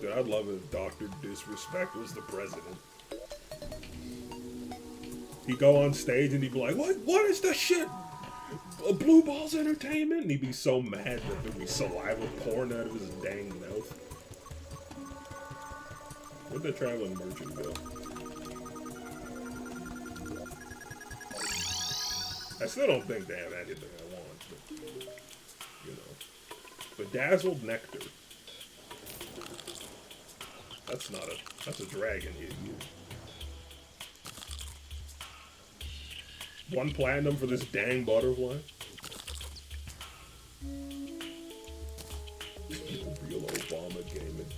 Dude, I'd love it if Dr. Disrespect was the president. He'd go on stage and he'd be like, what is this shit? Blue Balls Entertainment? And he'd be so mad that there'd be saliva pouring out of his dang mouth. Where'd the traveling merchant go? I still don't think they have anything I want, but, you know. Bedazzled Nectar. That's a dragon, you. 1 platinum for this dang butterfly? Real Obama gaming.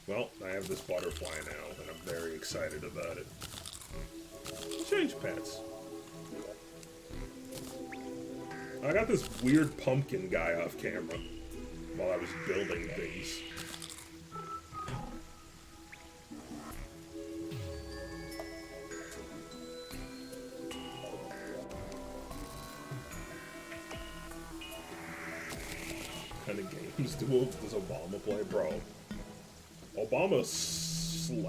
Well, I have this butterfly now, and I'm very excited about it. Change pets. I got this weird pumpkin guy off camera while I was building things. What kind of games does Obama play? Bro, I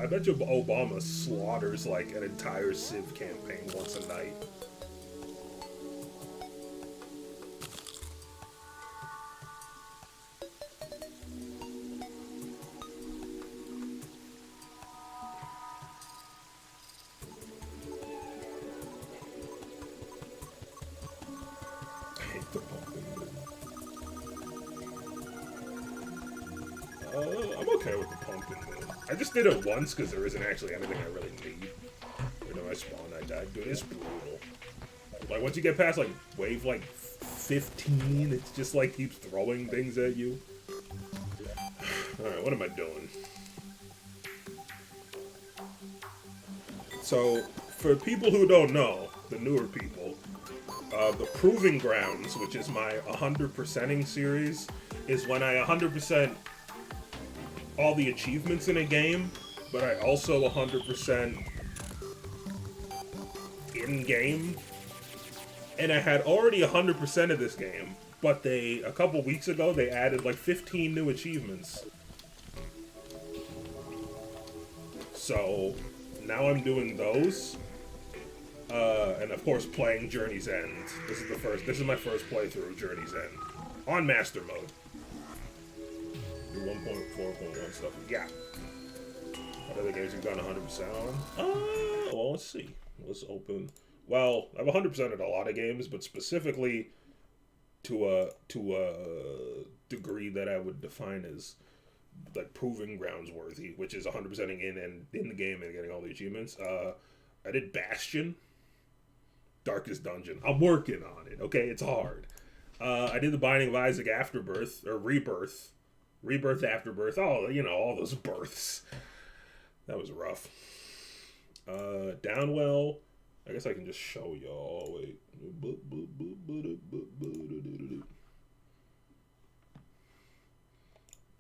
bet you Obama slaughters like an entire Civ campaign once a night. I'm okay with the pumpkin moon. I just did it once because there isn't actually anything I really need. You know, I spawned, I died. Dude, it's brutal. Like, once you get past, like, wave, like, 15, it's just, like, keeps throwing things at you. Alright, what am I doing? So, for people who don't know, the newer people, the Proving Grounds, which is my 100%ing series, is when I 100% all the achievements in a game, but I also 100% in-game. And I had already 100% of this game, but a couple weeks ago, they added like 15 new achievements. So, now I'm doing those. And of course, playing Journey's End. This is my first playthrough of Journey's End. On Master Mode. Do 1.4.1 stuff. Yeah. What other games you've gone 100% on? Well, let's see. Let's open. Well, I've 100%ed a lot of games, but specifically to a degree that I would define as like Proving Grounds worthy, which is 100%ing in the game and getting all the achievements. I did Bastion, Darkest Dungeon. I'm working on it. Okay, it's hard. I did the Binding of Isaac Afterbirth or Rebirth. Rebirth, Afterbirth, all those births. That was rough. Downwell, I guess I can just show y'all. Wait.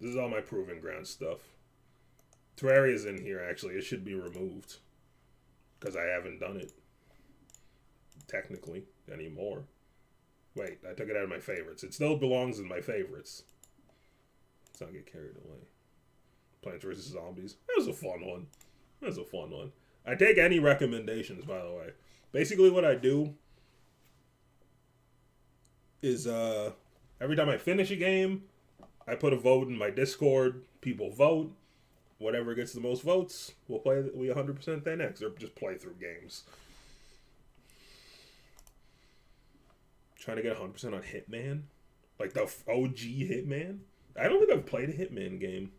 This is all my Proving Ground stuff. Terraria's in here, actually. It should be removed. Because I haven't done it. Technically, anymore. Wait, I took it out of my favorites. It still belongs in my favorites. Let's not get carried away. Plants vs. Zombies. That was a fun one. I take any recommendations, by the way. Basically, what I do is every time I finish a game, I put a vote in my Discord. People vote. Whatever gets the most votes, we 100% that next. Or just play through games. Trying to get 100% on Hitman, like the OG Hitman. I don't think I've played a Hitman game.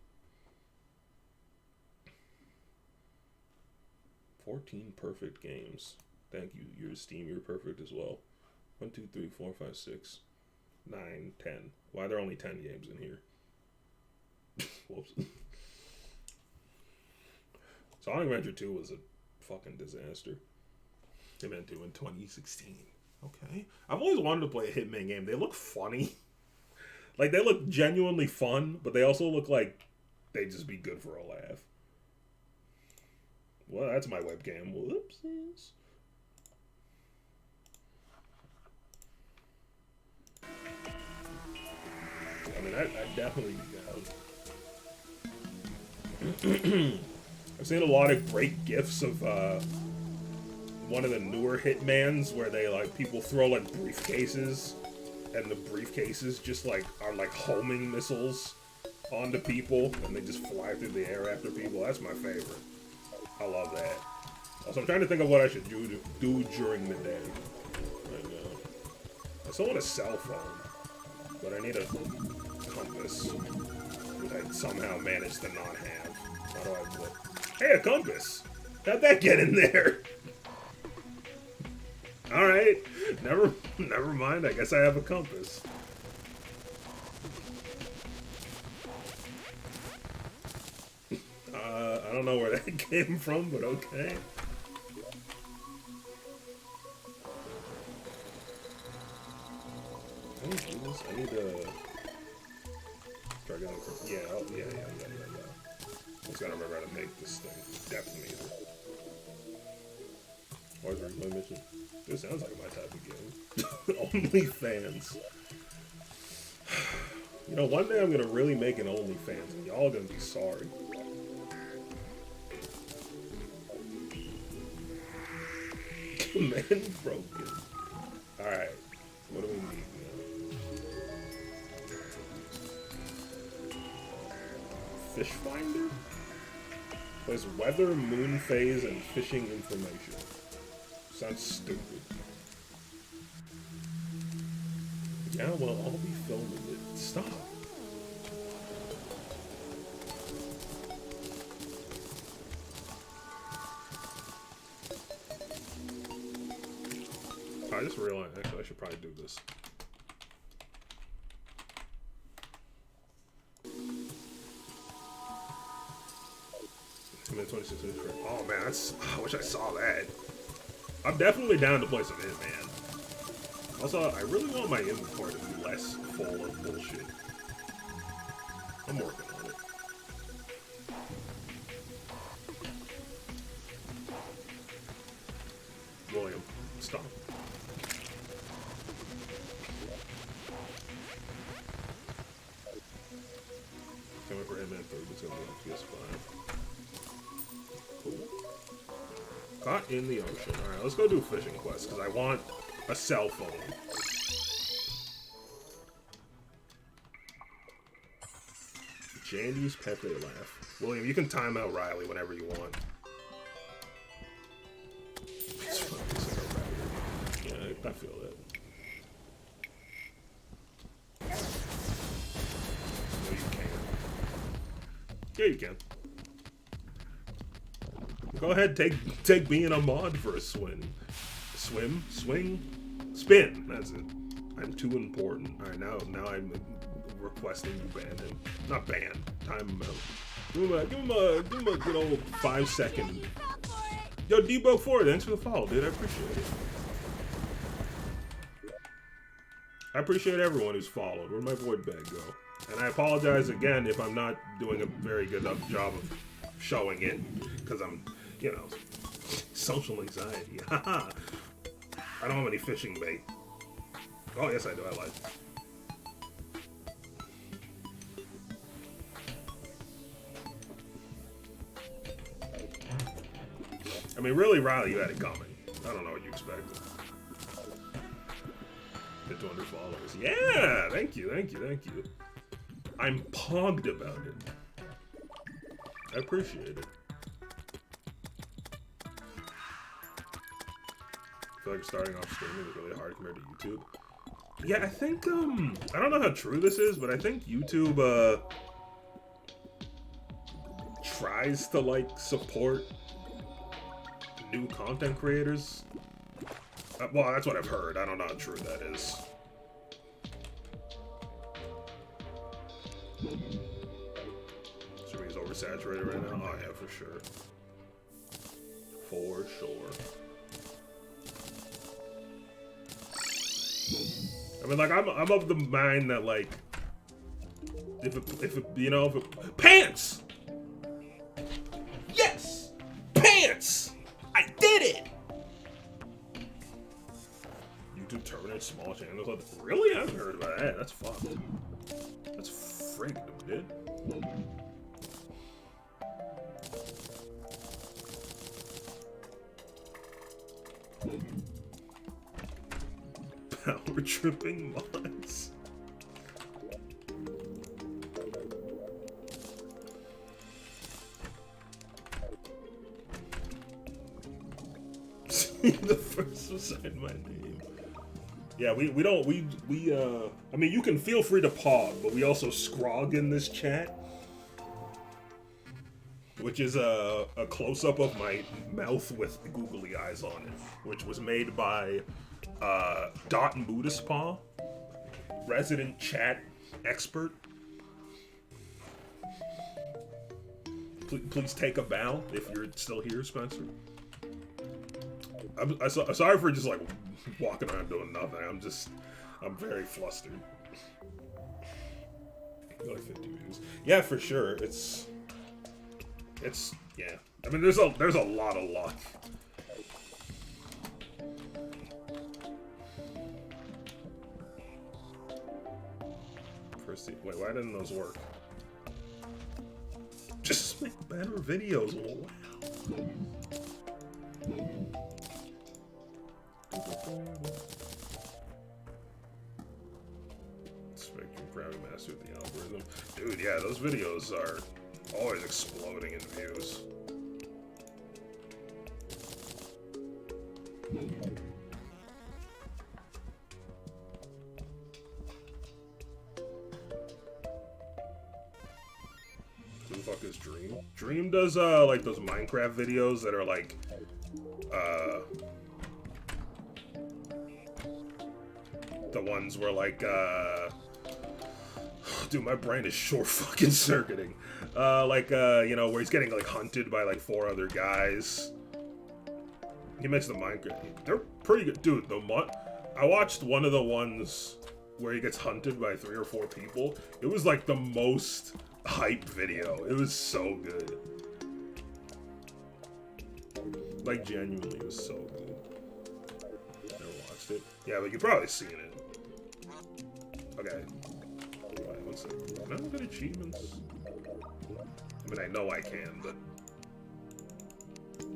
14 perfect games. Thank you. Your Steam, you're perfect as well. 1, 2, 3, 4, 5, 6, 9, 10. Why are there only 10 games in here? Whoops. Sonic Adventure 2 was a fucking disaster. Hitman 2 in 2016. Okay. I've always wanted to play a Hitman game. They look funny. Like, they look genuinely fun, but they also look like they'd just be good for a laugh. Well, that's my webcam. Whoopsies. I mean, I'd definitely be down. I've seen a lot of great gifs of one of the newer Hitmans where they like people throw like briefcases, and the briefcases just like are like homing missiles onto people, and they just fly through the air after people. That's my favorite. I love that. Also, I'm trying to think of what I should do during the day. Right now, I still want a cell phone, but I need a compass, which I somehow managed to not have. How do I look? Hey, a compass! How'd that get in there? Alright. Never mind. I guess I have a compass. I don't know where that came from, but okay. I need to try going for yeah. I just gotta remember how to make this thing. Depth meter. Where's the replay mission? This sounds like my type of game. OnlyFans. You know, one day I'm gonna really make an OnlyFans, and y'all gonna be sorry. Man broken. Alright. What do we need now? Fish finder? Plays weather, moon phase, and fishing information. Sounds stupid. Yeah, well, I'll be filming it. Stop. I just realized, actually, I should probably do this. Oh man, I wish I saw that. I'm definitely down to play some Hitman. Also, I really want my inventory to be less full of bullshit. I'm working on it. William, stop. Coming for Hitman 3, it's gonna be on PS5. Cool. Caught in the ocean. Alright, let's go do a fishing quest, because I want a cell phone. Jandy's Pepe laugh. William, you can time out Riley whenever you want. Yeah, I feel that. No, you can't. Yeah, you can. Go ahead, take being a mod for a swim. Swing, spin. That's it. I'm too important. All right, now I'm requesting you ban him. Not ban. Time him out. Give him a good old 5-second. Yo, Debo4, thanks for the follow, dude. I appreciate it. I appreciate everyone who's followed. Where'd my void bag go? And I apologize again if I'm not doing a very good enough job of showing it, because I'm, you know, social anxiety. Haha. I don't have any fishing bait. Oh, yes, I do. I lied. I mean, really, Riley, you had it coming. I don't know what you expected. Hit 200 followers. Yeah! Thank you, thank you, thank you. I'm pogged about it. I appreciate it. I feel like starting off streaming is really hard compared to YouTube. Yeah, I think, I don't know how true this is, but I think YouTube, tries to, like, support new content creators. Well, that's what I've heard. I don't know how true that is. Streaming is oversaturated right now? Oh, yeah, for sure. For sure. I mean, like, I'm of the mind that, like, if it, you know, if it, pants! Yes! Pants! I did it! YouTube terminates small channels. Really? I haven't heard about that. That's fucked. That's freaking dude. Power tripping mods. The first was signed my name. Yeah, we don't, I mean, you can feel free to pause, but we also scrog in this chat. Which is a close-up of my mouth with googly eyes on it. Which was made by Dot Moodispaw, resident chat expert. Please take a bow if you're still here, Spencer. I'm sorry for just like walking around doing nothing. I'm very flustered. Like 50 views. Yeah, for sure. It's yeah. I mean, there's a lot of luck. First, wait, why didn't those work? Just make better videos. Wow. Spectrum Gravity Master the algorithm. Dude, yeah, those videos are always exploding in views. Who the fuck is Dream? Dream does like those Minecraft videos that are like the ones where like dude, my brain is short fucking circuiting. You know, where he's getting like hunted by like 4 other guys. He makes the Minecraft. They're pretty good, dude. I watched one of the ones where he gets hunted by 3 or 4 people. It was like the most hype video. It was so good. Like genuinely, it was so good. Never watched it. Yeah, but you've probably seen it. Okay. Wait, one second. Can I look at achievements? I mean, I know I can, but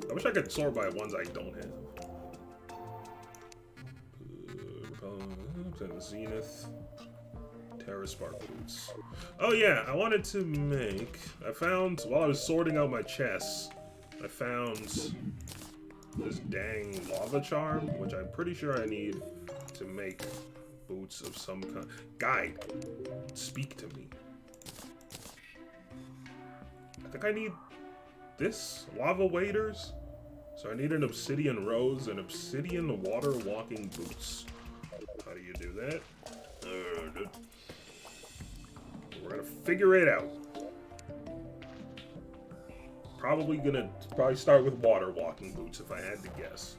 I wish I could sort by ones I don't have. Zenith. Terra Spark Boots. Oh yeah, I wanted to make... I found, while I was sorting out my chests, I found this dang lava charm, which I'm pretty sure I need to make boots of some kind. Guide, speak to me. I think I need this, lava waders. So I need an obsidian rose and obsidian water walking boots. How do you do that? We're gonna figure it out. Probably start with water walking boots if I had to guess.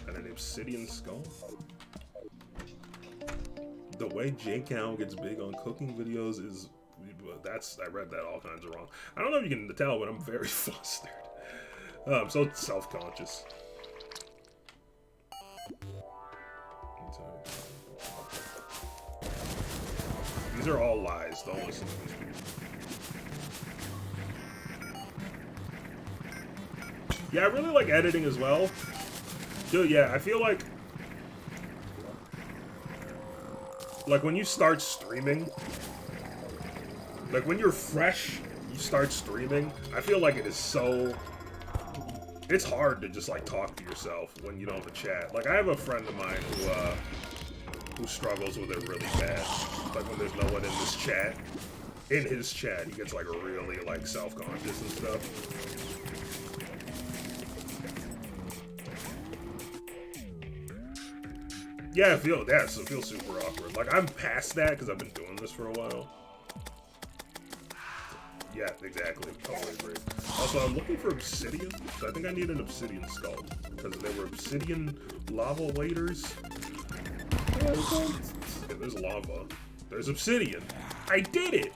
And an obsidian skull. The way J-Cow gets big on cooking videos is I read that all kinds of wrong. I don't know if you can tell, but I'm very flustered. I'm so self-conscious. These are all lies. Don't listen to these people. Yeah, I really like editing as well. Dude, yeah, I feel like when you start streaming, like when you're fresh, you start streaming, I feel like it is so, it's hard to just like talk to yourself when you don't have a chat. Like I have a friend of mine who struggles with it really bad. Like when there's no one in this chat, in his chat, he gets like really like self-conscious and stuff. Yeah, it feels super awkward. Like, I'm past that because I've been doing this for a while. Yeah, exactly. Totally agree. Also, I'm looking for obsidian. So I think I need an obsidian skull. Because there were obsidian lava waders. Yeah, there's lava. There's obsidian. I did it!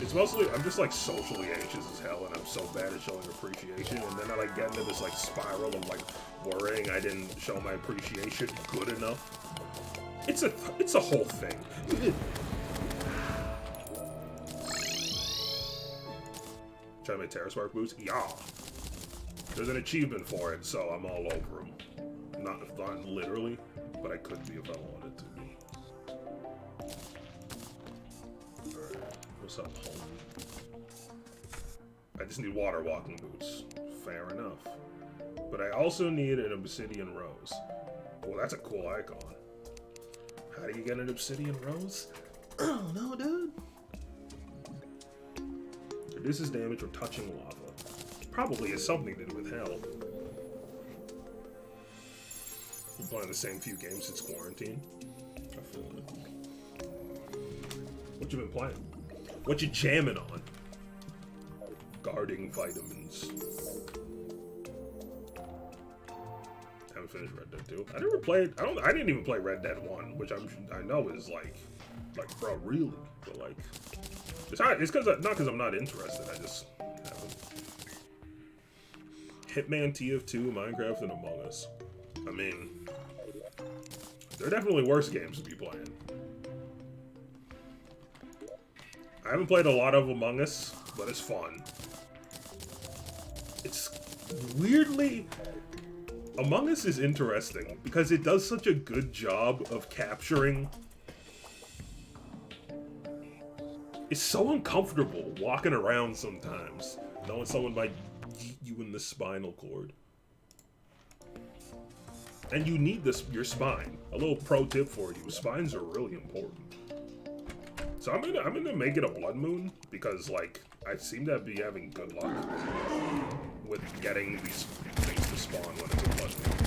It's mostly, I'm just like socially anxious as hell, and I'm so bad at showing appreciation, and then I like get into this like spiral of like worrying I didn't show my appreciation good enough. It's a whole thing. Try my Terrace Spark boots? Yeah. There's an achievement for it, so I'm all over them. Not literally, but I could be if I wanted to. What's up, home? I just need water walking boots. Fair enough. But I also need an obsidian rose. Well, that's a cool icon. How do you get an obsidian rose? I don't know, dude. Reduces damage from touching lava. Probably has something to do with health. Been playing the same few games since quarantine. I feel it. What you been playing? What you jamming on? Guarding vitamins. Haven't finished Red Dead 2. I never played. I didn't even play Red Dead 1, which I know is like, bro, really. But like, it's because not because I'm not interested. I just haven't. Hitman, TF2, Minecraft, and Among Us. I mean, they're definitely worse games to be playing. I haven't played a lot of Among Us, but it's fun. It's weirdly... Among Us is interesting because it does such a good job of capturing... It's so uncomfortable walking around sometimes, knowing someone might yeet you in the spinal cord. And you need your spine. A little pro tip for you, spines are really important. So I'm gonna make it a blood moon because like I seem to be having good luck with getting these things to spawn when it's a blood moon.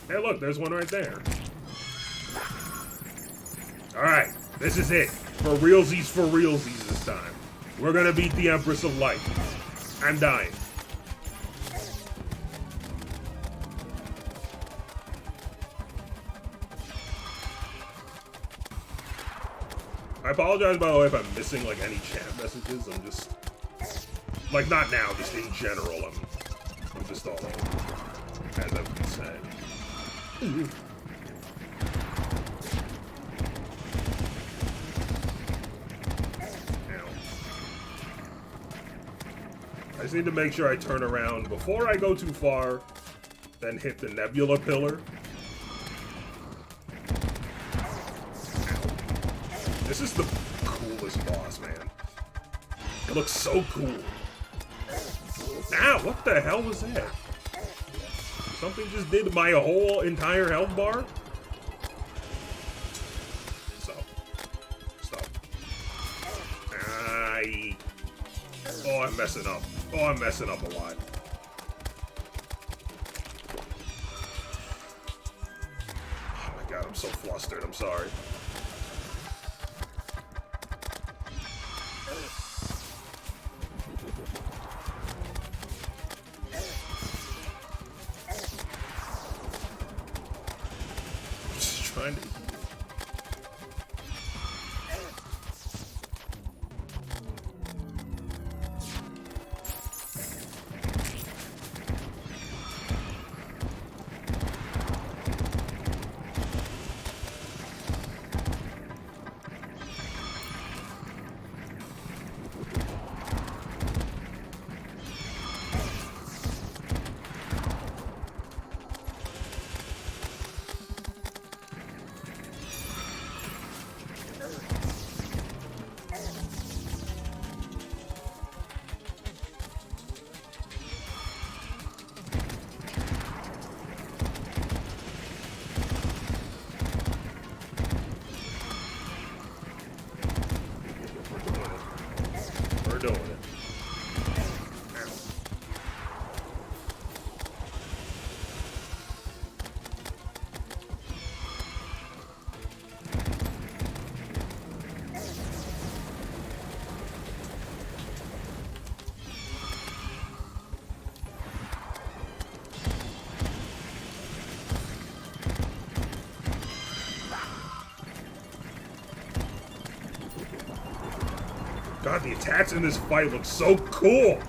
Hey look, there's one right there. Alright, this is it. For realsies this time. We're gonna beat the Empress of Light. I'm dying. I apologize, by the way, if I'm missing, like, any chat messages. I'm just... Like, not now, just in general. I'm just all over, as I've been saying. I just need to make sure I turn around before I go too far, then hit the Nebula Pillar. This is the coolest boss, man. It looks so cool. Ow, what the hell was that? Something just did my whole entire health bar? Stop. Oh, I'm messing up. Oh, I'm messing up a lot. Oh my god, I'm so flustered. I'm sorry. Trying to... doing it. God, the attacks in this fight look so cool!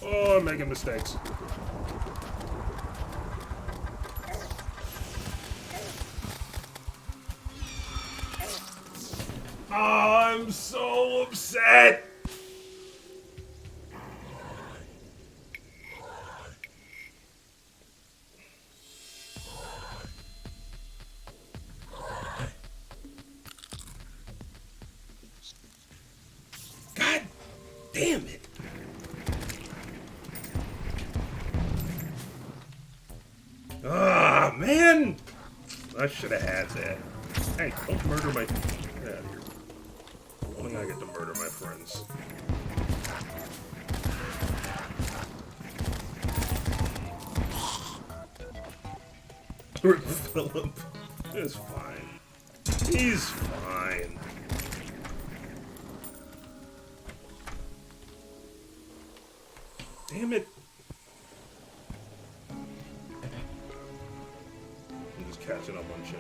Oh, I'm making mistakes. Oh, I'm so upset. God damn it. Ah, man! I should have had that. Hey, don't murder my... Get out of here. Only I get to murder my friends. Philip is fine. He's fine. Damn it. I'm just catching up on chat.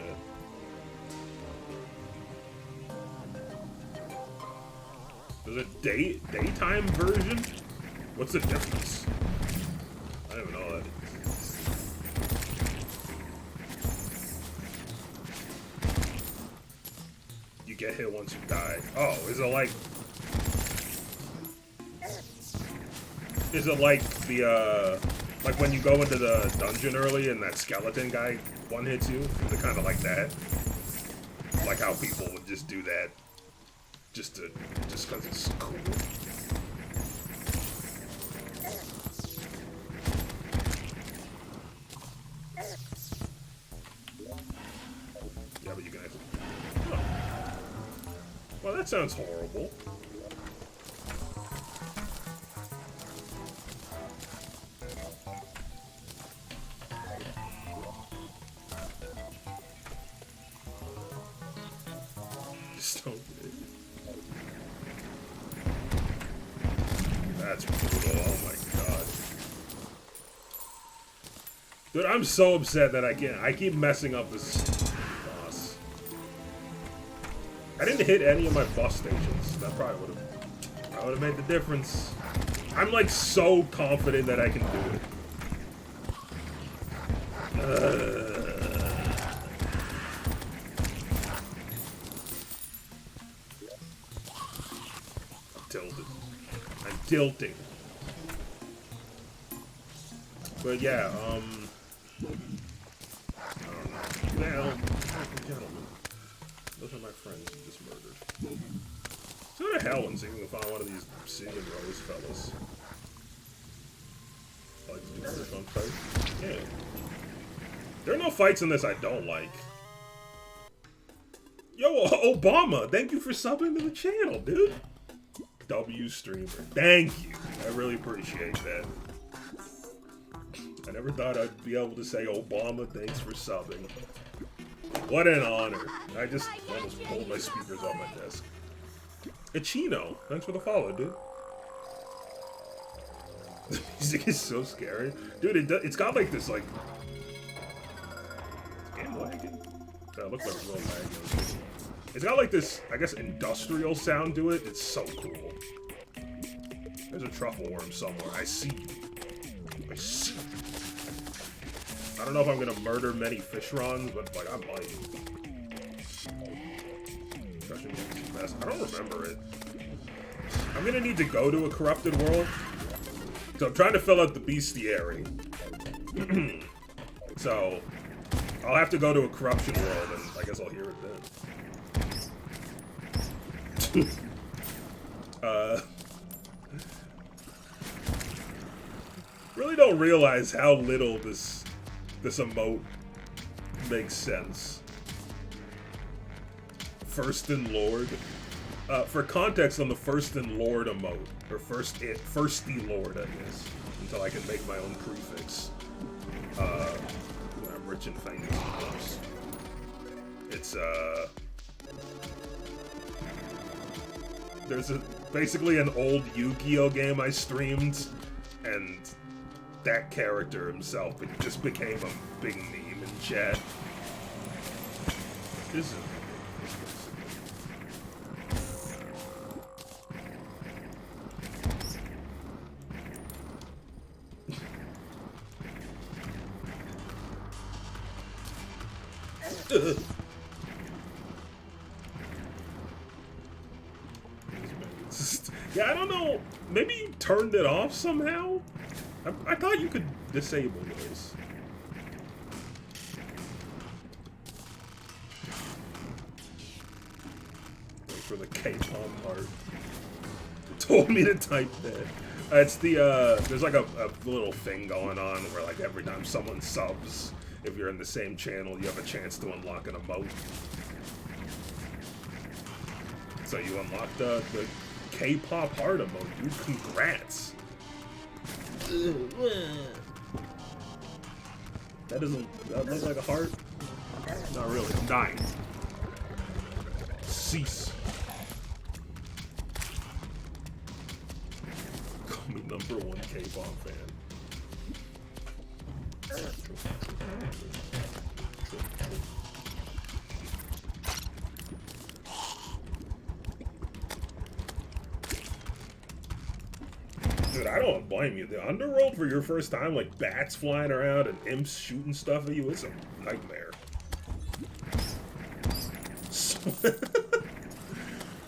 There's a daytime version? What's the difference? I don't know that. You get hit once you die. Oh, is it like... Is it like the, like when you go into the dungeon early and that skeleton guy one-hits you? Is it kind of like that? Like how people would just do that just because it's cool. Yeah, but you can actually... Oh. Well, that sounds horrible. That's brutal. Oh my god. Dude, I'm so upset that I keep messing up this boss. I didn't hit any of my boss stations. That probably would have made the difference. I'm like so confident that I can do it. I'm tilting. But yeah, I don't know. Now, gentlemen, those are my friends you just murdered. Let's go to hell and see if we can find one of these City and Rose fellas. I like to do murder fun fight. Yeah. There are no fights in this I don't like. Yo, Obama, thank you for subbing to the channel, dude. W streamer, thank you. I really appreciate that. I never thought I'd be able to say Obama, thanks for subbing. What an honor. I just almost pulled my speakers off my desk. Ichino, thanks for the follow, dude. The music is so scary. Dude, it's got like this, like... Game lagging? That looks like real lag. It's got like this, I guess, industrial sound to it. It's so cool. There's a truffle worm somewhere. I see you. I see you. I don't know if I'm gonna murder many fish runs, but like I might. I don't remember it. I'm gonna need to go to a corrupted world. So I'm trying to fill out the bestiary. So I'll have to go to a corruption world, and I guess I'll hear it then. Really don't realize how little this emote makes sense. First and Lord. For context on the First and Lord emote, or Firsty Lord, I guess, until I can make my own prefix. When I'm rich and famous, of course. It's there's basically an old Yu-Gi-Oh game I streamed, and that character himself just became a big meme in chat. This is yeah, I don't know. Maybe you turned it off somehow? I thought you could disable this. Wait for the K-pop part. Told me to type that. It's the, there's like a little thing going on where like every time someone subs, if you're in the same channel, you have a chance to unlock an emote. So you unlocked the K-pop heart emote, dude. Congrats. That look like a heart? Not really. 9. Cease. Call me #1 K-pop fan. Dude, I don't blame you. The underworld for your first time, like bats flying around and imps shooting stuff at you, it's a nightmare.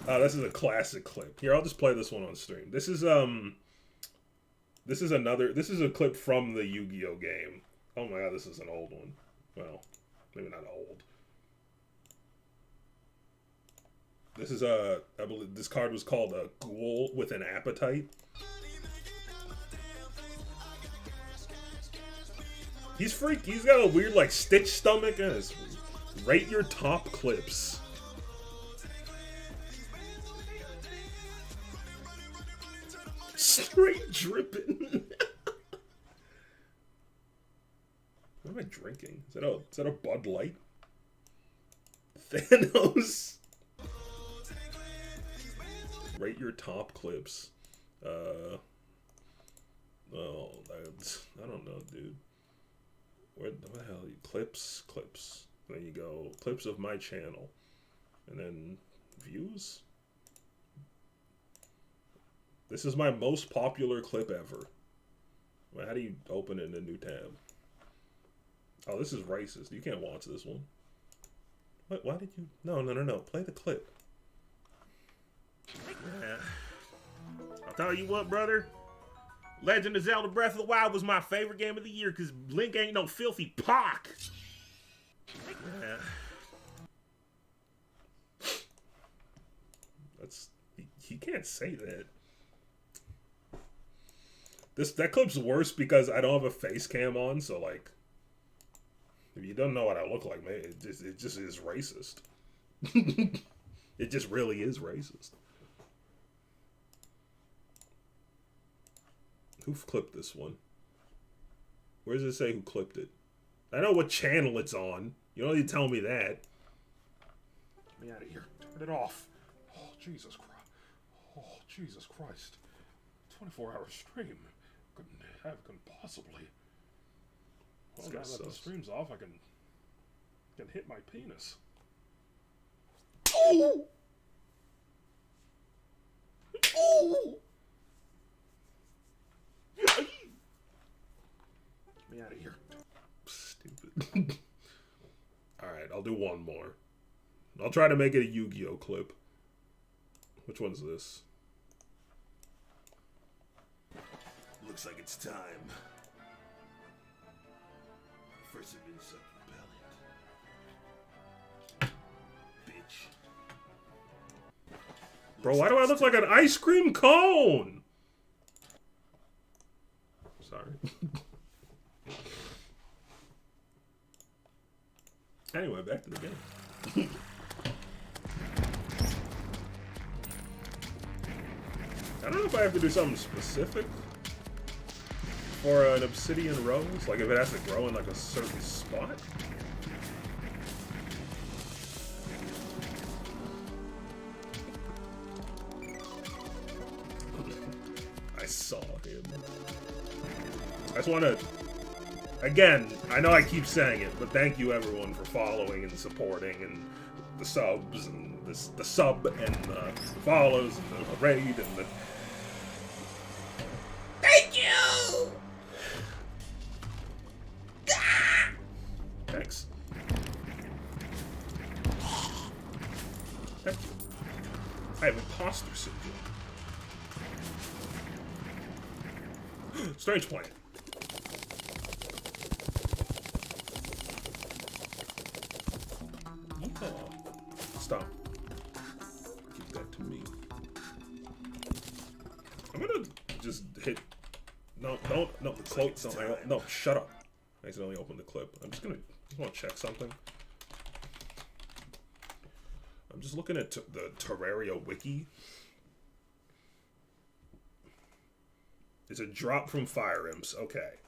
This is a classic clip. Here, I'll just play this one on stream. This is a clip from the Yu-Gi-Oh game. Oh my god, this is an old one. Well, maybe not old. This is I believe this card was called a Ghoul with an Appetite. He's freaky. He's got a weird, like, Stitch stomach. And rate your top clips. Straight dripping. What am I drinking? Is that a Bud Light? Thanos. Rate your top clips. Oh, I don't know, dude. What the hell? Clips. Then you go clips of my channel, and then views. This is my most popular clip ever. How do you open it in a new tab? Oh, this is racist. You can't watch this one. What? Why did you? No. Play the clip. Yeah. I'll tell you what, brother. Legend of Zelda Breath of the Wild was my favorite game of the year because Link ain't no filthy pock. Yeah. That's he can't say that. That clip's worse because I don't have a face cam on, so like, if you don't know what I look like, man, it just is racist. It just really is racist. Who clipped this one? Where does it say who clipped it? I know what channel it's on. You don't need to tell me that. Get me out of here. Turn it off. Oh, Jesus Christ. Oh, Jesus Christ. 24-hour stream. Couldn't possibly. Well, now that the stream's off, I can hit my penis. Oh! Oh! Get me out of here. Stupid. Alright, I'll do one more. I'll try to make it a Yu-Gi-Oh clip. Which one's this? Looks like it's time. First it been such pellet. Bitch. Bro, why do I look like an ice cream cone? Sorry. Anyway, back to the game. I don't know if I have to do something specific for an obsidian rose, like if it has to grow in like a certain spot. I saw him. I just want to, again, I know I keep saying it, but thank you everyone for following and supporting and the subs and the sub and the follows and the raid and the... Thank you! Thanks. Thank you. I have imposter syndrome. Strange plan. Oh. Stop. Keep that to me. I'm gonna just hit. No, close. No, shut up. I accidentally opened the clip. I just want to check something. I'm just looking at the Terraria wiki. It's a drop from Fire Imps. Okay.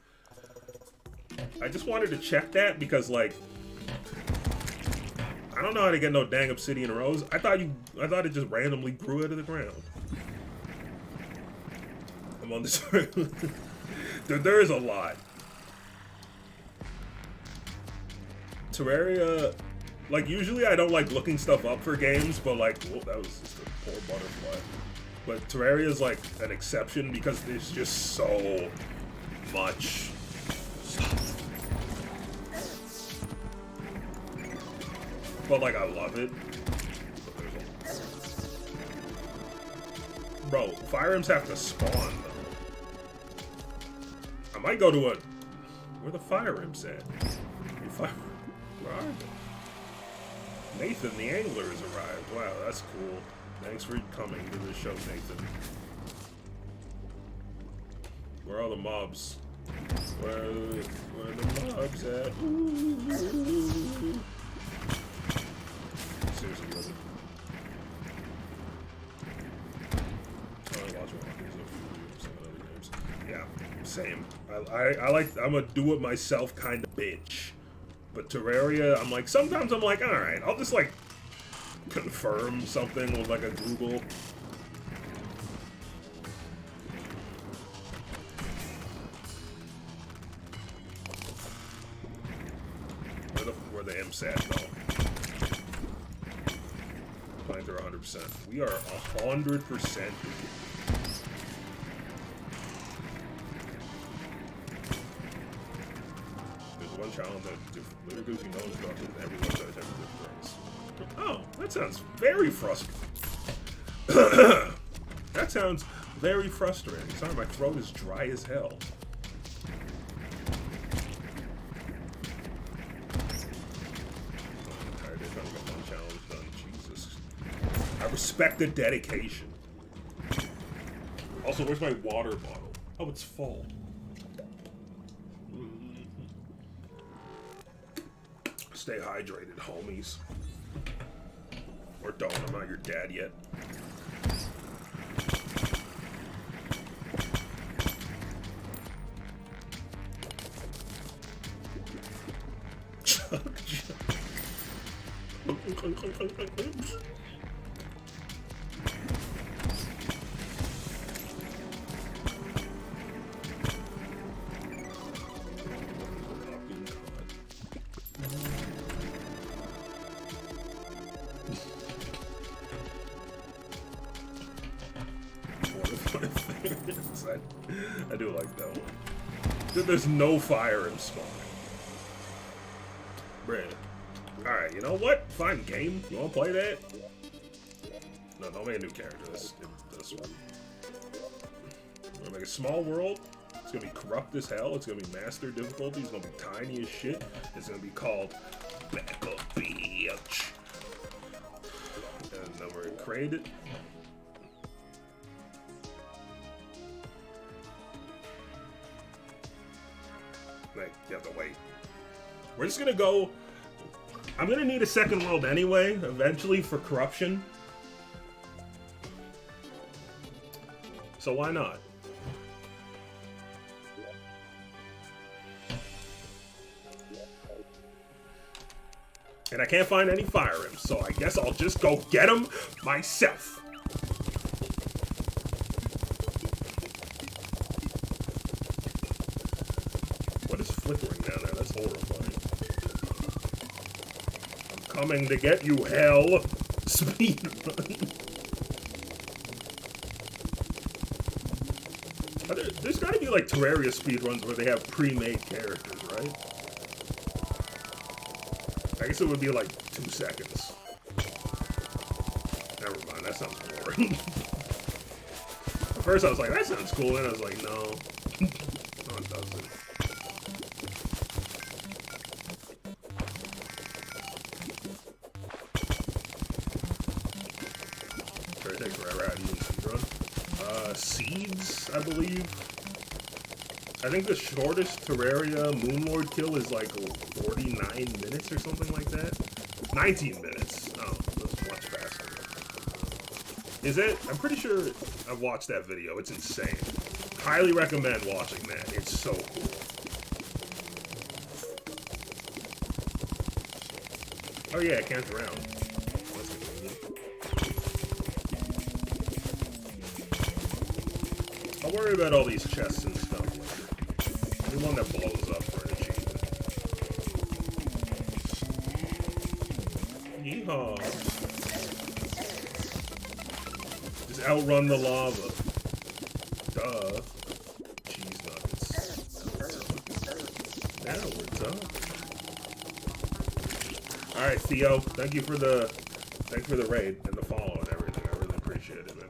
I just wanted to check that because, like, I don't know how to get no dang obsidian rose. I thought it just randomly grew out of the ground. I'm on this. there is a lot. Terraria, like, usually I don't like looking stuff up for games, but like, whoa, that was just a poor butterfly. But Terraria is like an exception because there's just so much stuff. But like, I love it. Bro, Fire Imps have to spawn though. I might go to where the Fire Imps at? Where are they? Nathan the Angler has arrived. Wow, that's cool. Thanks for coming to the show, Nathan. Where are the mobs? Where are the mobs at? Ooh. Seriously, brother. Yeah, same. I'm a do-it-myself kind of bitch. But Terraria, I'm like, sometimes I'm like, alright, I'll just like confirm something with like a Google. Where the imps at, though. Plans are 100%. We are 100%. One challenge that Little Goosey knows about everyone that ever difference. Oh, that sounds very frustrating. That sounds Very frustrating. Sorry, my throat is dry as hell. I'm tired of trying to get one challenge done. Jesus. I respect the dedication. Also, where's my water bottle? Oh, it's full. Stay hydrated, homies. Or don't, I'm not your dad yet. I do like that one. There's no fire in spawn. Brandon. Alright, you know what? Fine game. You wanna play that? No, don't make a new character. This one. We're gonna make a small world. It's gonna be corrupt as hell. It's gonna be master difficulty. It's gonna be tiny as shit. It's gonna be called Back Up Bitch. And then we're gonna create it. Like, you have to wait. We're just gonna go. I'm gonna need a second world anyway, eventually, for corruption. So why not? And I can't find any fire imps, so I guess I'll just go get them myself. What is flickering down there? That's horrifying. I'm coming to get you, hell. Speedrun. There's gotta be like Terraria speedruns where they have pre-made characters, right? I guess it would be like 2 seconds. Never mind, that sounds boring. At first I was like, that sounds cool, and I was like, no. No, it doesn't. Try to take forever out of using speedrun. Seeds, I believe. I think the shortest Terraria Moonlord kill is like 49 minutes or something like that. 19 minutes. Oh, that's much faster. Is it? I'm pretty sure I've watched that video. It's insane. Highly recommend watching that. It's so cool. Oh yeah, it counts around. That's convenient. I'll worry about all these chests and stuff later. The one that blows up for an achievement. Yeehaw. Just outrun the lava. Duh. Cheese nuggets. Now we're done. Alright, Theo. Thank you for the raid and the follow and everything. I really appreciate it, man.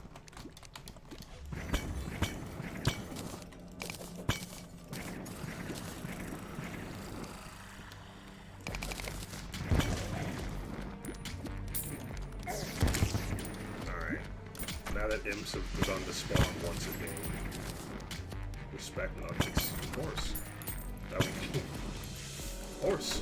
Imps have begun to spawn once again. Respect nuggets, of course. That would be, of course.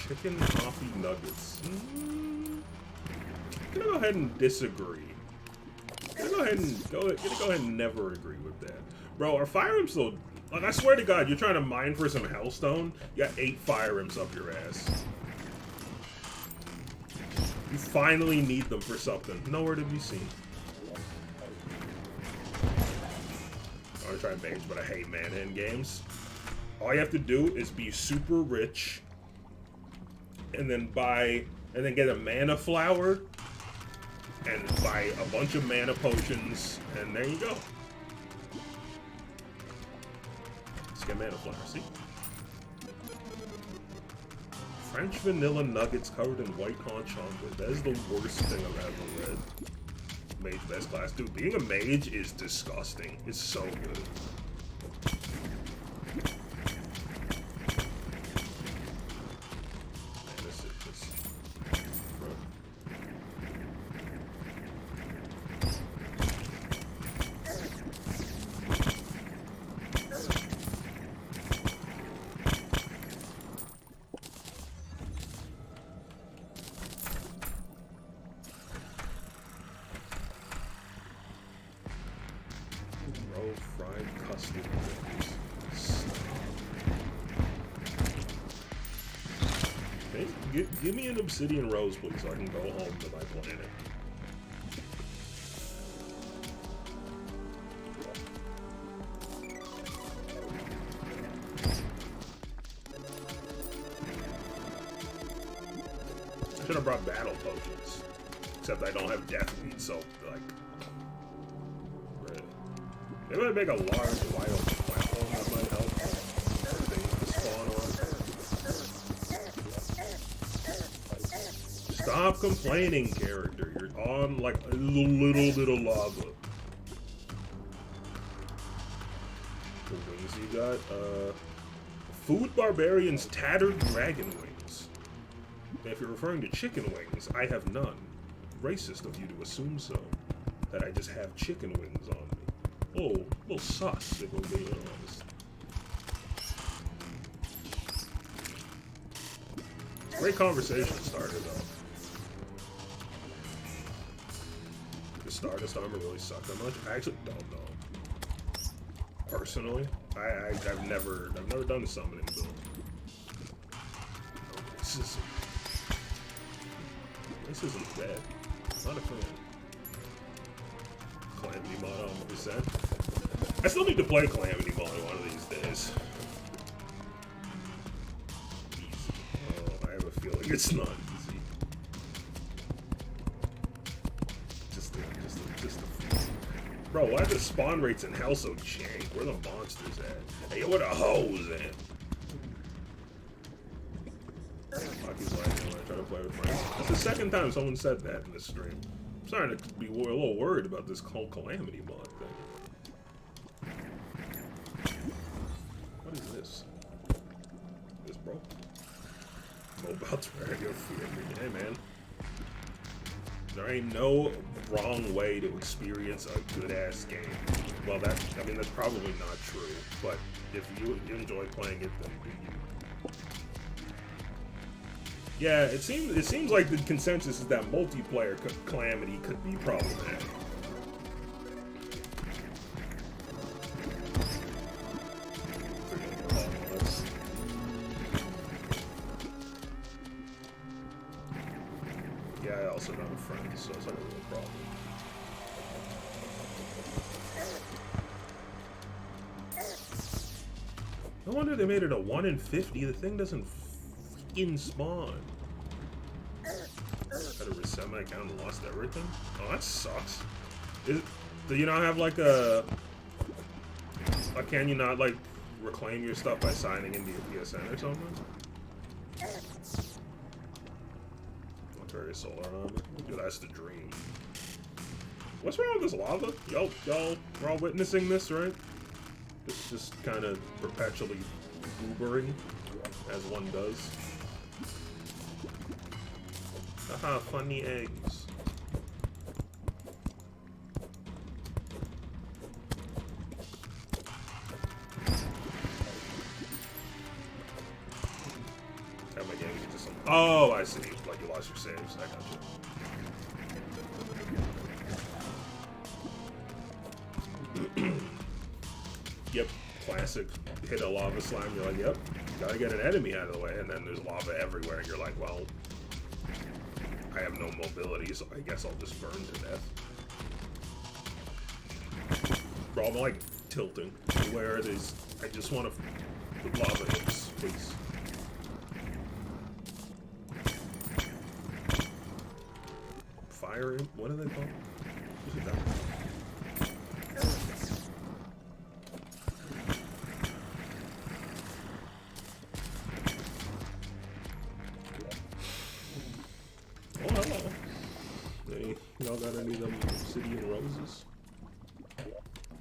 Chicken coffee nuggets. I'm gonna go ahead and disagree. I'm gonna go ahead and never agree with that. Bro, are fire imps though? Like, I swear to God, you're trying to mine for some hellstone, you got 8 fire imps up your ass. You finally need them for something. Nowhere to be seen. I want to try mage, but I hate mana in games. All you have to do is be super rich, and then get a mana flower, and buy a bunch of mana potions, and there you go. Let's get mana flower. See? French vanilla nuggets covered in white hot chocolate. That is the worst thing I've ever read. Mage best class. Dude, being a mage is disgusting. It's so good. Man, this is just... fried custard rings. Okay, give me an obsidian rose, please, so I can go home to my planet. I should have brought battle potions. Except I don't have death meat, so, like... Maybe I make a large, wide open platform that might help things to spawn on. Stop complaining, character. You're on like a little bit of lava. The wings you got? Food Barbarian's Tattered Dragon Wings. And if you're referring to chicken wings, I have none. Racist of you to assume so. That I just have chicken wings on me. Oh, a little sus, if we're being honest. Great conversation starter, though. Does Stardust Armor really suck that much? I actually don't know. Personally, I've never done the summoning build. Oh, racism's bad. Not a fan. Calamity mod on percent. I still need to play Calamity mod one of these days. Easy. Oh, I have a feeling it's not easy. Just the bro, why are the spawn rates in hell so jank? Where the monsters at? Hey, where the hoes at? Lucky's like, when I try to play with friends. That's the second time someone said that in this stream. I'm starting to be a little worried about this whole Calamity mod thing. What is this? This broke? Mobile Terraria fear. Hey man. There ain't no wrong way to experience a good ass game. Well, that's probably not true, but if you enjoy playing it, then do you. Yeah, it seems like the consensus is that multiplayer Calamity could be problematic. Yeah, I also don't have friends, so it's like a real problem. No wonder they made it a 1 in 50. The thing doesn't freaking spawn. Had to reset my account and lost everything? Oh, that sucks. Do you not have like a... can you not like reclaim your stuff by signing into your PSN or something? Terraria Solar Armor. Dude, that's the dream. What's wrong with this lava? Y'all, we're all witnessing this, right? It's just kind of perpetually goobering, as one does. Haha, funny eggs. How my game just some... Oh, I see. Like you lost your saves. I got you. Yep, classic. Hit a lava slime, you're like, yep, gotta get an enemy out of the way, and then there's lava everywhere, and you're like, well, I have no mobility, so I guess I'll just burn to death. Bro, I'm like tilting where it is. I just want to put lava hits, please. Fire, what are they called? Is it that one? Oh, hello. Hey, y'all got any of them obsidian roses?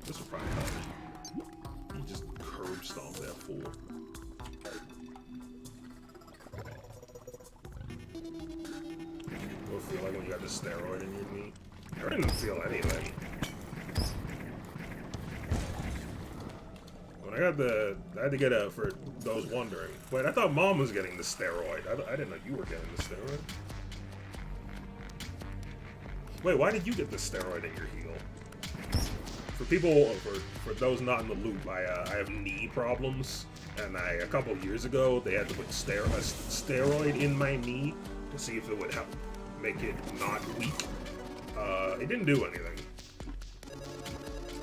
This will probably help. You just curb stomp that fool. What it feel like when you got the steroid in your knee? I didn't feel anything. When I got I had to get for those wondering. Wait, I thought Mom was getting the steroid. I didn't know you were getting the steroid. Wait, why did you get the steroid in your heel? For people, for those not in the loop, I have knee problems, and a couple years ago they had to put a steroid in my knee to see if it would help make it not weak. It didn't do anything.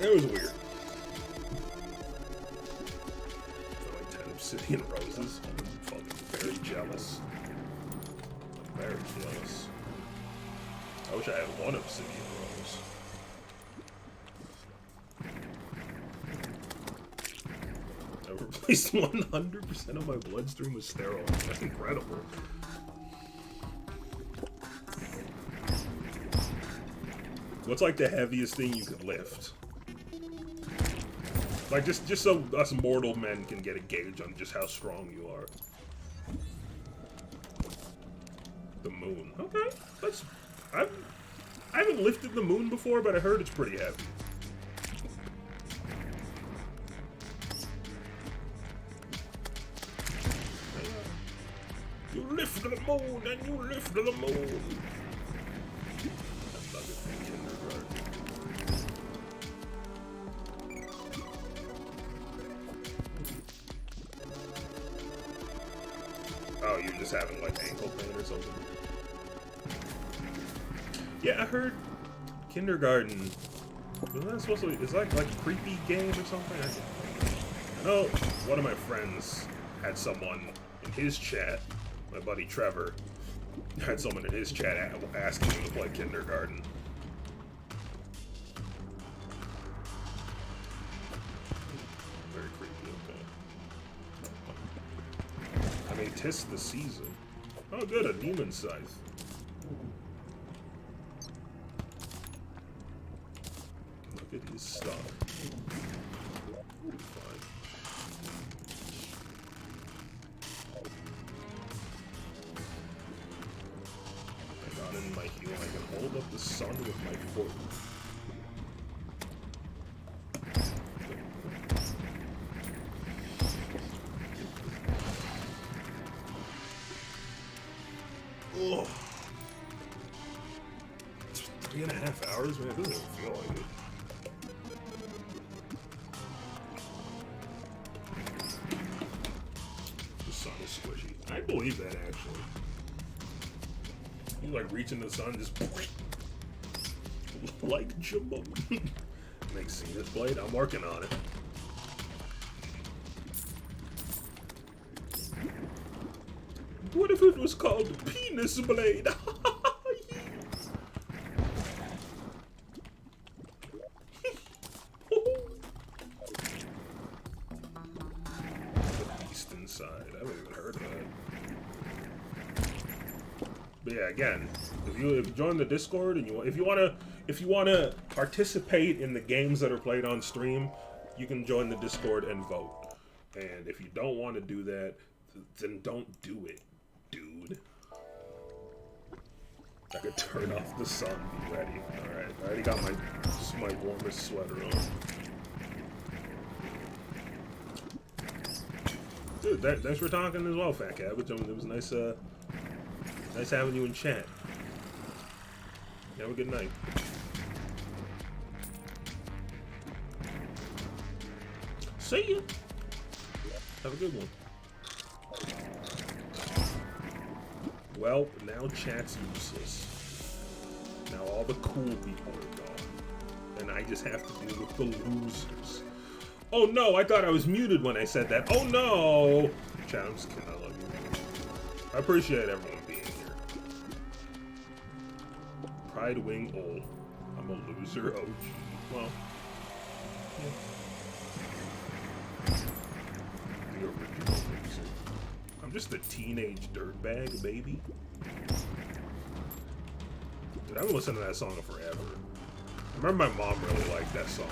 It was weird. For like 10 obsidian roses, I'm fucking very jealous. I'm very jealous. I wish I had one obsidian rose. I've replaced 100% of my bloodstream with steroids. That's incredible. What's like the heaviest thing you could lift? Like just so us mortal men can get a gauge on just how strong you are. The moon. Okay, that's. I haven't lifted the moon before, but I heard it's pretty heavy. You lift the moon, and you lift the moon. That's not good for kindergarten. Oh, you're just having like ankle pain or something? Yeah, I heard kindergarten. Isn't that supposed to be? Is that like a creepy game or something? I know one of my friends had someone in his chat. My buddy Trevor had someone in his chat asking him to play kindergarten. Very creepy. Okay. I mean, 'tis the season. Oh, good, a demon scythe. Look at his stuff. We'll be fine. I got in my heel. I can hold up the sun with my foot. Ugh. 3.5 hours, man. It doesn't even feel like it. The sun is squishy. I believe that, actually. You like reaching the sun, just like jumbo. Makes Cena's blade. I'm working on it. What if it was called penis blade? The beast inside. I haven't even heard of that. But yeah, again, if you join the Discord and if you wanna participate in the games that are played on stream, you can join the Discord and vote. And if you don't want to do that, then don't do it, dude. I could turn off the sun. Be ready. All right, I already got my warmest sweater on. Dude, thanks for talking as well, Fat Cabbage. It was nice. Nice having you in chat. Have a good night. See ya. Have a good one. Well, now chat's useless. Now all the cool people are gone. And I just have to deal with the losers. Oh no, I thought I was muted when I said that. Oh no! Chat, I'm just kidding, I love you. I appreciate everyone being here. Pride Wing old. I'm a loser. Oh gee. Well. Yeah. The original loser. I'm just a teenage dirtbag, baby. Dude, I haven't listened to that song in forever. I remember my mom really liked that song.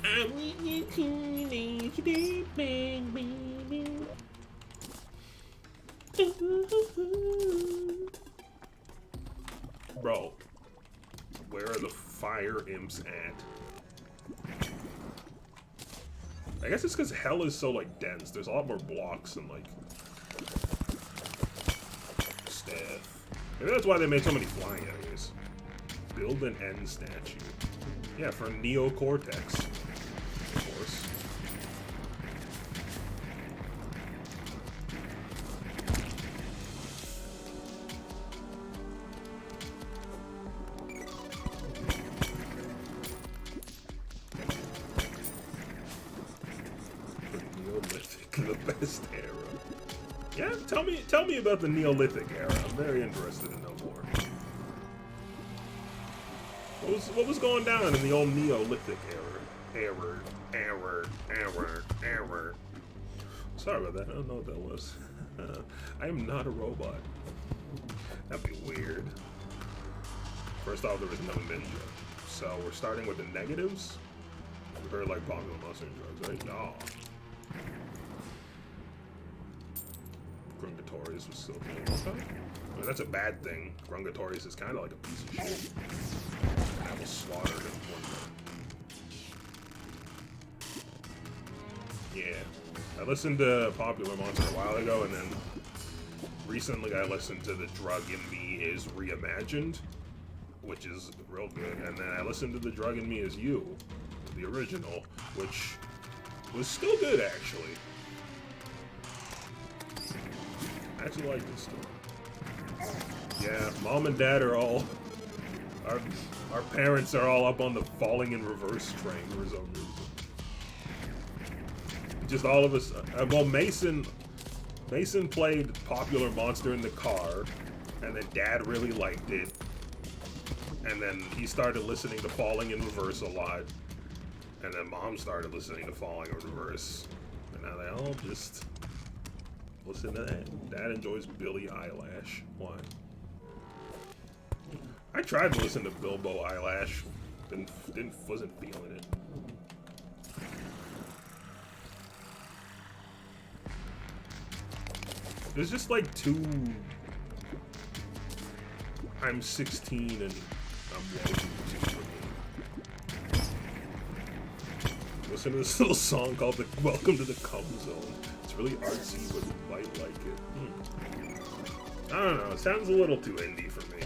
I'm a teenage dirtbag, baby. Bro, where are the fire imps at? I guess it's because hell is so, like, dense. There's a lot more blocks and, like, stuff. Maybe that's why they made so many flying enemies. Build an end statue. Yeah, for Neocortex. Of course. The best era. Yeah, tell me about the Neolithic era. I'm very interested to know more. What was going down in the old Neolithic era? Error. Sorry about that. I don't know what that was. I am not a robot. That'd be weird. First off, there was no ninja. So we're starting with the negatives. We heard like popular monster drugs, right? No. Grungatorius was still doing okay. I mean, that's a bad thing. Grungatorius is kind of like a piece of shit. I was slaughtered in one day. Yeah. I listened to Popular Monster a while ago, and then recently I listened to The Drug in Me is Reimagined, which is real good. And then I listened to The Drug in Me is You, the original, which was still good, actually. I actually like this story. Yeah, mom and dad are all... Our parents are all up on the falling in reverse train for some reason. Just all of us... well, Mason played Popular Monster in the car, and then dad really liked it. And then he started listening to Falling in Reverse a lot. And then mom started listening to Falling in Reverse. And now they all just... listen to that. Dad enjoys Billie Eilish. Why? I tried to listen to Bilbo Eyelash. Wasn't feeling it. There's just like two... I'm 16 and I'm walking for me. Listen to this little song called the Welcome to the Cum Zone. It's really artsy, but you might like it. I don't know, it sounds a little too indie for me.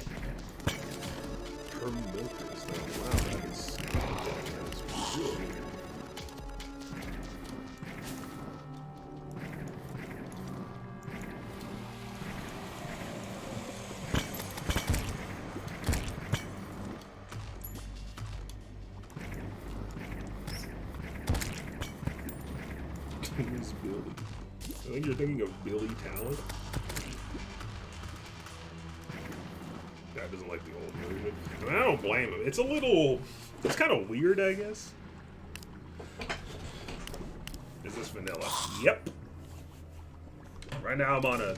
Her milkers, though. Wow, that is really weird. Who's Billy? I think you're thinking of Billy Talent. Dad doesn't like the old version. I mean, I don't blame him. It's a little... it's kind of weird, I guess. Is this vanilla? Yep. Right now I'm on a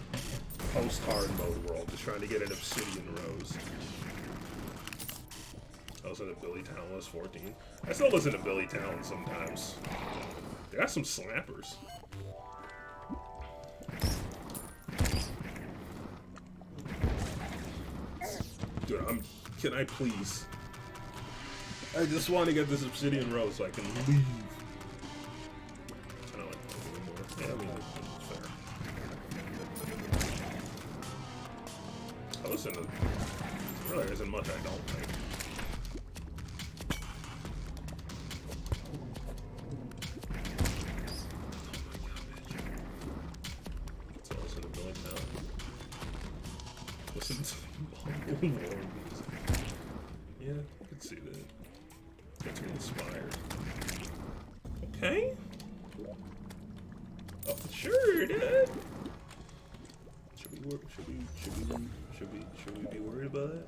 post-hard mode world, just trying to get an obsidian rose. I listen to Billy Talent when I was 14. I still listen to Billy Talent sometimes. They got some slappers. Dude, can I please? I just want to get this obsidian rose so I can leave. I don't like it anymore. Yeah, I mean, it's fair. I listen to... really, there isn't much I don't like. listen to war music. Yeah, I could see that. Gets me inspired. Okay. Oh, sure, dude. Should we be worried about that?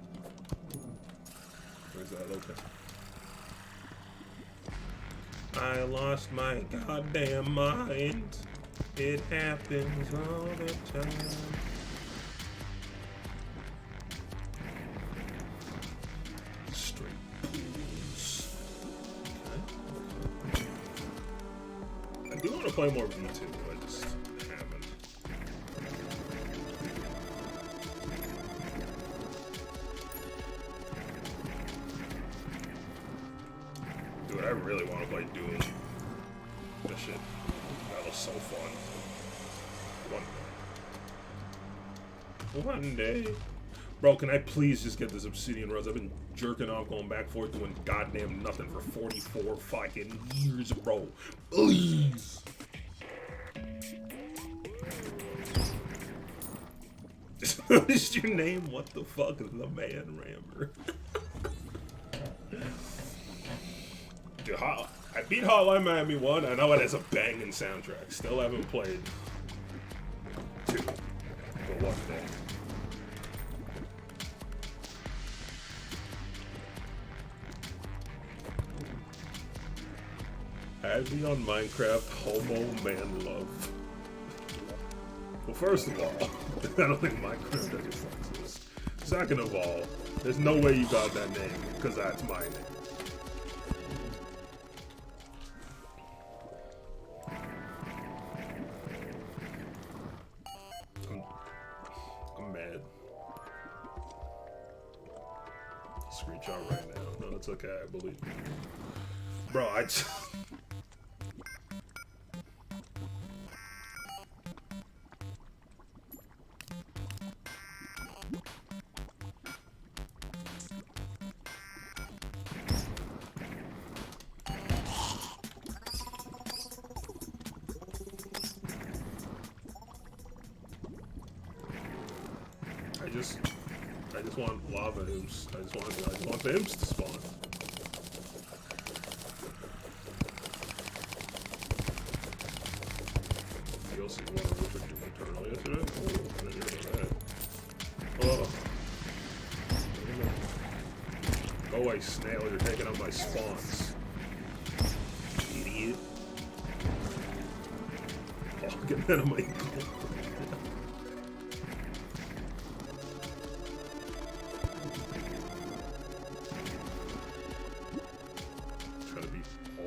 Or is that okay? I lost my goddamn mind. It happens all the time. Straight pools. Okay. I do want to play more V2. I just haven't. Dude, I really want to play Doom. That shit, that was so fun. One day. Bro, can I please just get this Obsidian Rose? I've been jerking off going back and forth doing goddamn nothing for 44 fucking years, bro. Please. What is your name? What the fuck is the man rammer? Dude, I beat Hotline Miami 1. I know it has a banging soundtrack. Still haven't played 2. But one day. Add me on Minecraft, homo man love. Well, first of all, I don't think Minecraft ever exists. Second of all, there's no way you got that name, because that's my name. I'm mad. Screenshot right now. No, it's okay, I believe you. Bro, I just... I just want lava imps. I just want the imps to spawn. DLC one which are doing Terraria today. I didn't hear that. Oh. Go away, snail, you're taking out my spawns. Idiot. Oh, get out of my goal.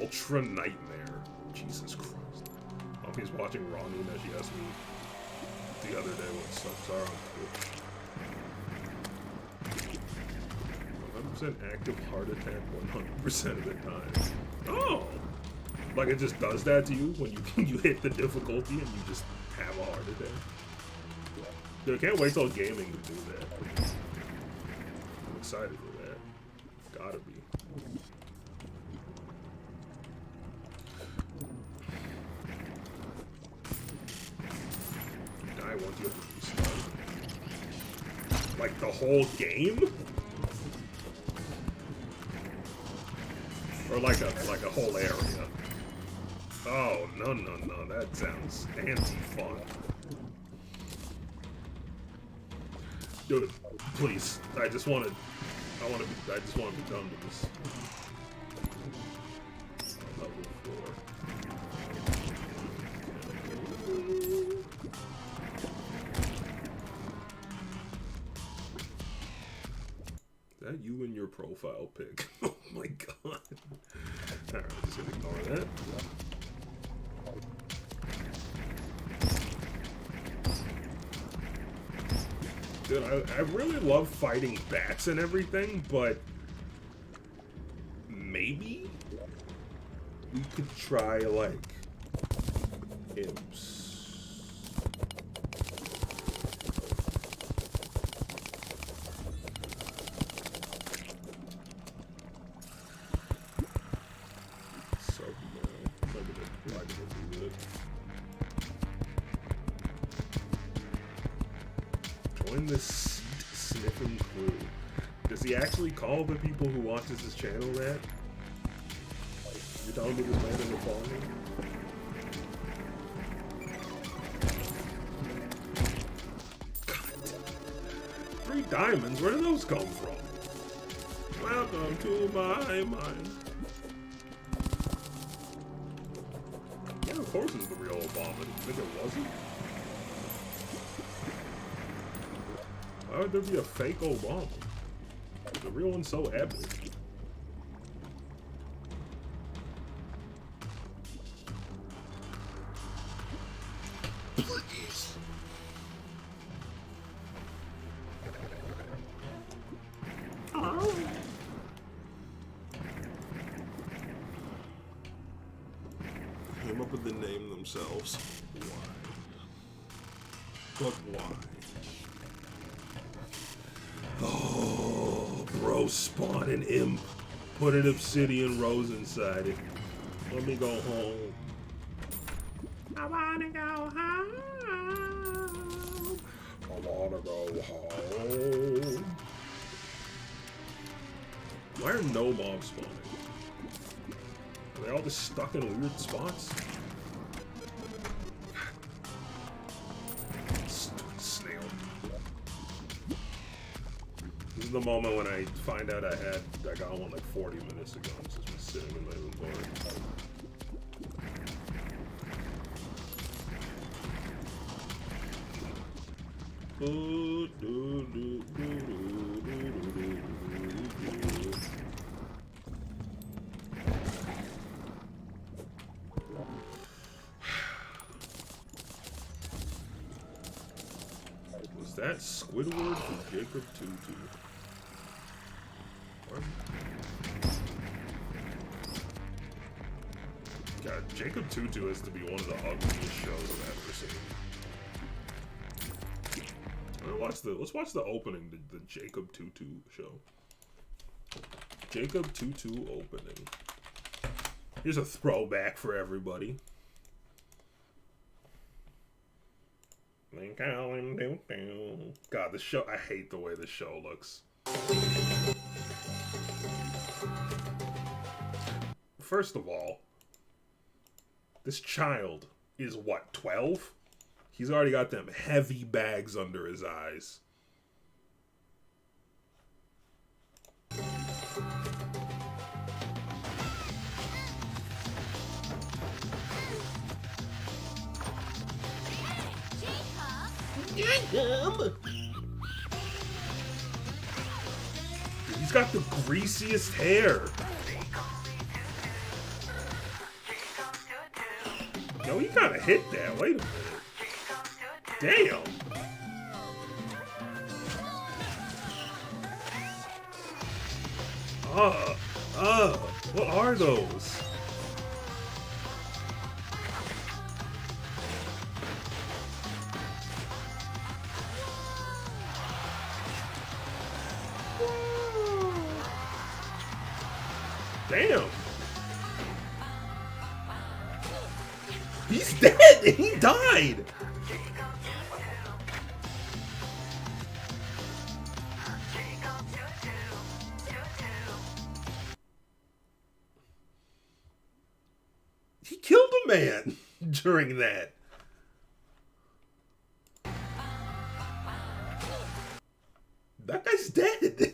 Ultra Nightmare. Jesus Christ. He's watching Ronnie as she asked me the other day what subs are on Twitch. 100% active heart attack 100% of the time. Oh! Like it just does that to you when you hit the difficulty and you just have a heart attack. Dude, I can't wait till gaming to do that. I'm excited for that. Gotta be. Like the whole game? Or like a whole area? Oh, no, that sounds anti-fun. Dude, please. I just want to be done with this. Level 4. Is that you in your profile pic? Oh my god. Alright, just gonna ignore that. Dude, I really love fighting bats and everything, but maybe we could try, like, imps. Join the sniffing crew. Does he actually call the people who watches his channel that? You're telling me this man doesn't follow me? 3 diamonds? Where do those come from? Welcome to my mind. Yeah, of course it's the real Obama. Did you think it wasn't? Why would there be a fake Obama? The real one's so epic. Please. Oh. Came up with the name themselves. Why? But why? Oh, bro, spawn an imp. Put an obsidian rose inside it. Let me go home. I wanna go home. I wanna go home. Why are no mobs spawning? Are they all just stuck in weird spots? Stupid snail. This is the moment when I find out I got one like 40 minutes ago. It's just been sitting in my inventory. Was that Squidward from Jacob Tutu? What? God, Jacob Tutu has to be one of the ugliest shows I've ever seen. Let's watch the opening, the Jacob Tutu show. Jacob Tutu opening. Here's a throwback for everybody. God, the show, I hate the way the show looks. First of all, this child is what, 12? He's already got them heavy bags under his eyes. Jacob! He's got the greasiest hair. Yo, he kind of hit that. Wait a minute. Damn. What are those? Damn. He's dead. He died. He killed a man during that. That guy's dead.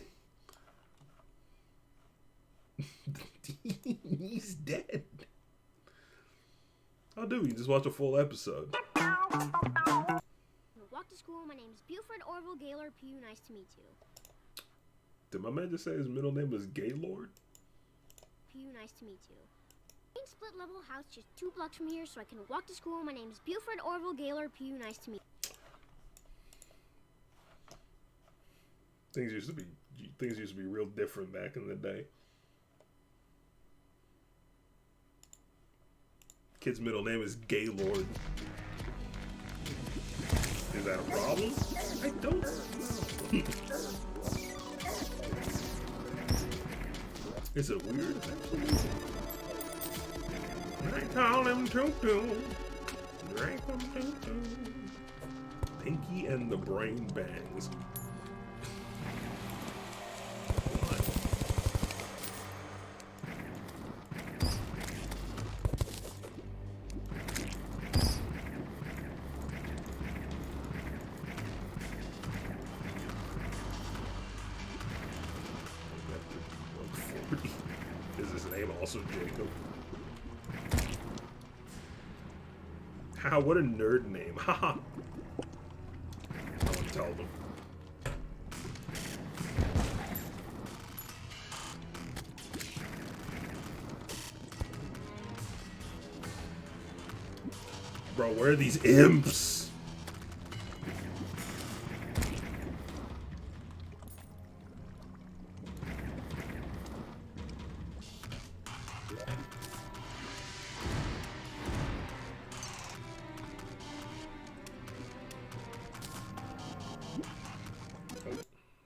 He's dead. How do we just watch a full episode? Walk to school. My name is Buford Orville Gaylor Pugh. Nice to meet you. Did my man just say his middle name was Gaylord? Pugh. Nice to meet you. Split level house just 2 blocks from here, so I can walk to school. My name is Buford Orville Gaylor Pugh. Nice to meet you. Things used to be real different back in the day. Kid's middle name is Gaylord. Is that a problem? I don't know. Is it weird? I call him Tutu. Drink him Tutu. Pinky and the Brain Bangs. Nope. Ha! What a nerd name. Haha. Someone tell them. Bro, where are these imps?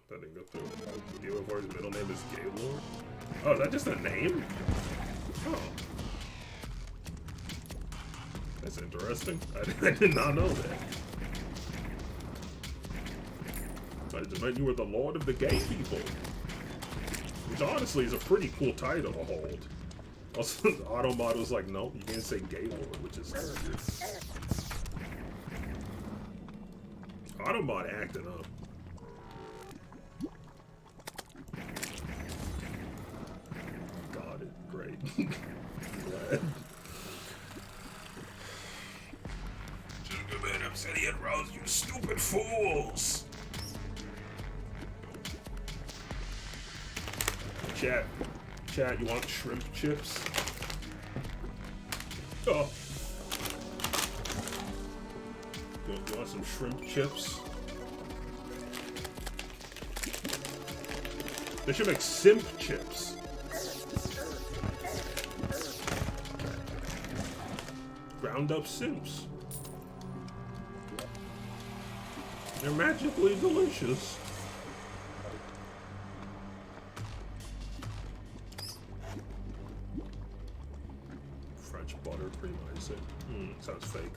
That didn't go through. Gaylord's middle name is Gaylord? Oh, is that just a name? Oh. That's interesting. I did not know that. I just meant you were the Lord of the Gay People. Which honestly is a pretty cool title to hold. Also, Automod was like, no, you can't say Gaylord, which is hilarious. Automod acting up. Got it. Great. Glad. Sugarman, Obsidian Rose, you stupid fools! Chat, you want shrimp chips? Oh. You want some shrimp chips? They should make simp chips. Ground up simps. They're magically delicious. French butter cream icing. Sounds fake.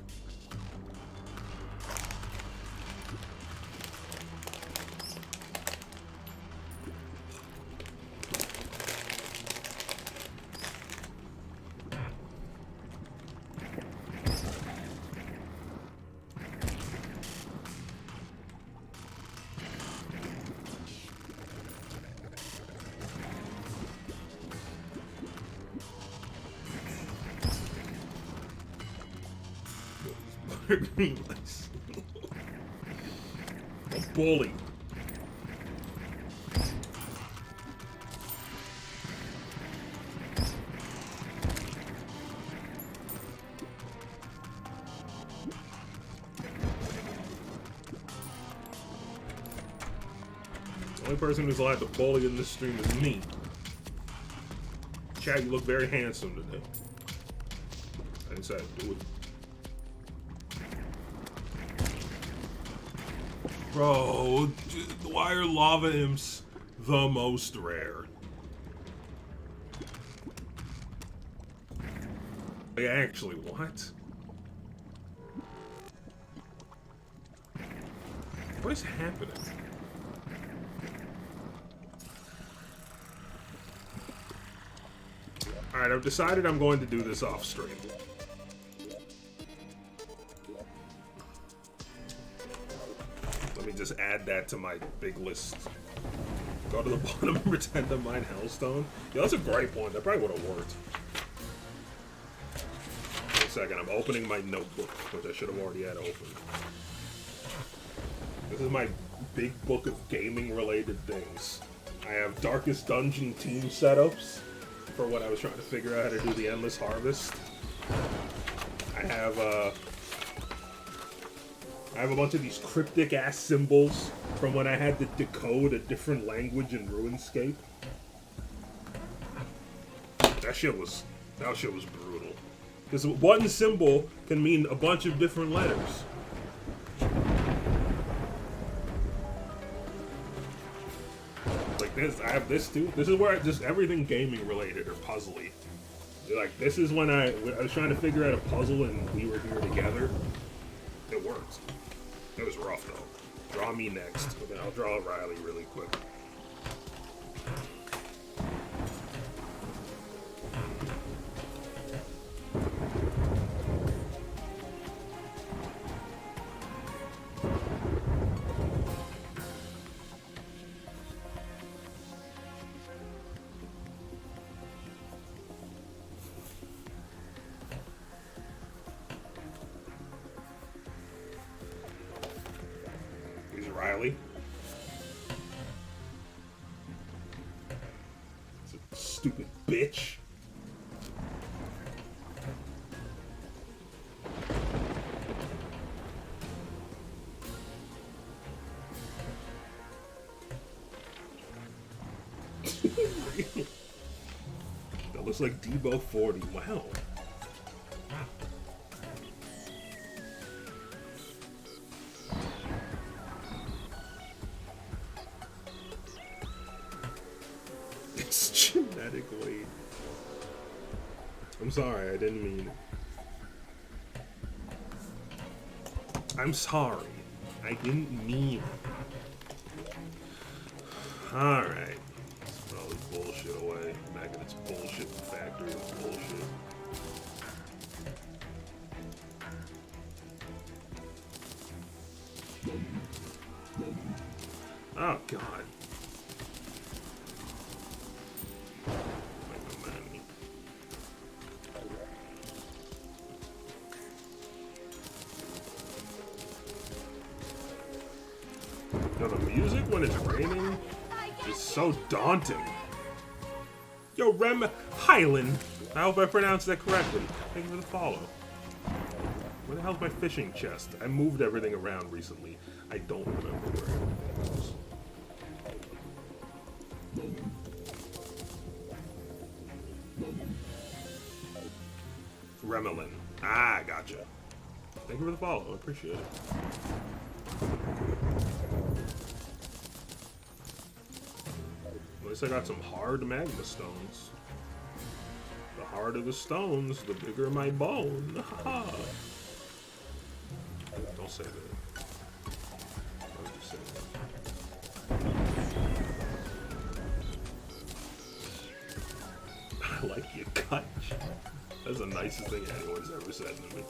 A bully. The only person who's allowed to bully in this stream is me. Chad, you look very handsome today. I didn't say I'd do it. Bro, why are lava imps the most rare? Like, actually, what? What is happening? Alright, I've decided I'm going to do this off stream. Let me just add that to my big list. Go to the bottom and pretend to mine Hellstone. Yeah, that's a great point. That probably would have worked. Wait a second, I'm opening my notebook, which I should have already had open. This is my big book of gaming-related things. I have Darkest Dungeon team setups for when I was trying to figure out how to do the Endless Harvest. I have a bunch of these cryptic-ass symbols from when I had to decode a different language in RuneScape. That shit was brutal. Because one symbol can mean a bunch of different letters. Like this, I have this too. This is where just everything gaming related or puzzly. Like this is when I was trying to figure out a puzzle and we were here together. It worked. It was rough though. Draw me next. Okay, I'll draw Riley really quick. Riley. Stupid bitch. That looks like Debo 40. Wow. It's genetically. I'm sorry, I didn't mean it. I'm sorry. I didn't mean it. Alright. Let's put all this bullshit away. Back in its bullshit factory of bullshit. Oh, God. Yo, the music when it's raining is so daunting. Yo, Rem Highland. I hope I pronounced that correctly. Thank you for the follow. Where the hell's my fishing chest? I moved everything around recently. I don't remember where everything was. Remelin. Ah, gotcha. Thank you for the follow. I appreciate it. At least I got some hard magma stones. The harder the stones, the bigger my bone. Ha! Don't say that. I was just saying that. I like your cut. That's the nicest thing anyone's ever said to me.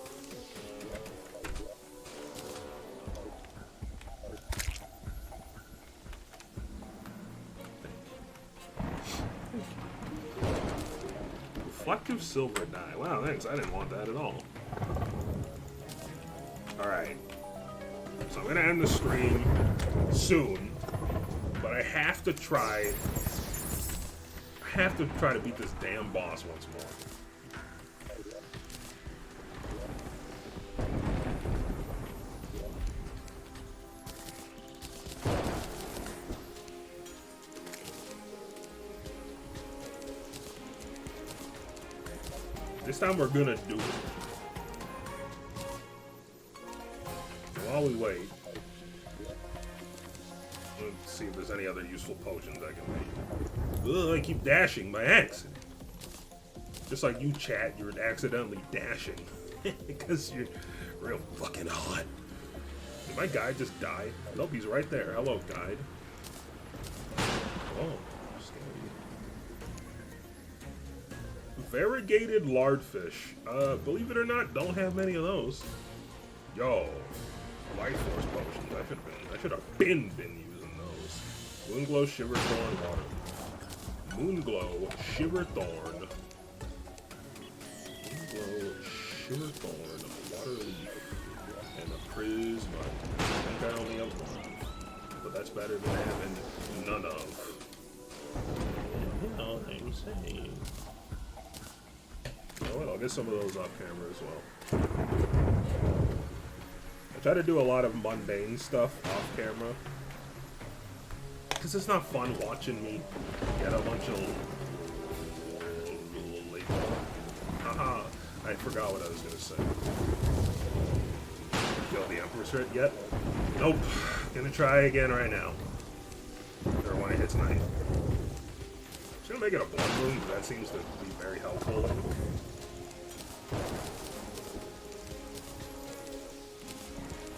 Reflective silver dye. Wow, thanks. I didn't want that at all. Alright. So I'm gonna end the stream soon. But I have to try to beat this damn boss once more. This time we're gonna do it. While we wait, let's see if there's any other useful potions I can make. Ugh, I keep dashing by accident. Just like you, chat, you're accidentally dashing. Because you're real fucking hot. Did my guide just die? Nope, he's right there. Hello, guide. Oh. Variegated lardfish. Believe it or not, don't have many of those. Yo, life force potions. I should have been using those. Moonglow, Shiverthorn, water. Moonglow, Shiverthorn. Moonglow, Shiverthorn, water leaf, and a prisma. I think I only have one, but that's better than having none of. You know what I'm saying. Oh, well, I'll get some of those off camera as well. I try to do a lot of mundane stuff off camera. Because it's not fun watching me get a bunch of... Haha, I forgot what I was going to say. Kill the Empress Rit yet? Nope. Gonna try again right now. Or when it hits night. Should I make it a blood moon? Because that seems to be very helpful.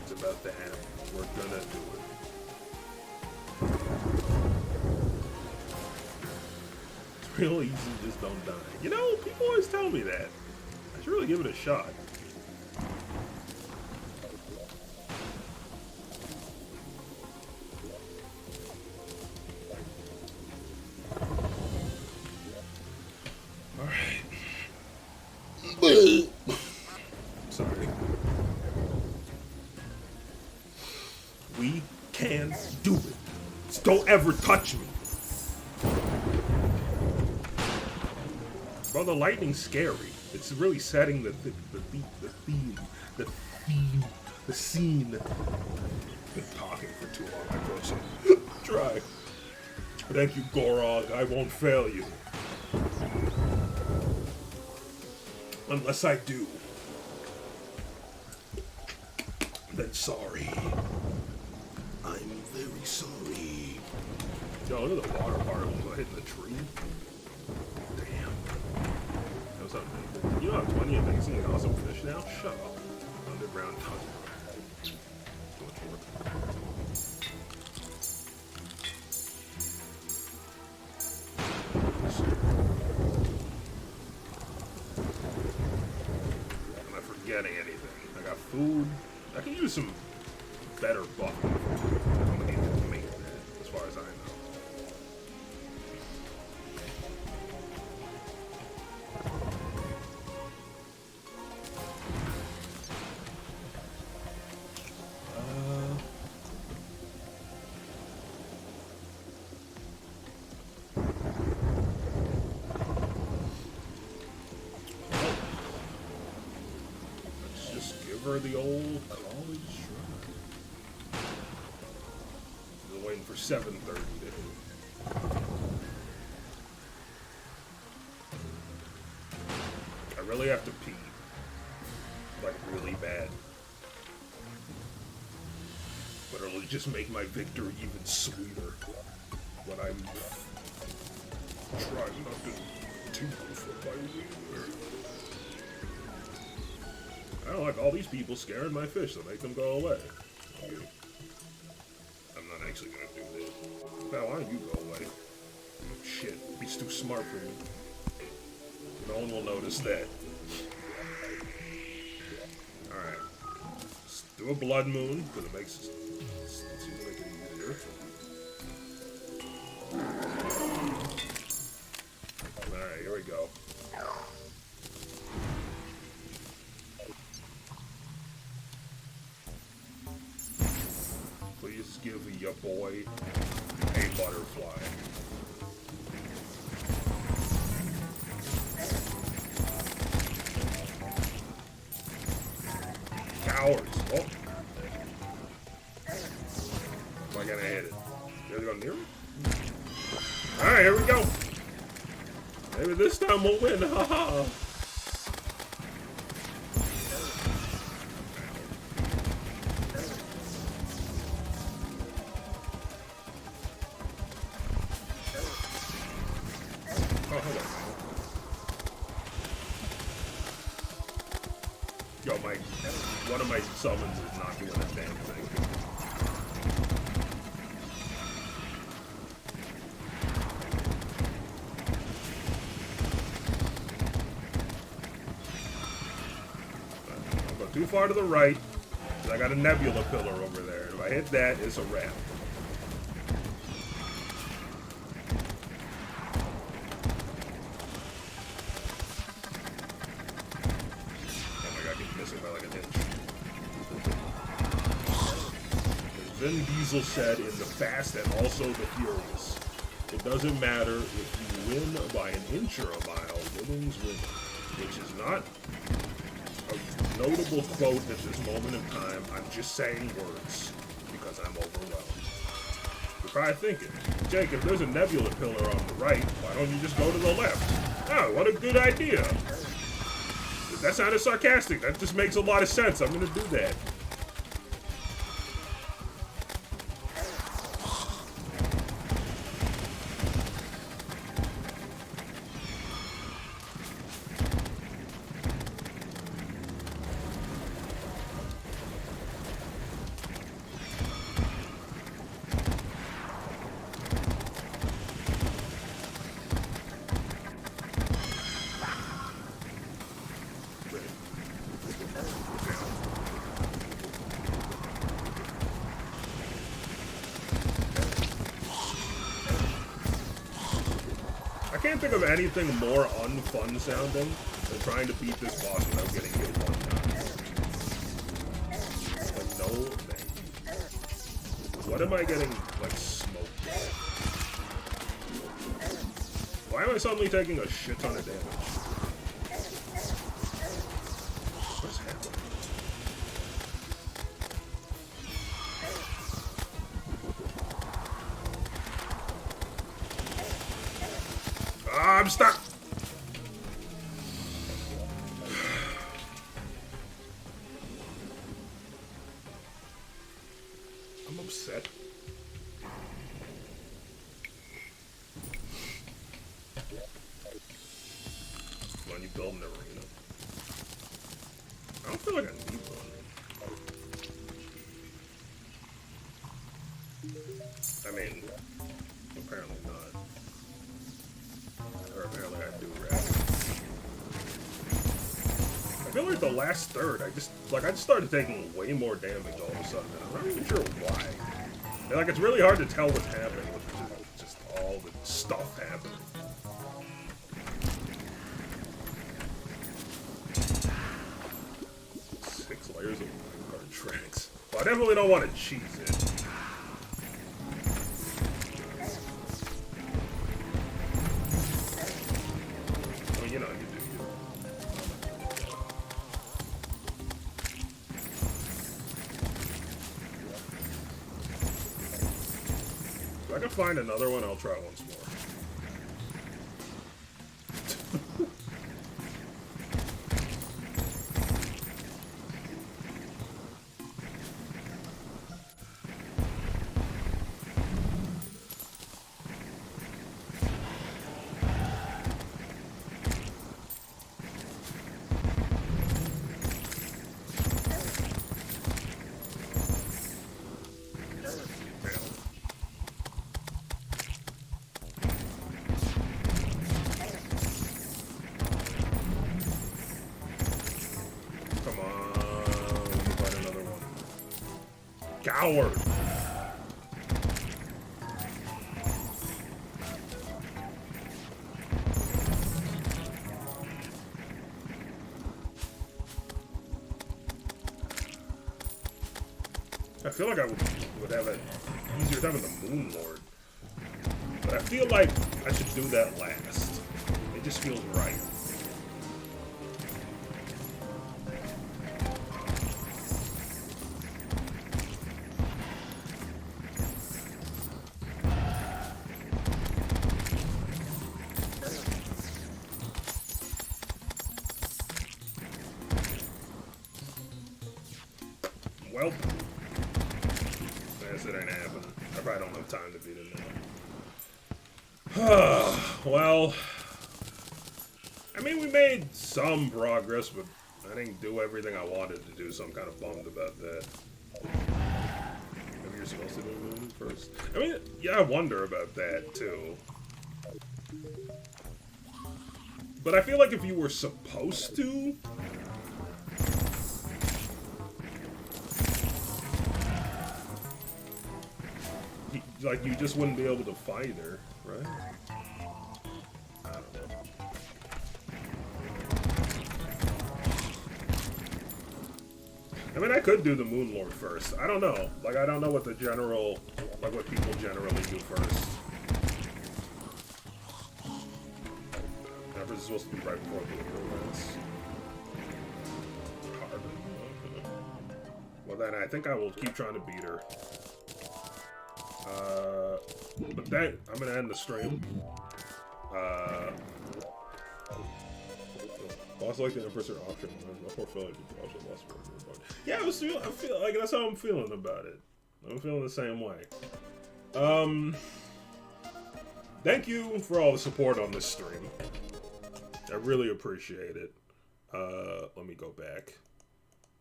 It's about to happen. We're gonna do it. It's real easy, just don't die. You know, people always tell me that. I should really give it a shot. Sorry. We can Don't ever touch me. Bro, the lightning's scary. It's really setting the scene. Been talking for too long, I guess. Try. Thank you, Gorog. I won't fail you. Unless I do. Then sorry. I'm very sorry. Yo, look at the water particles hitting the tree. Damn. That was amazing. You know how 20 amazing and awesome fish now? Shut up. Underground tunnel. Am I forgetting anything? I got food. I can use some better buffing. I'm gonna need to make that, as far as I know. Let's just give her the old college try. We're waiting for 7:30 to hit. I really have to pee. Like, really bad. But it'll just make my victory even sweeter when I'm trying not to tingle for my wiener. I don't like all these people scaring my fish to make them go away. I'm not actually gonna do this. Now, why don't you go away? Shit, he's too smart for me. No one will notice that. Alright. Let's do a blood moon, because it makes it easier. Alright, here we go. Please give your boy a butterfly. Cowards. Oh. Am I gonna hit it? You guys gonna near me? Alright, here we go. Maybe this time we'll win. Haha. Yo, one of my summons is not doing a damn thing. Don't go too far to the right, because I got a nebula pillar over there. If I hit that, it's a wrap. Vin Diesel said in The Fast and also The Furious, it doesn't matter if you win by an inch or a mile, winning's winning. Which is not a notable quote at this moment in time. I'm just saying words because I'm overwhelmed. You're probably thinking, Jake, if there's a nebula pillar on the right, why don't you just go to the left? Oh, what a good idea. That sounded sarcastic. That just makes a lot of sense. I'm going to do that. I can't think of anything more unfun sounding than trying to beat this boss without getting hit one time. Like, no thank you. What am I getting, like, smoked at? Why am I suddenly taking a shit ton of damage? What's happening? Ah, I'm stuck! I'm upset. When you build an arena. I don't feel like I need one. I mean, apparently not. Or apparently I do, rather. I feel like the last third, I just started taking way more damage all of a sudden, and I'm not even sure why. And, like, it's really hard to tell what's happening with just all the stuff happening. Six layers of minecart tracks. Well, I definitely don't want to cheese it. Well, you know, you do. If I can find another one, I'll try once more. Coward! I feel like I would have an easier time with the Moon Lord. But I feel like I should do that last. It just feels right. Well, I guess it ain't happening. I probably don't have time to beat it now. Well, I mean, we made some progress, but I didn't do everything I wanted to do, so I'm kind of bummed about that. Maybe you're supposed to do Moon first. I mean, yeah, I wonder about that, too. But I feel like if you were supposed to, like, you just wouldn't be able to fight her, right? I don't know. I mean, I could do the Moon Lord first. I don't know. Like, I don't know what the general, like, what people generally do first. Never supposed to be right before the romance. Well, then I think I will keep trying to beat her. But that, I'm gonna end the stream. Boss like the Empress or option. My portfolio also lost. Yeah, I feel like that's how I'm feeling about it. I'm feeling the same way. Thank you for all the support on this stream. I really appreciate it. Let me go back.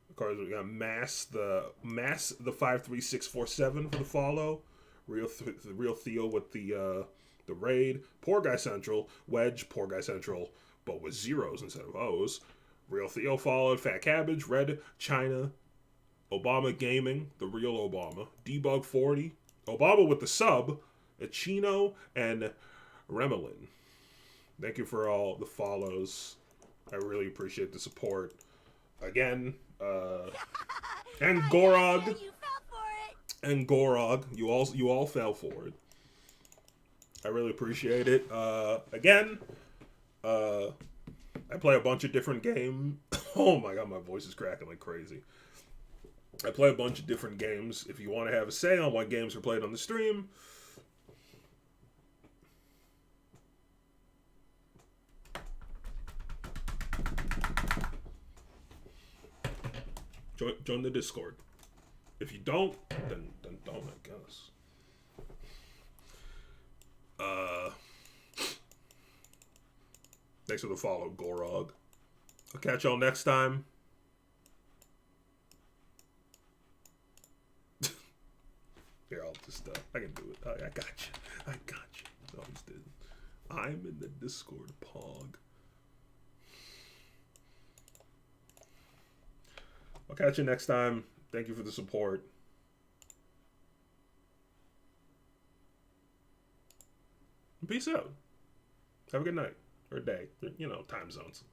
Of course, we got Mass the 53647 for the follow. Real Theo with the raid. Poor Guy Central. Wedge, Poor Guy Central, but with zeros instead of O's. Real Theo followed. Fat Cabbage, Red China, Obama Gaming, the real Obama, Debug 40, Obama with the sub, Chino, and Remelin. Thank you for all the follows. I really appreciate the support. Again, and Gorog. And Gorog, you all fell for it. I really appreciate it. Again, I play a bunch of different games. Oh my god, my voice is cracking like crazy. I play a bunch of different games. If you want to have a say on what games are played on the stream, join the Discord. If you don't, then don't, I guess. Thanks for the follow, Gorog. I'll catch y'all next time. Here, I'll just, I can do it. I got you. I got you. Always did. I'm in the Discord, Pog. I'll catch you next time. Thank you for the support. Peace out. Have a good night. Or day. You know, time zones.